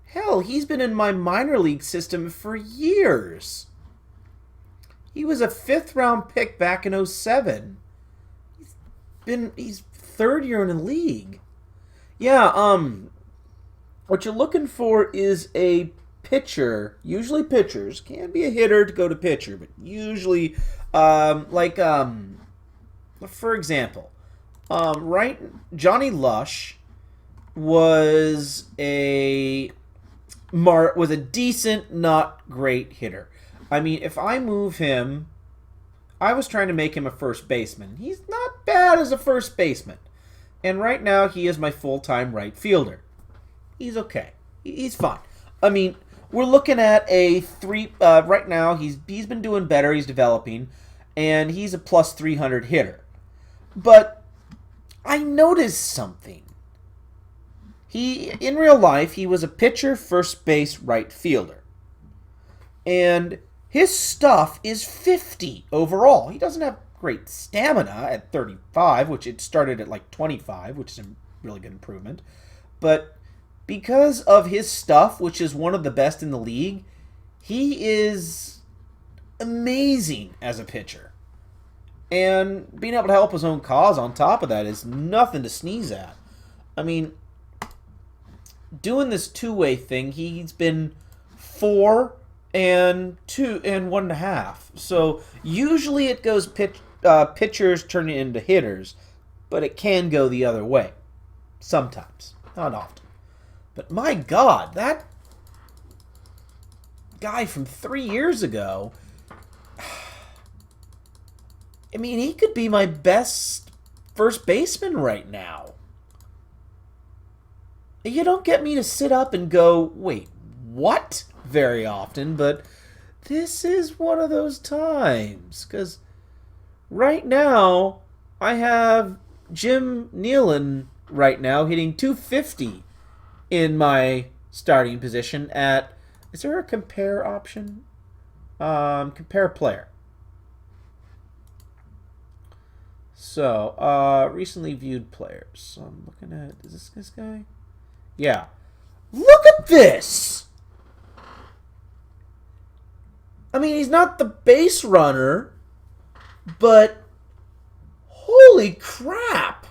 Hell, he's been in my minor league system for years. He was a 5th round pick back in 07. He's 3rd year in the league. Yeah, what you're looking for is a pitcher. Usually pitchers, can be a hitter to go to pitcher, but usually for example, Johnny Lush was a decent, not great hitter. I mean, if I move him, I was trying to make him a first baseman. He's not bad as a first baseman. And right now, he is my full-time right fielder. He's okay. He's fine. I mean, we're looking at a 3... right now, he's been doing better. He's developing. And he's a plus 300 hitter. But I noticed something. In real life, he was a pitcher, first base, right fielder. And his stuff is 50 overall. He doesn't have great stamina at 35, which it started at like 25, which is a really good improvement. But because of his stuff, which is one of the best in the league, he is amazing as a pitcher. And being able to help his own cause on top of that is nothing to sneeze at. I mean, doing this two-way thing, he's been 4 and 2 and 1.5. So usually it goes pitchers turning into hitters, but it can go the other way. Sometimes, not often. But my God, that guy from 3 years ago, I mean, he could be my best first baseman right now. You don't get me to sit up and go, wait, what? Very often, but this is one of those times. Because right now, I have Jim Nealon right now hitting 250 in my starting position at, is there a compare option? Compare player. So, recently viewed players. So I'm looking at, is this guy? Yeah. Look at this! I mean, he's not the base runner, but holy crap!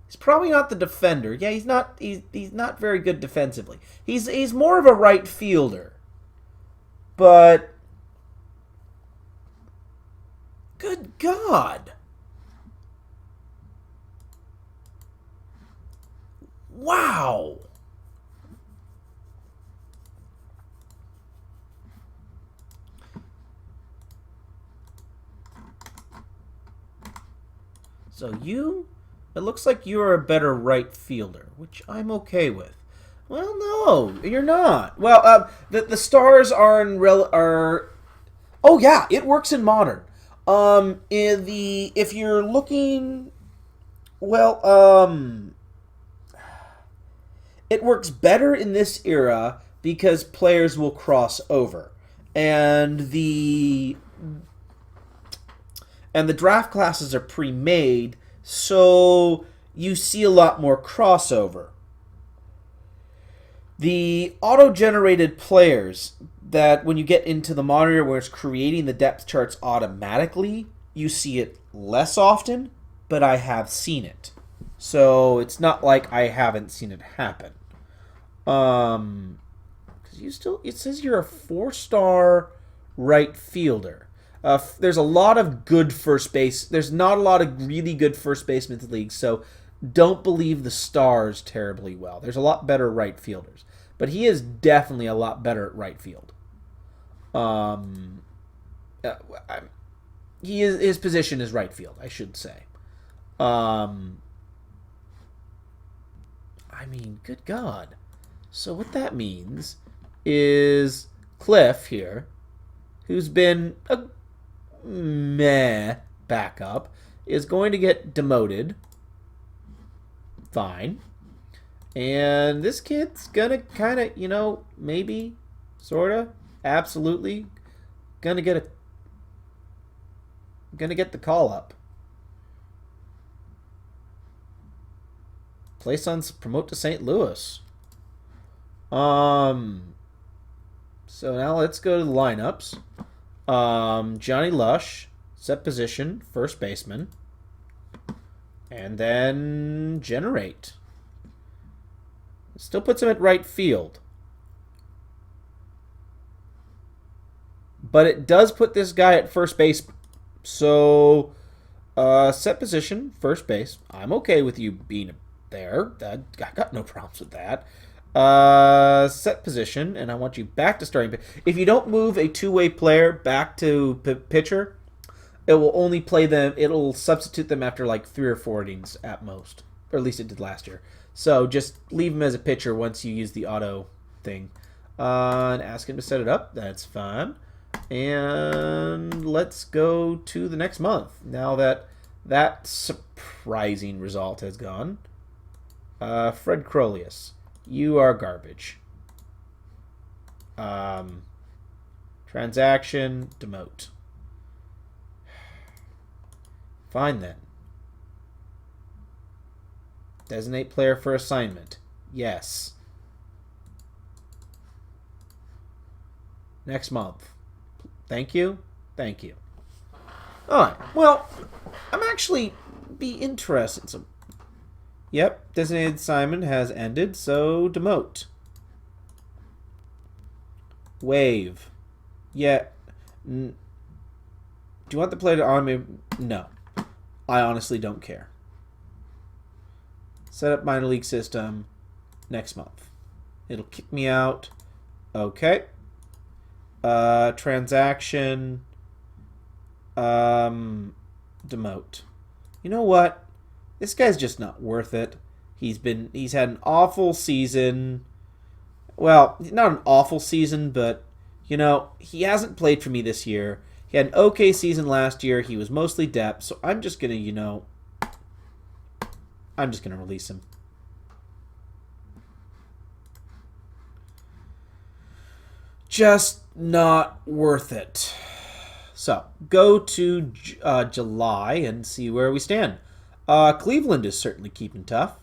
He's probably not the defender. Yeah, he's not very good defensively. He's more of a right fielder. But good God. Wow. So it looks like you're a better right fielder, which I'm okay with. Well, no, you're not. Well, the stars are. Oh yeah, it works in modern. If you're looking, well, it works better in this era because players will cross over, and the draft classes are pre-made, so you see a lot more crossover. The auto-generated players that when you get into the monitor where it's creating the depth charts automatically, you see it less often, but I have seen it. So it's not like I haven't seen it happen. Because it says you're a 4-star right fielder. There's a lot of good first base. There's not a lot of really good first basemen in the league, so don't believe the stars terribly well. There's a lot better right fielders, but he is definitely a lot better at right field. His position is right field, I should say. I mean, good God. So what that means is Cliff here, who's been a meh backup, is going to get demoted. Fine. And this kid's gonna kind of, maybe, sorta, absolutely, gonna get the call up. Place on promote to St. Louis. So now let's go to the lineups. Johnny Lush, set position, first baseman. And then generate. Still puts him at right field. But it does put this guy at first base. So, set position, first base. I'm okay with you being there. I got no problems with that. Set position, and I want you back to starting. If you don't move a two-way player back to pitcher, it will only play them. It'll substitute them after like 3 or 4 innings at most, or at least it did last year. So just leave him as a pitcher once you use the auto thing, and ask him to set it up. That's fine. And let's go to the next month. Now that surprising result has gone. Fred Crolius, you are garbage. Transaction, demote. Fine then. Designate player for assignment. Yes. Next month. Thank you. Thank you. Alright, well, I'm actually be interested. So, yep, designated assignment has ended, so demote. Wave. Yeah. Do you want the player to automate? No. I honestly don't care. Set up minor league system next month. It'll kick me out. Okay. Transaction. Demote. You know what? This guy's just not worth it. He's had an awful season. Well, not an awful season, but you know, he hasn't played for me this year. He had an okay season last year. He was mostly depth, so I'm just gonna, I'm just gonna release him. Just not worth it. So, go to July and see where we stand. Cleveland is certainly keeping tough.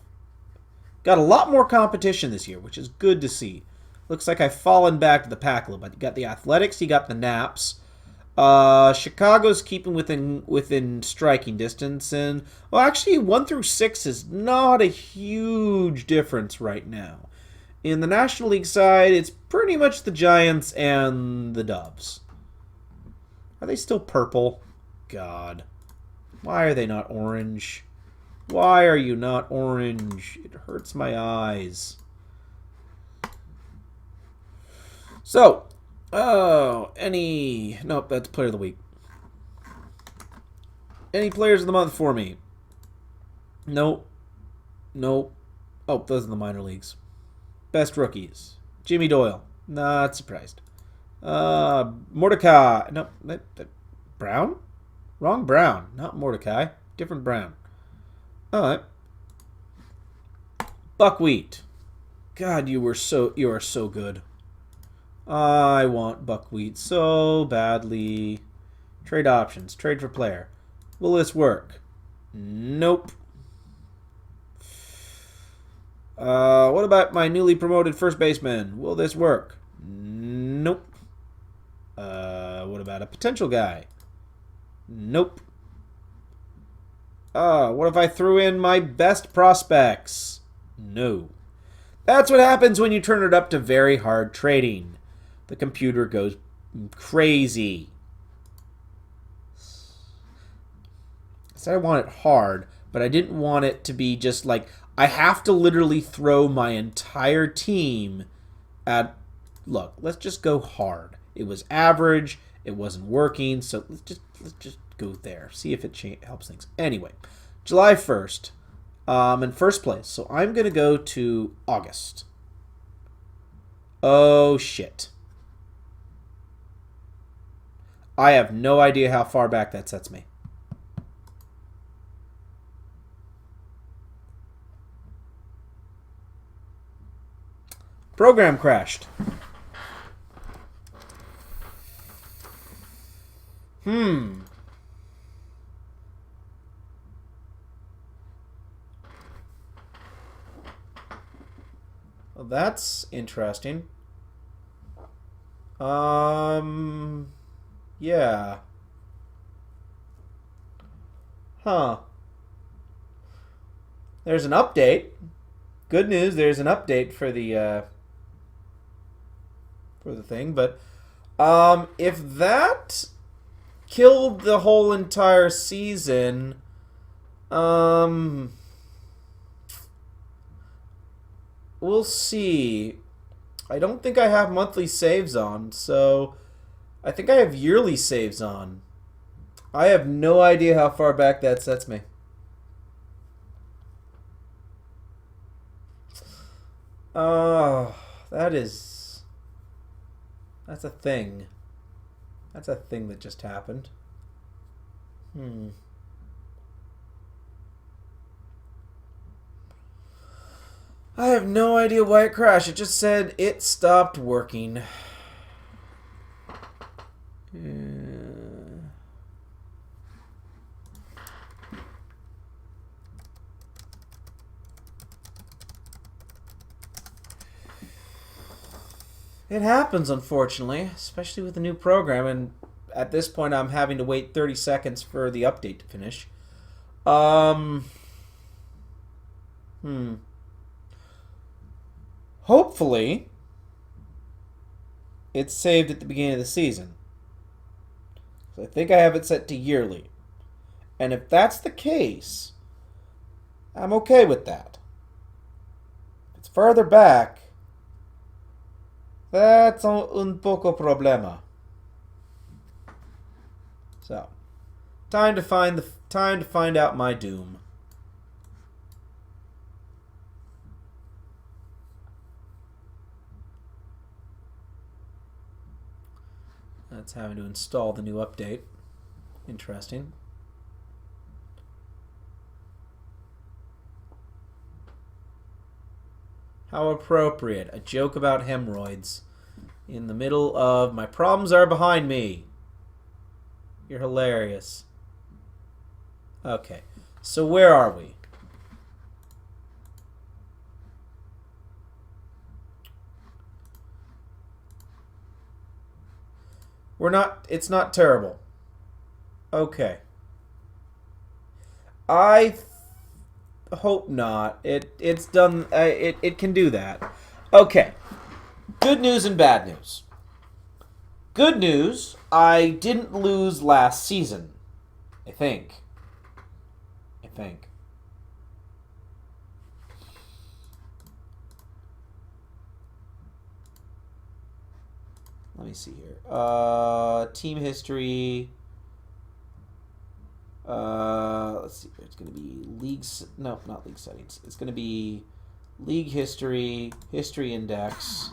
Got a lot more competition this year, which is good to see. Looks like I've fallen back to the pack a little bit. You got the Athletics, you got the Naps. Chicago's keeping within striking distance, and well, actually, 1 through 6 is not a huge difference right now. In the National League side, it's pretty much the Giants and the Doves. Are they still purple? God. Why are they not orange? Why are you not orange? It hurts my eyes. So, nope, that's Player of the Week. Any Players of the Month for me? Nope. Nope. Oh, those are the minor leagues. Best Rookies. Jimmy Doyle. Not surprised. Mordecai. No, Brown? Wrong Brown. Not Mordecai. Different Brown. Alright. Buckwheat. God, you are so good. I want Buckwheat so badly. Trade options. Trade for player. Will this work? Nope. What about my newly promoted first baseman? Will this work? Nope. What about a potential guy? Nope. What if I threw in my best prospects? No. That's what happens when you turn it up to very hard trading. The computer goes crazy. So I want it hard, but I didn't want it to be just like, I have to literally throw my entire team at... Look, let's just go hard. It was average. It wasn't working, so let's just go there. See if it helps things. Anyway, July 1st, I'm in first place, so I'm going to go to August. Oh, shit. I have no idea how far back that sets me. Program crashed. Well, that's interesting. Yeah. Huh. There's an update. Good news, there's an update for the thing, but if that killed the whole entire season, we'll see. I don't think I have monthly saves on, so I think I have yearly saves on. I have no idea how far back that sets me. Oh, that's a thing. That's a thing that just happened. I have no idea why it crashed. It just said it stopped working. It happens, unfortunately, especially with the new program, and at this point I'm having to wait 30 seconds for the update to finish. Hopefully, it's saved at the beginning of the season. So I think I have it set to yearly. And if that's the case, I'm okay with that. If it's further back, that's un poco problema. So, time to find out my doom. That's having to install the new update. Interesting. How appropriate. A joke about hemorrhoids. In the middle of my problems are behind me. You're hilarious. Okay. So where are we? It's not terrible. Okay. I hope not. It's done. It can do that. Okay. Good news and bad news. Good news, I didn't lose last season. I think. Let me see here. Team history. Let's see. It's going to be leagues. No, not league settings. It's going to be league history, history index.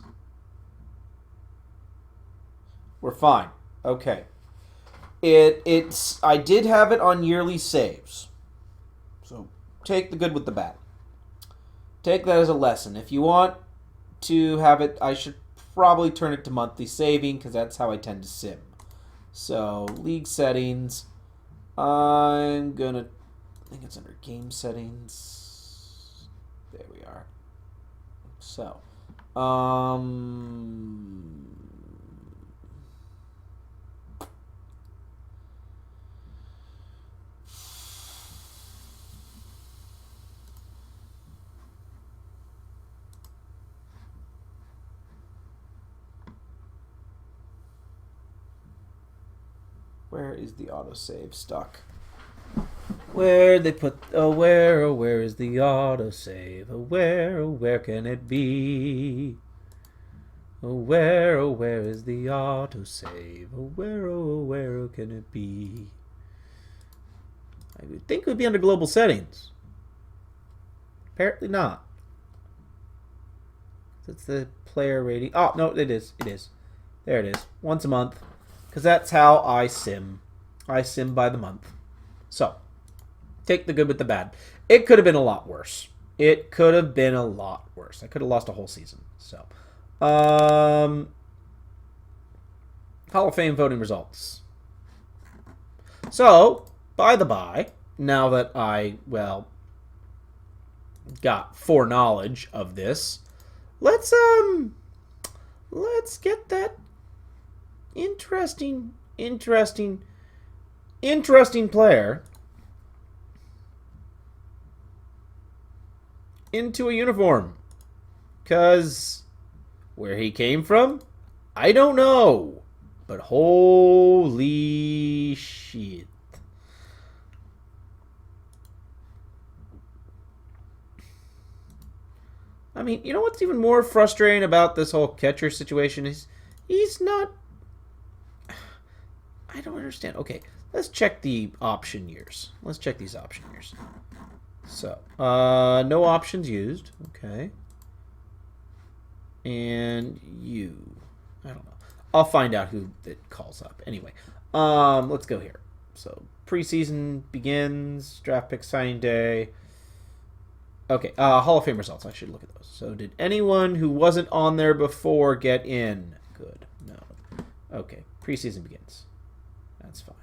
We're fine. Okay. I did have it on yearly saves. So take the good with the bad. Take that as a lesson. If you want to have it, I should probably turn it to monthly saving because that's how I tend to sim. So league settings. I think it's under game settings. There we are. So, where is the autosave stuck? Where they put where is the autosave? Where can it be? Where is the autosave? Where can it be? I would think it would be under global settings. Apparently not. It's the player rating. Oh no, it is. There it is. Once a month. Because that's how I sim. I sim by the month. So, take the good with the bad. It could have been a lot worse. I could have lost a whole season. So, Hall of Fame voting results. So, by the by, now that I, got foreknowledge of this, let's get that interesting player into a uniform. Because where he came from, I don't know. But holy shit. I mean, you know what's even more frustrating about this whole catcher situation is he's not... I don't understand. Okay, let's check the option years. Let's check these option years. So, no options used. Okay. And you. I don't know. I'll find out who it calls up. Anyway, let's go here. So, preseason begins. Draft pick signing day. Okay, Hall of Fame results. I should look at those. So, did anyone who wasn't on there before get in? Good. No. Okay, preseason begins. That's fine.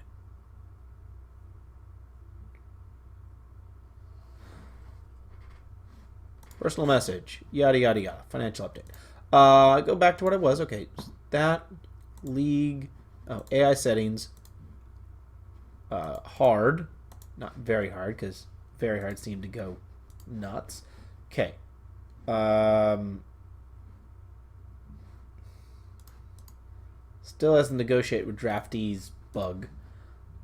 Personal message. Yada, yada, yada. Financial update. Go back to what I was. Okay, that league. Oh, AI settings. Hard, not very hard, because very hard seemed to go nuts. Okay. Still has to negotiate with draftees bug.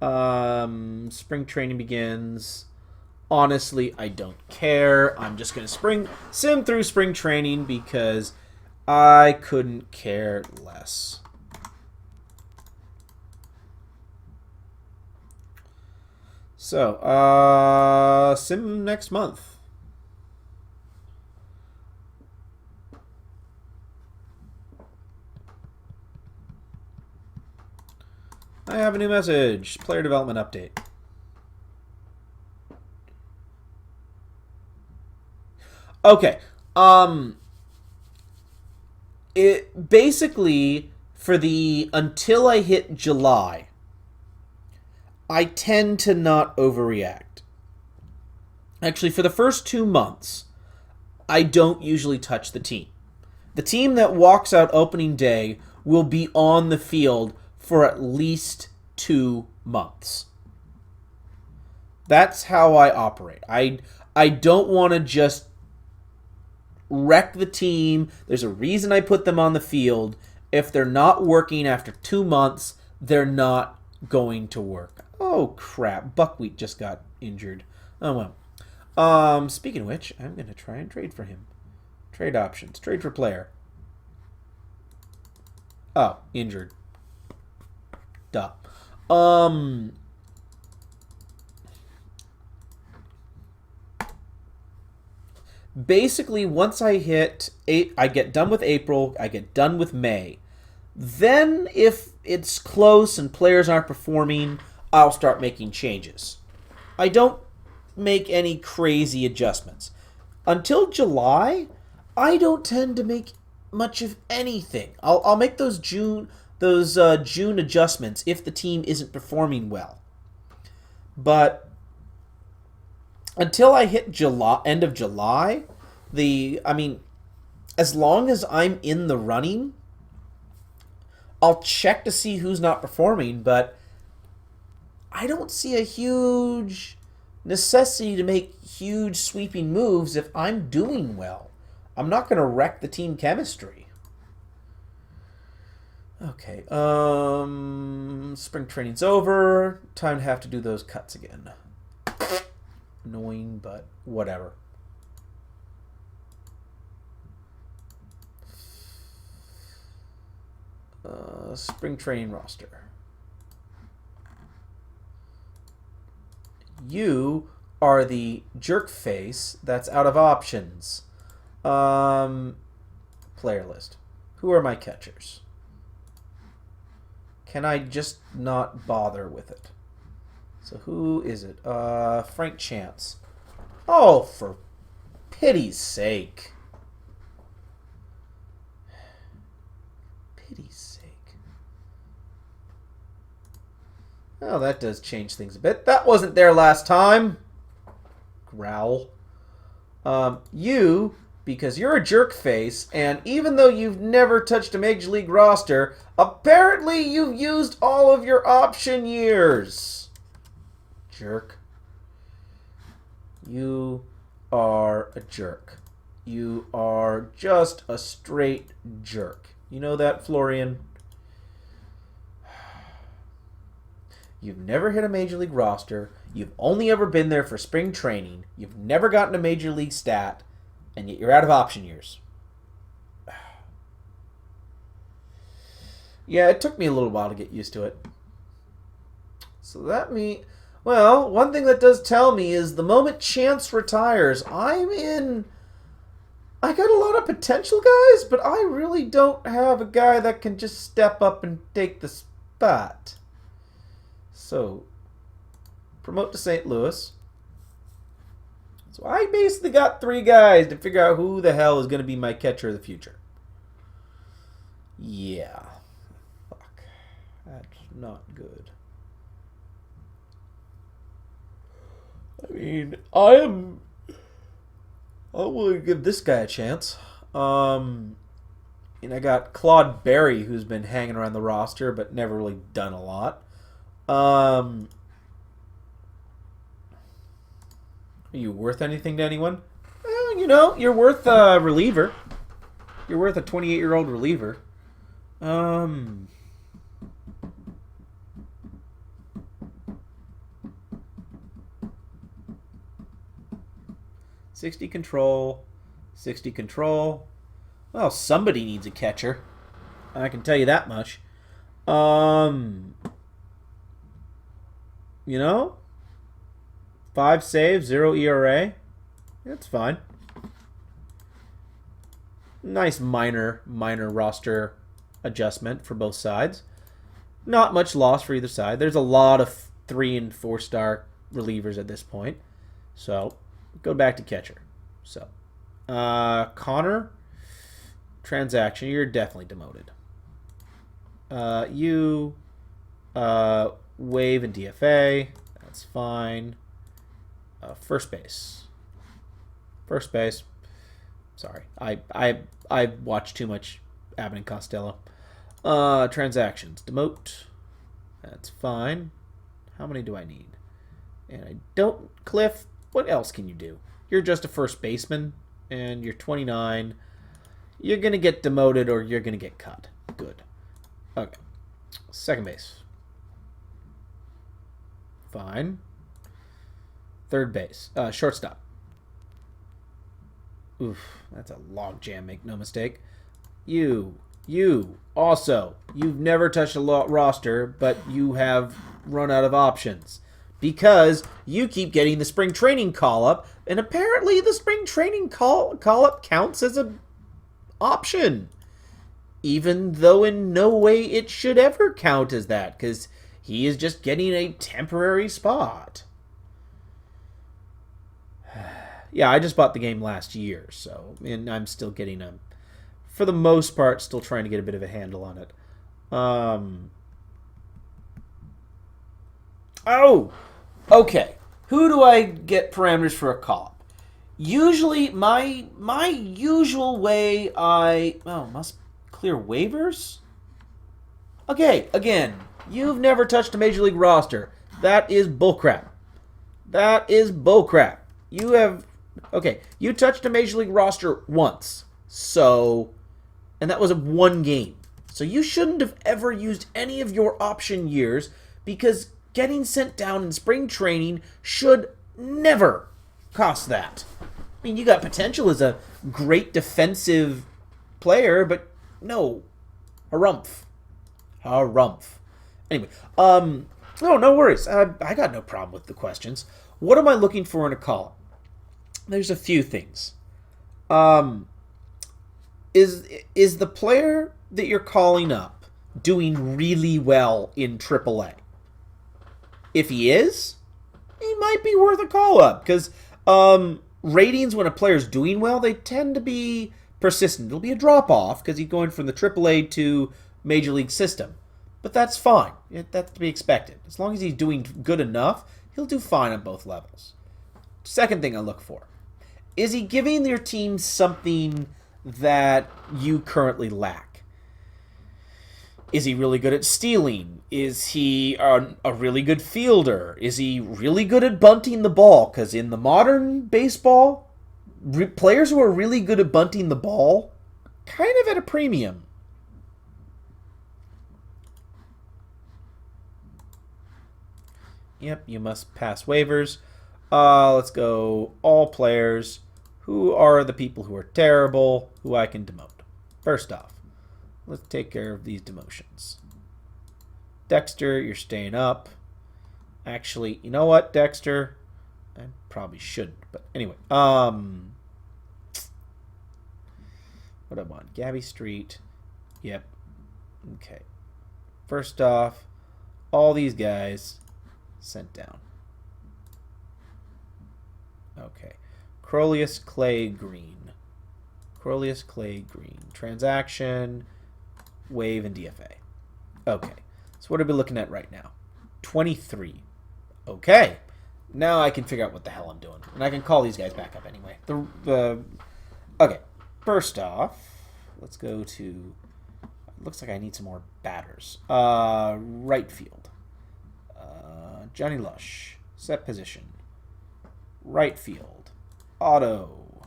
Spring training begins. Honestly, I don't care. I'm just going to sim through spring training because I couldn't care less. So, sim next month. I have a new message. Player development update. Okay. It basically, for the until I hit July, I tend to not overreact. Actually, for the first 2 months, I don't usually touch the team. The team that walks out opening day will be on the field for at least 2 months. That's how I operate. I don't want to just wreck the team. There's a reason I put them on the field. If they're not working after 2 months, they're not going to work. Oh, crap. Buckwheat just got injured. Oh, well. Speaking of which, I'm going to try and trade for him. Trade options. Trade for player. Oh, injured. Duh. Basically, once I hit I get done with April, I get done with May. Then, if it's close and players aren't performing, I'll start making changes. I don't make any crazy adjustments. Until July, I don't tend to make much of anything. I'll make those June adjustments if the team isn't performing well. But until I hit July, end of July, as long as I'm in the running, I'll check to see who's not performing, but I don't see a huge necessity to make huge sweeping moves if I'm doing well. I'm not going to wreck the team chemistry. Okay, spring training's over. Time to have to do those cuts again. Annoying, but whatever. Spring training roster. You are the jerk face that's out of options. Player list. Who are my catchers? Can I just not bother with it? So who is it? Frank Chance. Oh, for pity's sake. Pity's sake. Oh, that does change things a bit. That wasn't there last time. Growl. You, because you're a jerk face, and even though you've never touched a Major League roster, apparently you've used all of your option years. Jerk. You are a jerk. You are just a straight jerk. You know that, Florian? You've never hit a Major League roster. You've only ever been there for spring training. You've never gotten a Major League stat. And yet you're out of option years. Yeah, it took me a little while to get used to it. So well, one thing that does tell me is the moment Chance retires, I got a lot of potential guys, but I really don't have a guy that can just step up and take the spot. So, promote to St. Louis. So I basically got 3 guys to figure out who the hell is going to be my catcher of the future. Yeah. Fuck. That's not good. I mean, I'm willing to give this guy a chance. And I got Claude Berry, who's been hanging around the roster, but never really done a lot. Are you worth anything to anyone? Well, you know, you're worth a reliever. You're worth a 28-year-old reliever. 60 control. 60 control. Well, somebody needs a catcher. I can tell you that much. You know, 5 saves, 0 ERA. That's fine. Nice minor roster adjustment for both sides. Not much loss for either side. There's a lot of 3- and 4-star relievers at this point. So, go back to catcher. So, Connor, transaction, you're definitely demoted. You, wave and DFA, that's fine. First base. First base. Sorry, I watched too much Abbott and Costello. Transactions, demote. That's fine. How many do I need? And I don't, Cliff. What else can you do? You're just a first baseman, and you're 29. You're gonna get demoted, or you're gonna get cut. Good. Okay. Second base. Fine. Third base. Shortstop. Oof, that's a log jam, make no mistake. You also, you've never touched a roster, but you have run out of options. Because you keep getting the spring training call-up, and apparently the spring training call-up counts as an option. Even though in no way it should ever count as that, because he is just getting a temporary spot. Yeah, I just bought the game last year, so, and I'm still getting a, for the most part, still trying to get a bit of a handle on it. Oh, okay. Who do I get parameters for a call-up? Usually, my usual way, must clear waivers? Okay, again, you've never touched a Major League roster. That is bullcrap. That is bullcrap. You have... Okay, you touched a Major League roster once. So... And that was a 1 game. So you shouldn't have ever used any of your option years, because getting sent down in spring training should never cost that. I mean, you got potential as a great defensive player, but no. Harumph. Harumph. Anyway, no worries. I got no problem with the questions. What am I looking for in a call-up? There's a few things. Is the player that you're calling up doing really well in AAA? If he is, he might be worth a call-up, because ratings when a player's doing well, they tend to be persistent. It'll be a drop-off because he's going from the AAA to Major League system. But that's fine. That's to be expected. As long as he's doing good enough, he'll do fine on both levels. Second thing I look for. Is he giving your team something that you currently lack? Is he really good at stealing? Is he a really good fielder? Is he really good at bunting the ball? Because in the modern baseball, players who are really good at bunting the ball, kind of at a premium. Yep, you must pass waivers. Let's go all players. Who are the people who are terrible, who I can demote? First off, let's take care of these demotions. Dexter, you're staying up. Actually, you know what, Dexter? I probably shouldn't, but anyway. What do I want? Gabby Street. Yep. Okay. First off, all these guys sent down. Okay. Crolius Clay Green. Crolius Clay Green. Transaction, wave, and DFA. Okay. So what are we looking at right now? 23. Okay. Now I can figure out what the hell I'm doing. And I can call these guys back up anyway. Okay. First off, Let's go to... Looks like I need some more batters. Right field. Johnny Lush. Set position. Right field. Auto.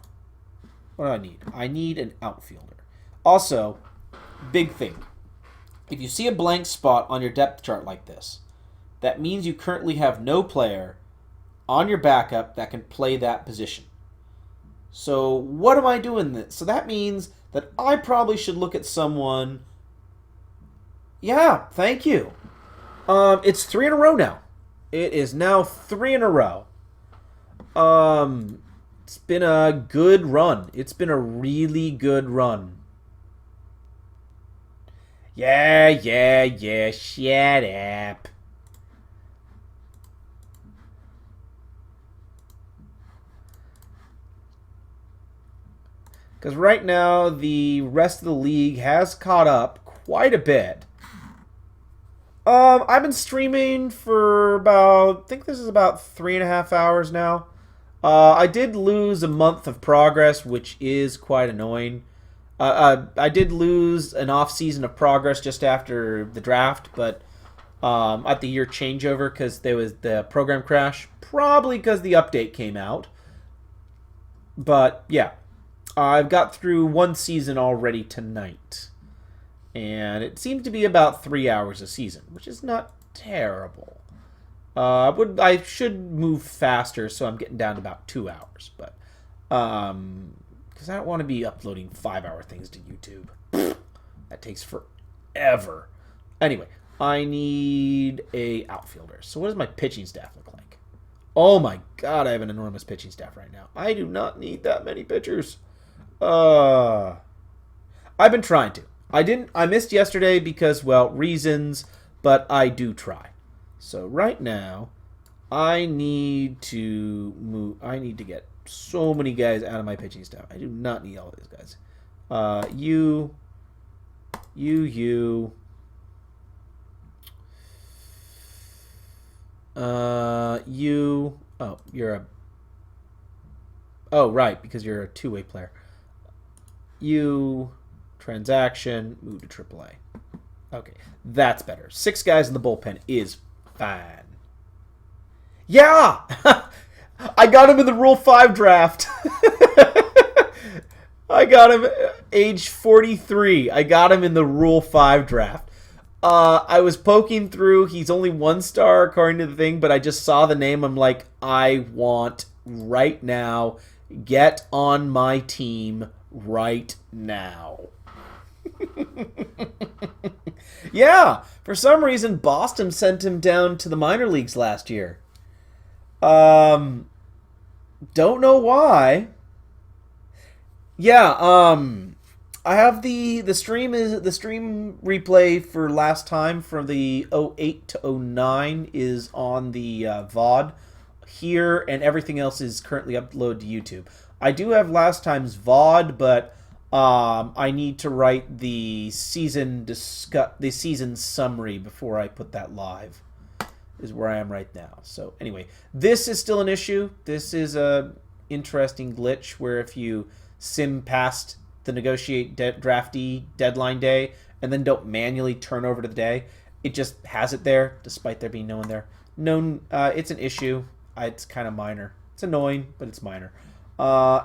What do I need? I need an outfielder. Also, big thing. If you see a blank spot on your depth chart like this, that means you currently have no player on your backup that can play that position. So what am I doing this? So that means that I probably should look at someone... Yeah, thank you. It's 3 in a row now. It is now 3 in a row. It's been a good run. It's been a really good run. Yeah, shut up. Because right now, the rest of the league has caught up quite a bit. I've been streaming for about, I think this is about 3.5 hours now. I did lose a month of progress, which is quite annoying. I did lose an off season of progress just after the draft, but at the year changeover because there was the program crash, probably because the update came out. But yeah, I've got through one season already tonight. And it seems to be about 3 hours a season, which is not terrible. I should move faster, so I'm getting down to about 2 hours. But because I don't want to be uploading 5-hour things to YouTube. That takes forever. Anyway, I need a outfielder. So what does my pitching staff look like? Oh my god, I have an enormous pitching staff right now. I do not need that many pitchers. I've been trying to. I missed yesterday because, well, reasons, but I do try. So right now, I need to get so many guys out of my pitching staff. I do not need all of these guys. You. Oh, you're a... Oh, right, because you're a two-way player. You... Transaction, move to AAA. Okay, that's better. 6 guys in the bullpen is fine. Yeah! I got him in the Rule 5 draft. I got him age 43. I got him in the Rule 5 draft. I was poking through. He's only 1 star according to the thing, but I just saw the name. I'm like, I want right now. Get on my team right now. Yeah, for some reason Boston sent him down to the minor leagues last year. Don't know why. Yeah, I have the stream replay for last time from the 08 to 09 is on the VOD here, and everything else is currently uploaded to YouTube. I do have last time's VOD, but I need to write the season summary before I put that live. Is where I am right now. So anyway, this is still an issue. This is a interesting glitch where if you sim past the negotiate draftee deadline day and then don't manually turn over to the day, it just has it there despite there being no one there. No, it's an issue. It's kind of minor. It's annoying, but it's minor.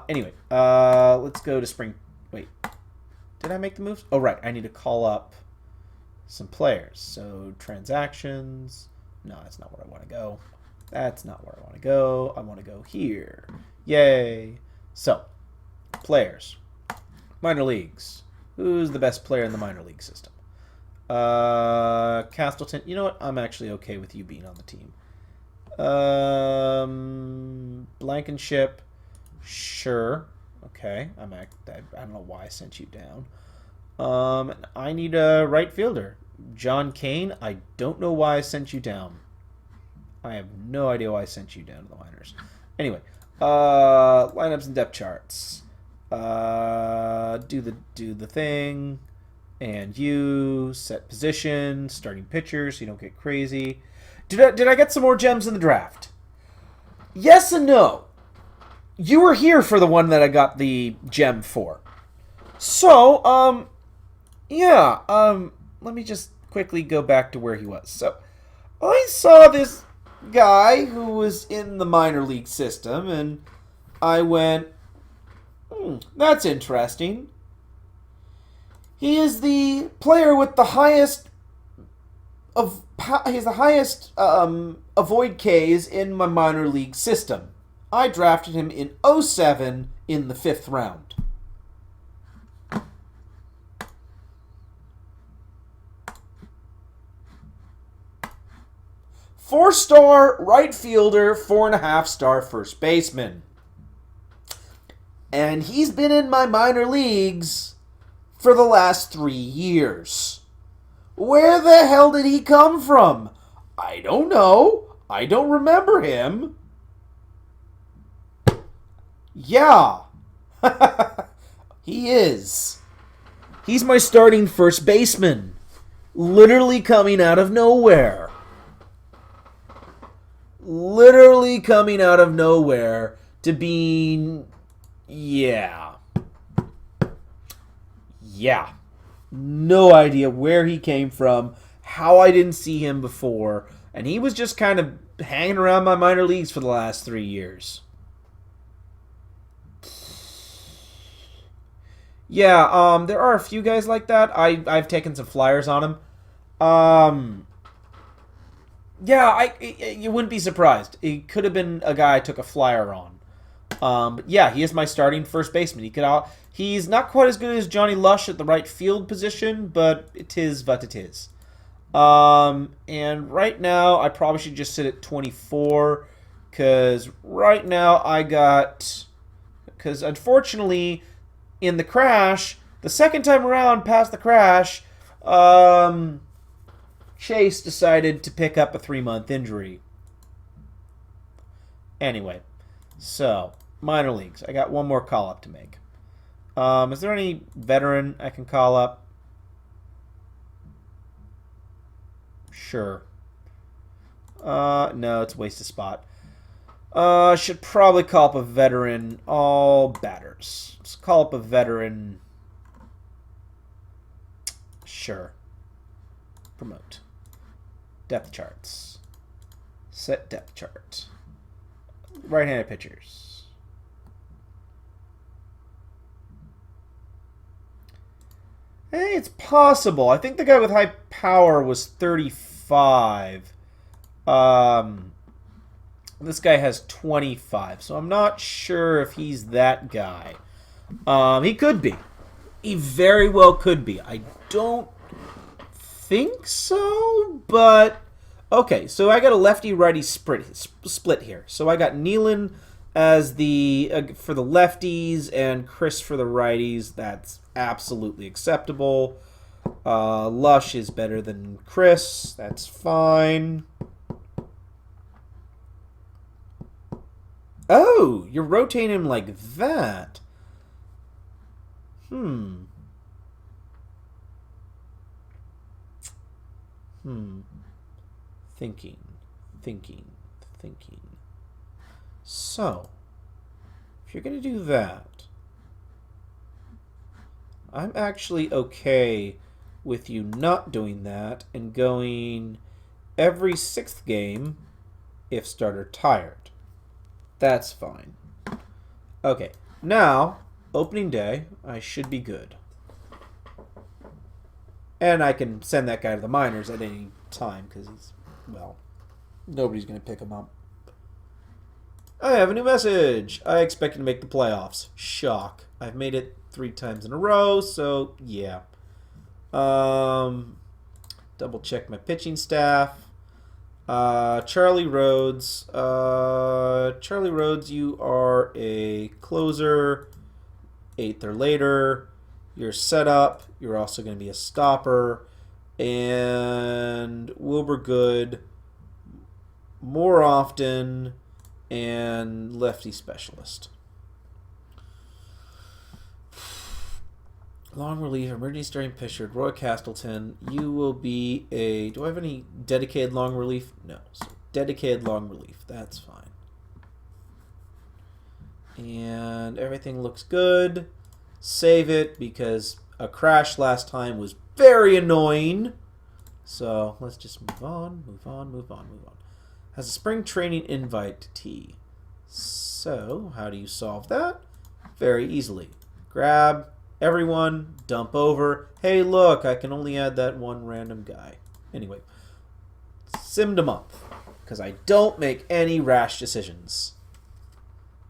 Anyway, let's go to spring. Wait, did I make the moves? Oh, right. I need to call up some players. So, transactions. No, that's not where I want to go. That's not where I want to go. I want to go here. Yay. So, players. Minor leagues. Who's the best player in the minor league system? Castleton. You know what? I'm actually okay with you being on the team. Blankenship. Sure. Okay, I don't know why I sent you down. I need a right fielder. John Kane, I don't know why I sent you down. I have no idea why I sent you down to the minors. Anyway, lineups and depth charts. Do the thing. And you set position, starting pitcher, so you don't get crazy. Did I get some more gems in the draft? Yes and no. You were here for the one that I got the gem for. So, yeah, let me just quickly go back to where he was. So, I saw this guy who was in the minor league system, and I went, that's interesting. He is the player with the highest he's the highest avoid Ks in my minor league system. I drafted him in '07 in the 5th round. Four-star right fielder, 4.5-star first baseman. And he's been in my minor leagues for the last 3 years. Where the hell did he come from? I don't know. I don't remember him. Yeah. He is. He's my starting first baseman. Literally coming out of nowhere. Literally coming out of nowhere to being... Yeah. No idea where he came from, how I didn't see him before, and he was just kind of hanging around my minor leagues for the last 3 years. Yeah, there are a few guys like that. I've taken some flyers on him. Yeah, you wouldn't be surprised. It could have been a guy I took a flyer on. But yeah, he is my starting first baseman. He's not quite as good as Johnny Lush at the right field position, but it is what it is. And right now, I probably should just sit at 24, because right now because unfortunately, in the crash, the second time around past the crash, Chase decided to pick up a 3-month injury. Anyway, so, minor leagues. I got one more call-up to make. Is there any veteran I can call up? Sure. No, it's a waste of spot. Should probably call up a veteran. All batters. Let's call up a veteran. Sure. Promote. Depth charts. Set depth chart. Right-handed pitchers. Hey, it's possible. I think the guy with high power was 35. This guy has 25, so I'm not sure if he's that guy. He could be. He very well could be. I don't think so, but... Okay, so I got a lefty-righty split here. So I got Nealon as the for the lefties and Chris for the righties. That's absolutely acceptable. Lush is better than Chris. That's fine. Oh, you're rotating him like that. Thinking. So, if you're going to do that, I'm actually okay with you not doing that and going every 6th game if starter tired. That's fine. Okay, now, opening day, I should be good. And I can send that guy to the minors at any time because he's, well, nobody's going to pick him up. I have a new message. I expected to make the playoffs. Shock. I've made it 3 times in a row, so yeah. Double check my pitching staff. Charlie Rhodes. Charlie Rhodes, you are a closer. 8th or later. You're set up. You're also going to be a stopper. And Wilbur Good more often, and lefty specialist. Long relief, emergency starting pitcher, Roy Castleton. You will be a... Do I have any dedicated long relief? No. So dedicated long relief. That's fine. And everything looks good. save it because a crash last time was very annoying. So let's just move on, move on, move on, move on. Has a spring training invite to T. So how do you solve that? Very easily. Grab everyone, dump over. Hey, look, I can only add that one random guy. Anyway, simmed a month because I don't make any rash decisions.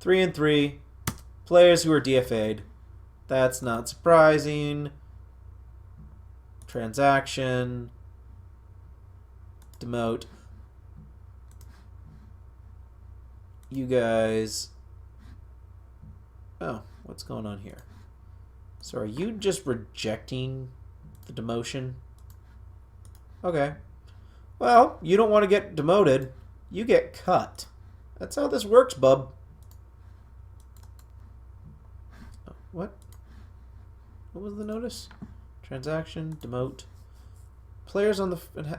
3 and 3. Players who are DFA'd. That's not surprising. Transaction. Demote. You guys. Oh, what's going on here? So are you just rejecting the demotion? Okay. Well, you don't want to get demoted. You get cut. That's how this works, bub. Oh, what? What was the notice? Transaction, demote. Players on the...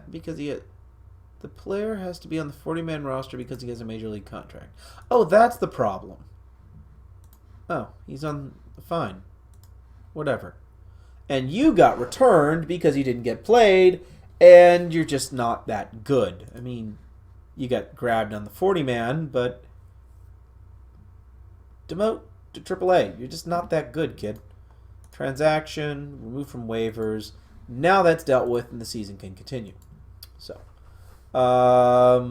because he... The player has to be on the 40-man roster because he has a major league contract. Oh, that's the problem. Oh, he's on... Fine. Whatever. And you got returned because you didn't get played, and you're just not that good. I mean, you got grabbed on the 40-man, but... Demote to AAA. You're just not that good, kid. Transaction, removed from waivers. Now that's dealt with, and the season can continue. So... bit of a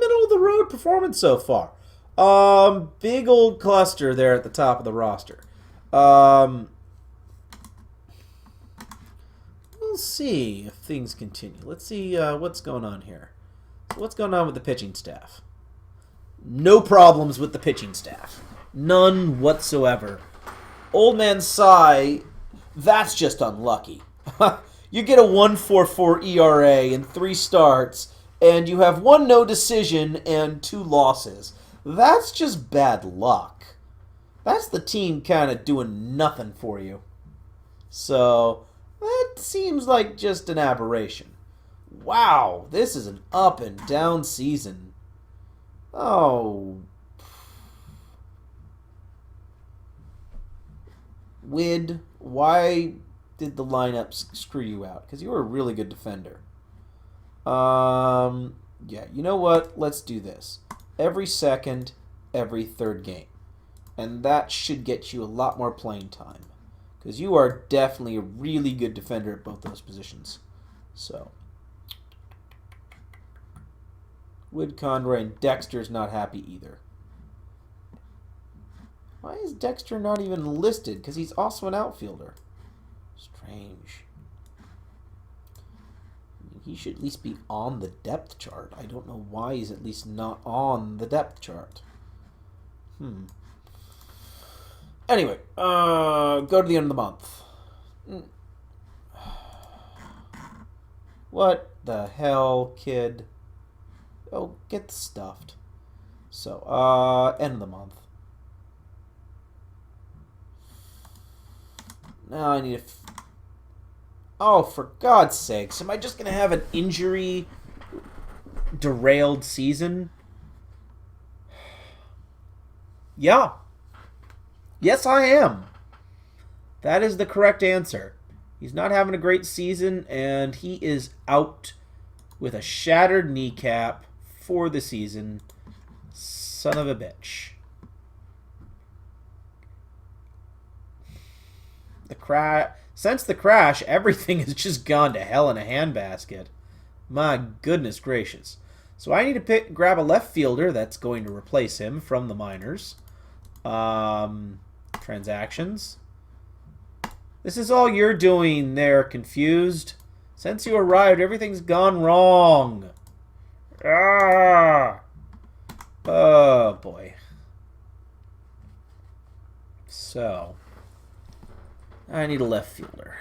middle-of-the-road performance so far. Big old cluster there at the top of the roster. We'll see if things continue. Let's see what's going on here. So what's going on with the pitching staff? No problems with the pitching staff. None whatsoever. Old Man Cy, that's just unlucky. You get a 1.44 ERA in 3 starts, and you have 1 no decision and 2 losses. That's just bad luck. That's the team kind of doing nothing for you. So, that seems like just an aberration. Wow, this is an up and down season. Oh. Wid, why did the lineup screw you out? Because you were a really good defender. Yeah, you know what? Let's do this. Every second, every third game. And that should get you a lot more playing time. Because you are definitely a really good defender at both those positions. So. Wood, Conroy, and Dexter's not happy either. Why is Dexter not even listed? Because he's also an outfielder. Strange. He should at least be on the depth chart. I don't know why he's at least not on the depth chart. Anyway, go to the end of the month. What the hell, kid? Oh, get stuffed. So, end of the month. Now I need to... Oh, for God's sakes. Am I just going to have an injury-derailed season? Yeah. Yes, I am. That is the correct answer. He's not having a great season, and he is out with a shattered kneecap for the season. Son of a bitch. Since the crash, everything has just gone to hell in a handbasket. My goodness gracious. So I need to grab a left fielder that's going to replace him from the minors. Transactions. This is all you're doing there, Confused. Since you arrived, everything's gone wrong. Ah! Oh, boy. So... I need a left fielder.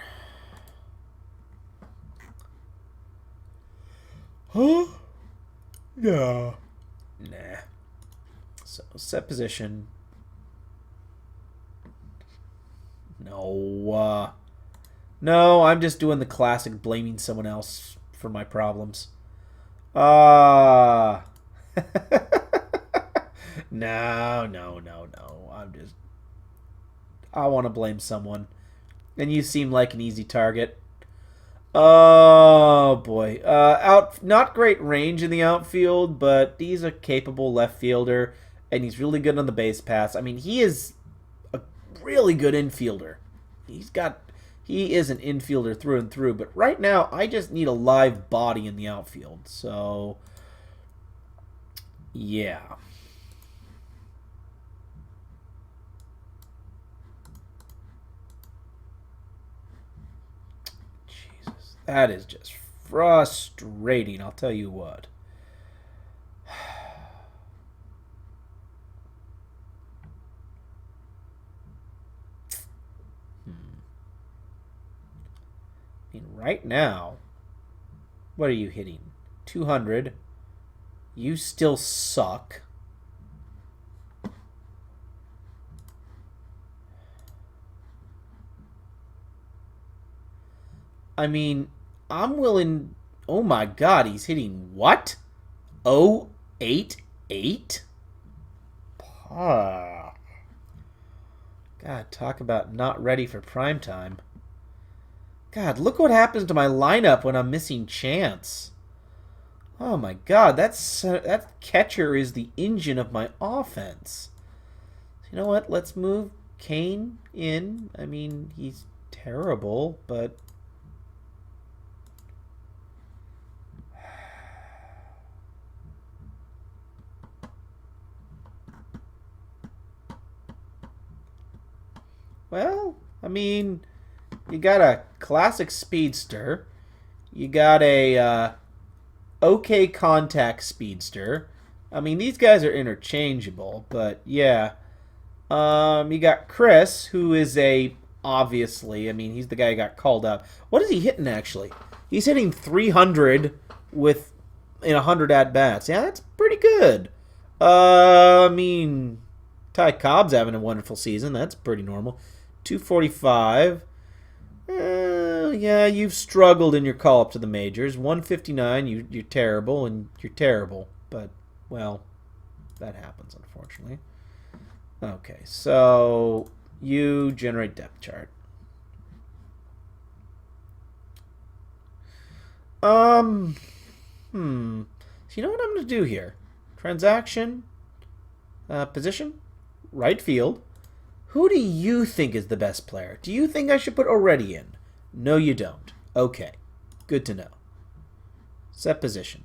Huh? No. Nah. So, set position. No. No, I'm just doing the classic blaming someone else for my problems. No. I want to blame someone. And you seem like an easy target. Oh, boy. Not great range in the outfield, but he's a capable left fielder, and he's really good on the base pass. I mean, he is a really good infielder. He is an infielder through and through, but right now I just need a live body in the outfield. So, yeah. Jesus, that is just frustrating, I'll tell you what. Right now, what are you hitting? 200. You still suck. I mean, I'm willing... Oh my god, he's hitting what? 088? God, talk about not ready for prime time. God, look what happens to my lineup when I'm missing Chance. Oh my god, that catcher is the engine of my offense. You know what? Let's move Kane in. I mean, he's terrible, but... Well, I mean, you got a classic speedster. You got a okay contact speedster. I mean, these guys are interchangeable, but yeah. You got Chris, who is obviously, I mean, he's the guy who got called up. What is he hitting, actually? He's hitting 300 in 100 at-bats. Yeah, that's pretty good. I mean, Cobb's having a wonderful season. That's pretty normal. 245. Yeah, you've struggled in your call-up to the majors. 159, you're terrible, and you're terrible. But, well, that happens, unfortunately. Okay, so you generate depth chart. So you know what I'm going to do here? Transaction, position, right field. Who do you think is the best player? Do you think I should put already in? No, you don't. Okay, good to know. Set position,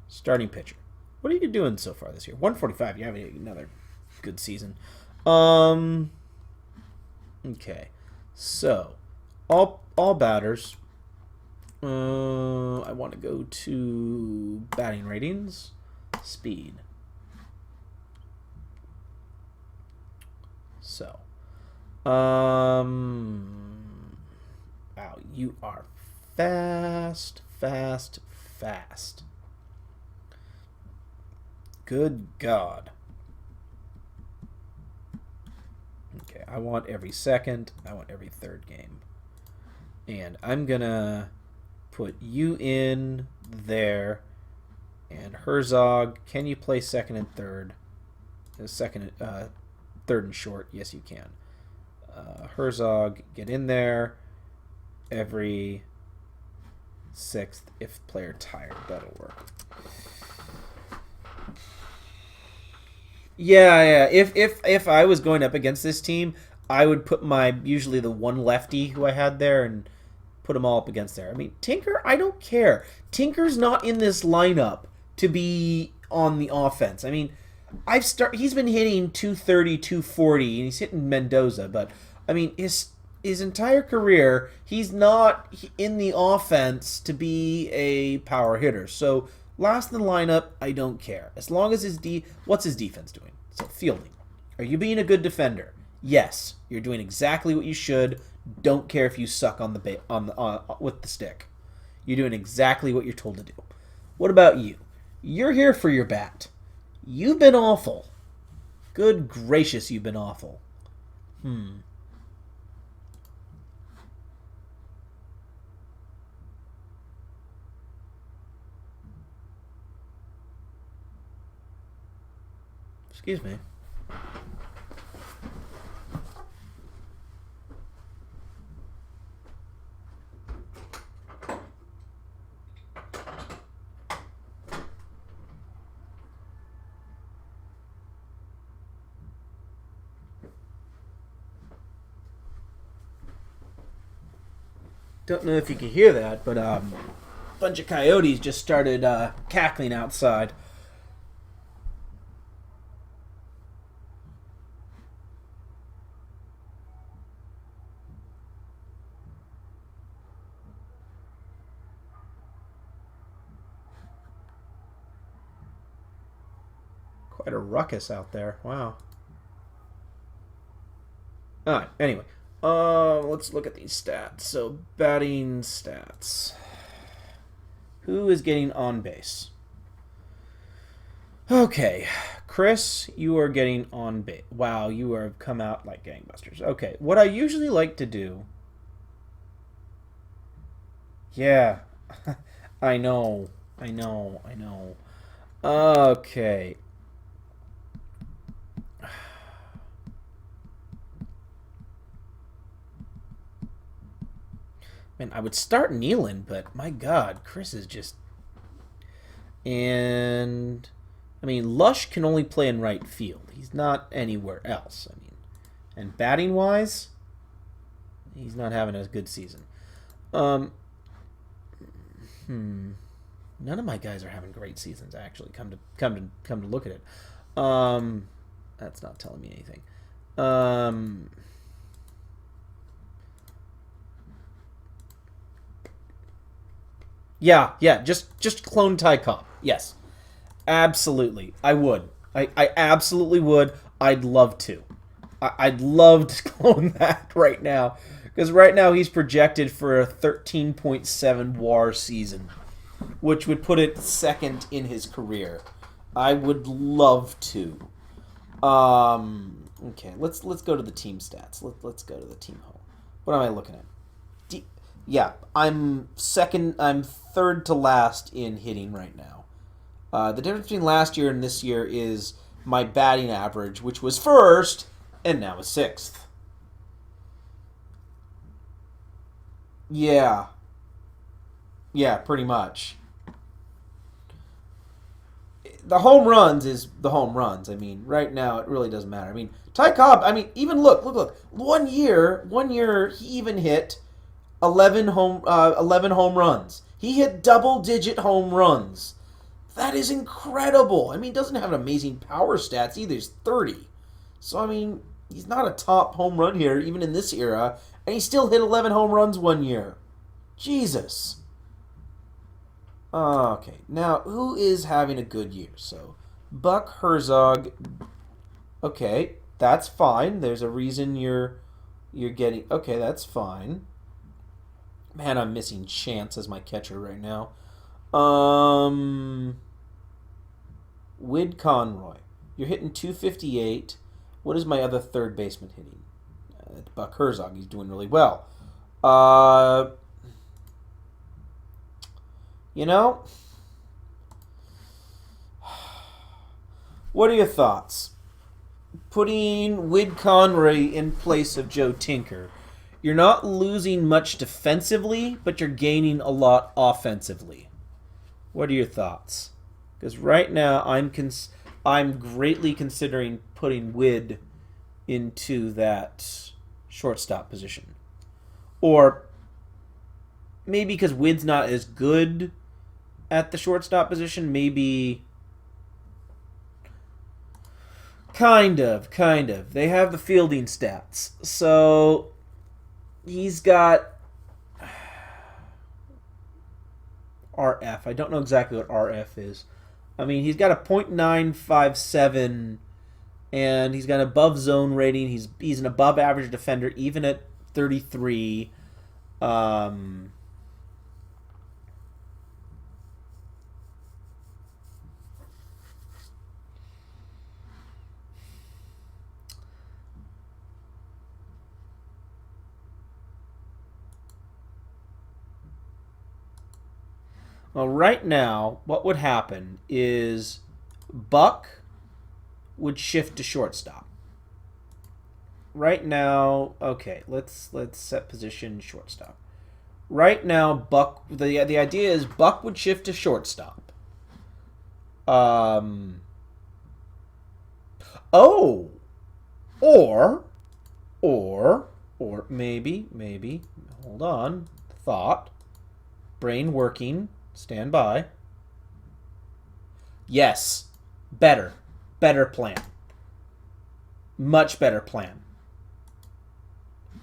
starting pitcher. What are you doing so far this year? 145. You have another good season. Okay, so all batters. I want to go to batting ratings, speed. So, wow, you are fast. Good God. Okay, I want every second. I want every third game. And I'm going to put you in there. And Herzog, can you play second and third? Third and short. Yes, you can. Herzog, get in there. Every sixth, if player tired, that'll work. Yeah. If I was going up against this team, I would put usually the one lefty who I had there and put them all up against there. I mean, Tinker, I don't care. Tinker's not in this lineup to be on the offense. I mean, he's been hitting 230, 240, and he's hitting Mendoza, but I mean, his entire career, he's not in the offense to be a power hitter. So, last in the lineup, I don't care. As long as what's his defense doing? So, fielding. Are you being a good defender? Yes, you're doing exactly what you should. Don't care if you suck on with the stick. You're doing exactly what you're told to do. What about you? You're here for your bat. You've been awful. Good gracious, you've been awful. Excuse me. Don't know if you can hear that, but a bunch of coyotes just started cackling outside. Quite a ruckus out there. Wow. Alright, anyway. Let's look at these stats. So, batting stats. Who is getting on base? Okay. Chris, you are getting on base. Wow, you have come out like gangbusters. Okay, what I usually like to do... Yeah. I know. Okay. Man, I would start Nealon, but my God, Chris is just... And... I mean, Lush can only play in right field. He's not anywhere else. I mean, and batting-wise, he's not having a good season. None of my guys are having great seasons, actually. Come to look at it. That's not telling me anything. Yeah, just clone Ty Cobb. Yes. Absolutely. I would. I absolutely would. I'd love to. I'd love to clone that right now. Because right now he's projected for a 13.7 WAR season, which would put it second in his career. I would love to. Okay, let's go to the team stats. Let's go to the team home. What am I looking at? Yeah, I'm third to last in hitting right now. The difference between last year and this year is my batting average, which was first, and now is sixth. Yeah. Yeah, pretty much. The home runs is the home runs. I mean, right now it really doesn't matter. I mean, Ty Cobb, I mean, even look. 1 year he even hit 11 home runs. He hit double-digit home runs. That is incredible. I mean, he doesn't have an amazing power stats either. He's 30. So, I mean, he's not a top home run hitter even in this era, and he still hit 11 home runs 1 year. Jesus. Okay, now, who is having a good year? So, Buck Herzog. Okay, that's fine. There's a reason you're getting... Okay, that's fine. Man, I'm missing Chance as my catcher right now. Wid Conroy. You're hitting 258. What is my other third baseman hitting? Buck Herzog. He's doing really well. You know, what are your thoughts? Putting Wid Conroy in place of Joe Tinker. You're not losing much defensively, but you're gaining a lot offensively. What are your thoughts? Because right now, I'm greatly considering putting Wid into that shortstop position. Or maybe because Wid's not as good at the shortstop position, maybe... Kind of. They have the fielding stats. So, he's got... RF. I don't know exactly what RF is. I mean, he's got a .957, and he's got an above zone rating. He's an above average defender, even at 33. Well, right now, what would happen is Buck would shift to shortstop. Right now, okay, let's set position shortstop. Right now, Buck. The idea is Buck would shift to shortstop. Oh, or maybe. Hold on. Thought. Brain working. Stand by. Yes. Better. Better plan. Much better plan.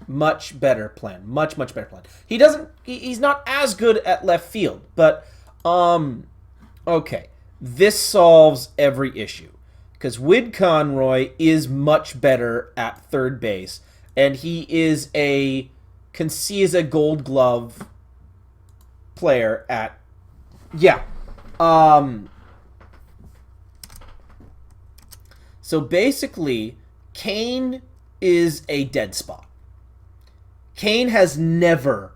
Much better plan. Much better plan. He's not as good at left field, but, okay. This solves every issue. Because Wid Conroy is much better at third base, and he is a Gold Glove player at, yeah. So basically, Kane is a dead spot. Kane has never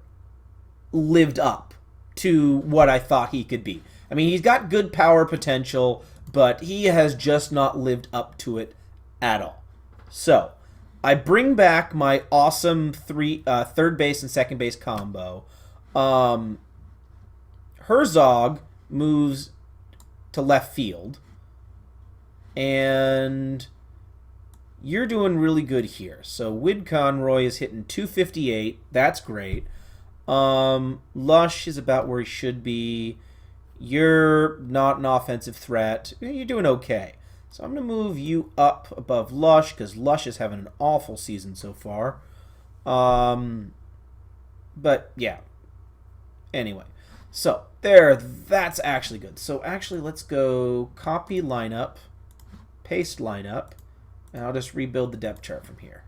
lived up to what I thought he could be. I mean, he's got good power potential, but he has just not lived up to it at all. So, I bring back my awesome third base and second base combo. Herzog moves to left field. And you're doing really good here. So Wid Conroy is hitting 258. That's great. Lush is about where he should be. You're not an offensive threat. You're doing okay. So I'm going to move you up above Lush because Lush is having an awful season so far. But, yeah. Anyway. So, there. That's actually good. So, actually, let's go copy lineup, paste lineup, and I'll just rebuild the depth chart from here.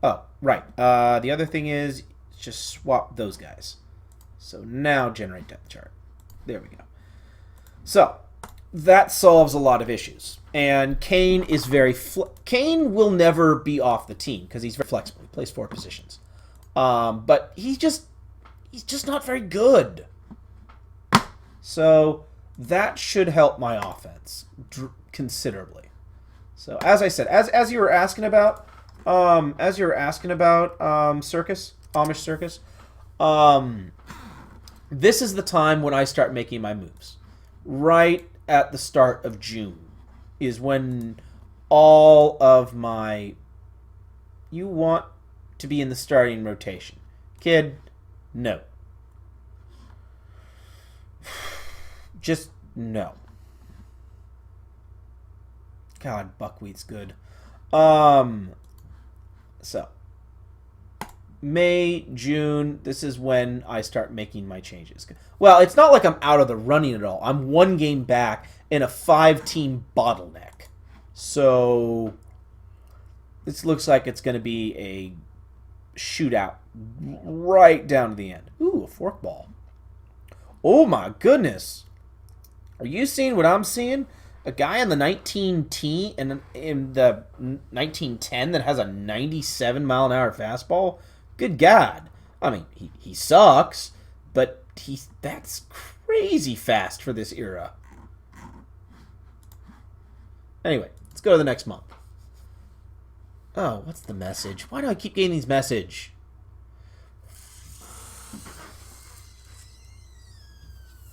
Oh, right. The other thing is just swap those guys. So, now generate depth chart. There we go. So, that solves a lot of issues. And Kane is very... Kane will never be off the team because he's very flexible. He plays 4 positions. But he's just not very good. So that should help my offense considerably. So as I said, as you were asking about, Circus, Amish Circus, this is the time when I start making my moves. Right at the start of June is when all of my... You want to be in the starting rotation. Kid, no. Just no. God, buckwheat's good. So May, June, this is when I start making my changes. Well, it's not like I'm out of the running at all. I'm 1 game back in a 5-team bottleneck. So this looks like it's going to be a shootout right down to the end. Ooh, a forkball. Oh my goodness. Are you seeing what I'm seeing? A guy in the 1910 that has a 97 mile an hour fastball? Good God. I mean, he sucks, but that's crazy fast for this era. Anyway, let's go to the next month. Oh, what's the message? Why do I keep getting these messages?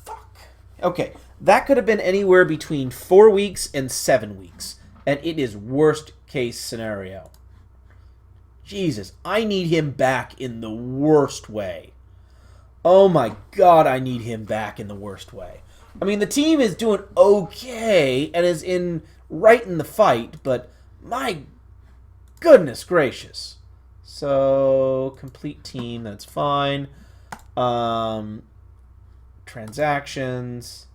Fuck. Okay, that could have been anywhere between 4 weeks and 7 weeks, and it is worst case scenario. Jesus, I need him back in the worst way. Oh my God, I need him back in the worst way. I mean, the team is doing okay and is right in the fight, but my goodness gracious. So, complete team, that's fine. Transactions.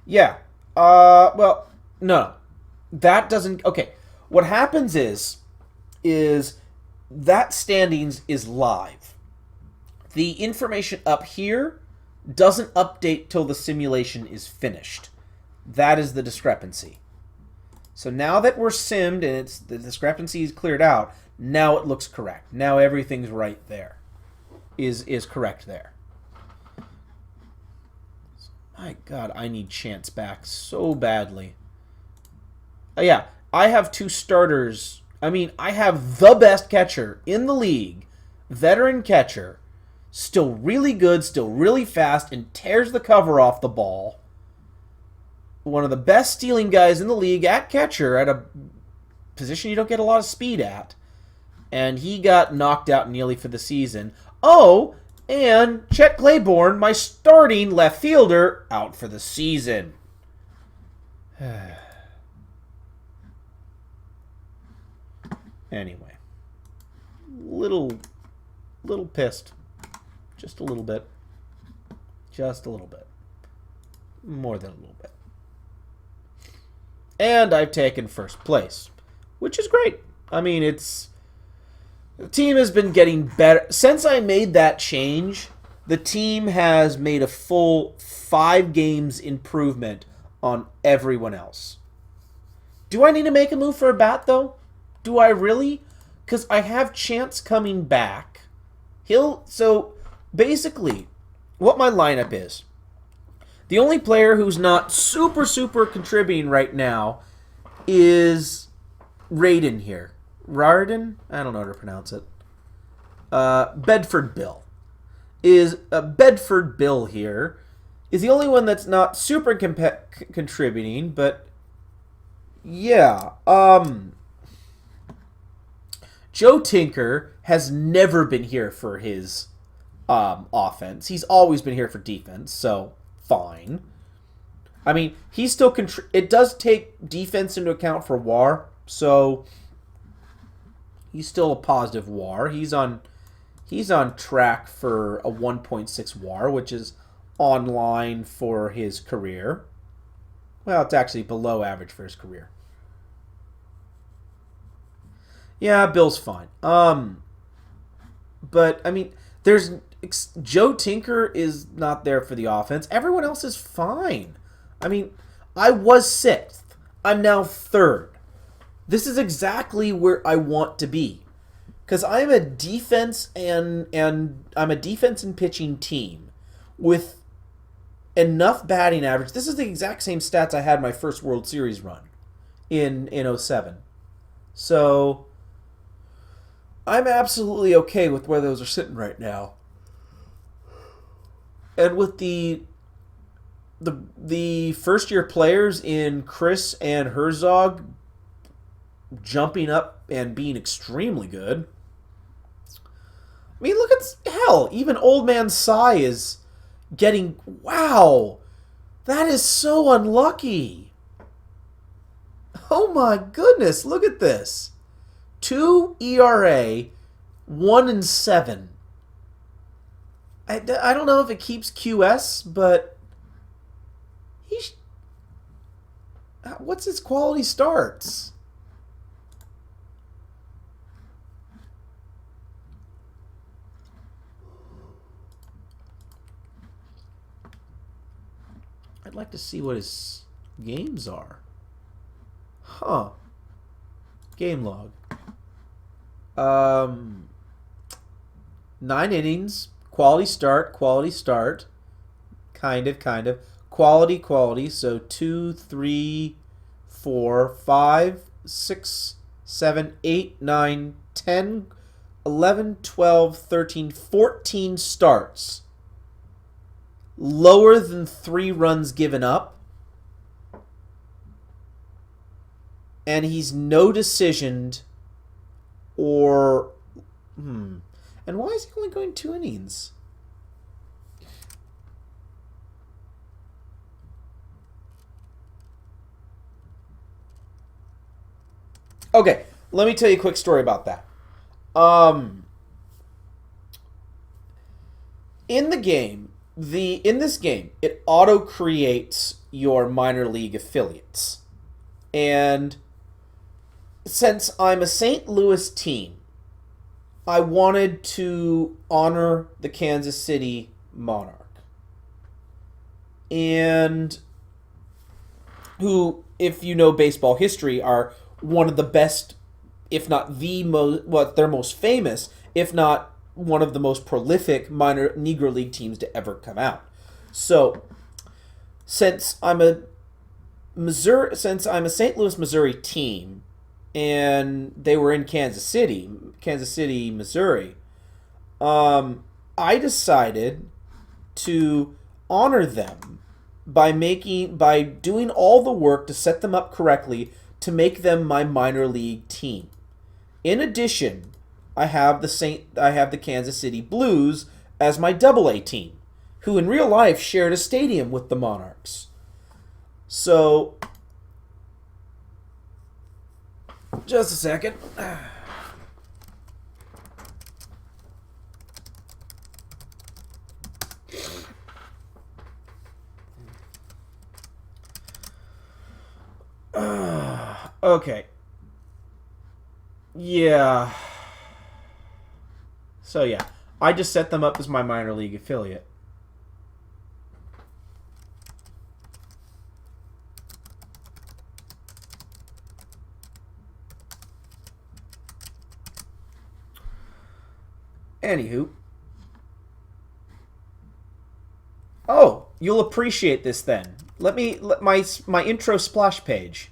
Yeah. Well, no. That doesn't... Okay. What happens is that standings is live. The information up here doesn't update till the simulation is finished. That is the discrepancy. So now that we're simmed and the discrepancy is cleared out, now it looks correct. Now everything's right there. Is correct there. My God, I need Chance back so badly. Yeah, I have 2 starters. I mean, I have the best catcher in the league, veteran catcher, still really good, still really fast, and tears the cover off the ball. One of the best stealing guys in the league at catcher at a position you don't get a lot of speed at. And he got knocked out nearly for the season. Oh, And Chet Claiborne, my starting left fielder, out for the season. Anyway, little pissed. Just a little bit. Just a little bit. More than a little bit. And I've taken first place, which is great. I mean, the team has been getting better. Since I made that change, the team has made a full 5 games improvement on everyone else. Do I need to make a move for a bat, though? Do I really? Because I have Chance coming back. So, basically, what my lineup is, the only player who's not super contributing right now is Raiden here. Rarden? I don't know how to pronounce it. Bedford Bill. Bedford Bill here is the only one that's not super contributing, but yeah. Joe Tinker has never been here for his offense. He's always been here for defense, so fine. I mean, he's still it does take defense into account for WAR, so he's still a positive WAR. He's on track for a 1.6 WAR, which is on line for his career. Well, it's actually below average for his career. Yeah, Bill's fine. But I mean, Joe Tinker is not there for the offense. Everyone else is fine. I mean, I was 6th. I'm now 3rd. This is exactly where I want to be, because I'm a defense and I'm a defense and pitching team with enough batting average. This is the exact same stats I had my first World Series run in 07. So I'm absolutely okay with where those are sitting right now. And with the first year players in Chris and Herzog jumping up and being extremely good. I mean, look at hell. Even Old Man Cy is getting, wow, that is so unlucky. Oh my goodness, look at this. 2 ERA, 1-7. I don't know if it keeps QS, but what's his quality starts? I'd like to see what his games are. Huh. Game log. 9 innings. Quality start. Kind of. Quality. So 2, 3, 4, 5, 6, 7, 8, 9, 10, 11, 12, 13, 14 starts. Lower than 3 runs given up. And he's no decisioned or... And why is he only going 2 innings? Okay, let me tell you a quick story about that. In this game, it auto creates your minor league affiliates. And since I'm a St. Louis team, I wanted to honor the Kansas City Monarch. And who, if you know baseball history, are one of the best, if not the most, they're most famous, if not one of the most prolific minor Negro League teams to ever come out. So, since I'm a St. Louis, Missouri team, and they were in Kansas City, Missouri, I decided to honor them by doing all the work to set them up correctly to make them my minor league team. In addition, I have the Kansas City Blues as my double-A team, who in real life shared a stadium with the Monarchs. So, just a second. Okay. Yeah. So yeah, I just set them up as my minor league affiliate. Anywho. Oh, you'll appreciate this then. Let my intro splash page.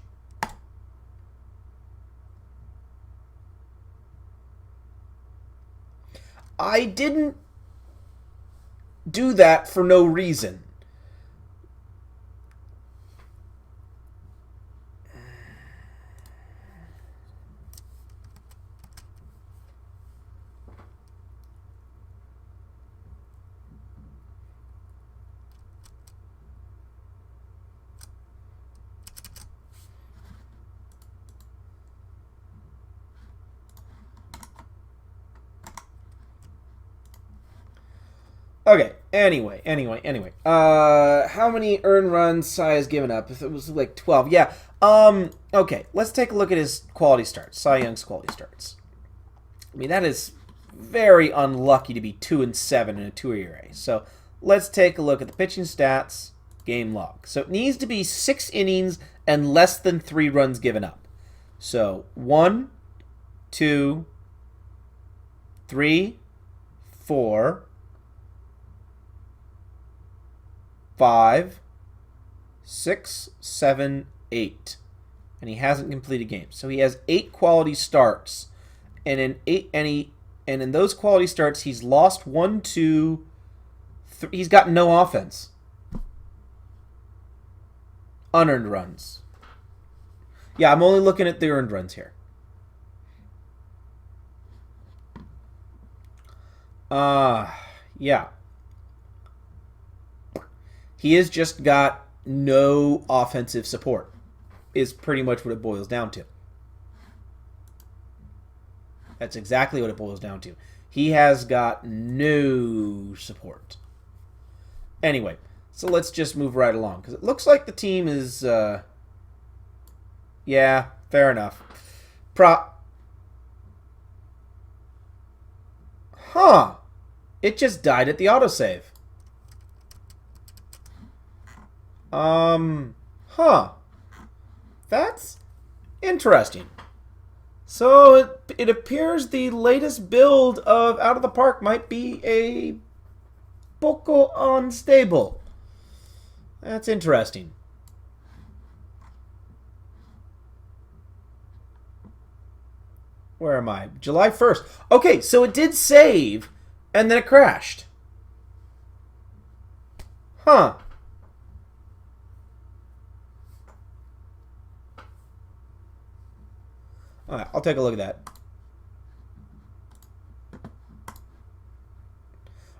I didn't do that for no reason. Okay, anyway. How many earned runs Cy has given up? If it was like 12. Yeah. Okay, let's take a look at his quality starts. Cy Young's quality starts. I mean, that is very unlucky to be 2-7 in a 2 ERA. So, let's take a look at the pitching stats, game log. So, it needs to be 6 innings and less than 3 runs given up. So, 1, 2, 3, 4, 5, 6, 7, 8. And he hasn't completed games. So he has 8 quality starts. And in those quality starts, he's lost 1, 2, 3. He's got no offense. Unearned runs. Yeah, I'm only looking at the earned runs here. Yeah. He has just got no offensive support, is pretty much what it boils down to. That's exactly what it boils down to. He has got no support. Anyway, so let's just move right along, because it looks like the team is, yeah, fair enough. Huh. It just died at the autosave. Huh. That's interesting. So it appears the latest build of Out of the Park might be a poco unstable. That's interesting. Where am I? July 1st. Okay, so it did save, and then it crashed. Huh. All right, I'll take a look at that.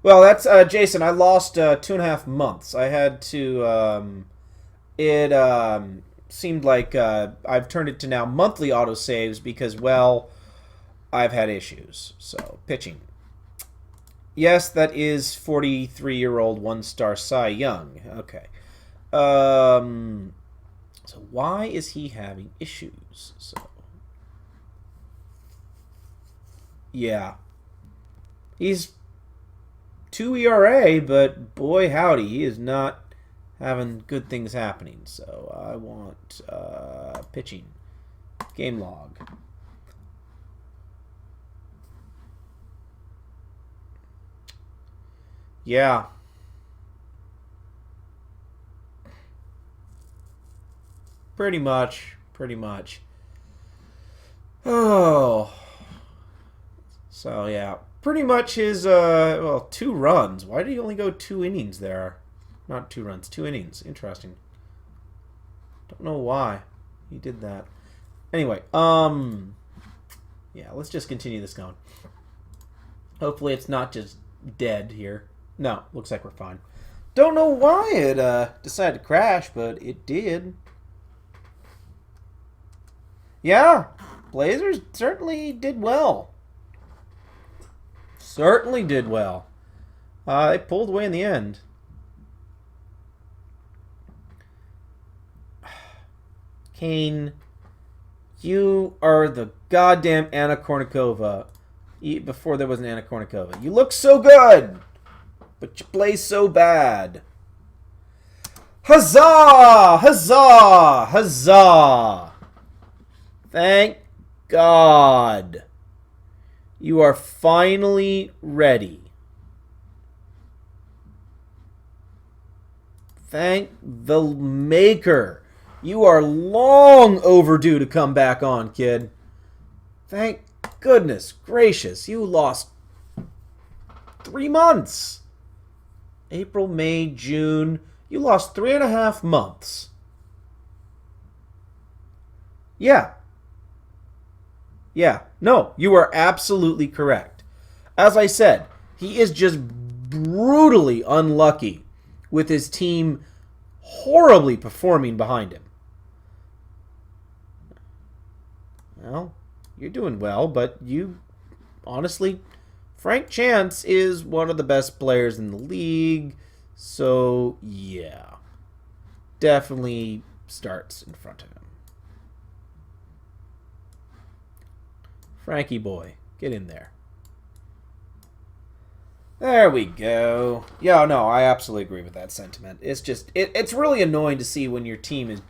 Well, that's Jason. I lost 2.5 months. I had to. It seemed like I've turned it to now monthly autosaves because, well, I've had issues. So pitching. Yes, that is 43-year-old 1-star Cy Young. Okay. So why is he having issues? So. Yeah. He's 2 ERA, but boy howdy, he is not having good things happening. So I want pitching. Game log. Yeah. Pretty much. Oh. So, yeah, pretty much his, 2 runs. Why did he only go 2 innings there? Not 2 runs, 2 innings. Interesting. Don't know why he did that. Anyway, yeah, let's just continue this going. Hopefully it's not just dead here. No, looks like we're fine. Don't know why it decided to crash, but it did. Yeah, Blazers certainly did well. Certainly did well. They pulled away in the end. Kane, you are the goddamn Anna Kournikova. Before there was an Anna Kournikova. You look so good, but you play so bad. Huzzah! Huzzah! Huzzah! Thank God. You are finally ready. Thank the Maker. You are long overdue to come back on, kid. Thank goodness gracious. You lost 3 months. April, May, June. You lost 3.5 months. Yeah. Yeah. No, you are absolutely correct. As I said, he is just brutally unlucky with his team horribly performing behind him. Well, you're doing well, but you, honestly, Frank Chance is one of the best players in the league. So, yeah. Definitely starts in front of him. Frankie boy, get in there. There we go. Yeah, no, I absolutely agree with that sentiment. It's just, it's really annoying to see when your team is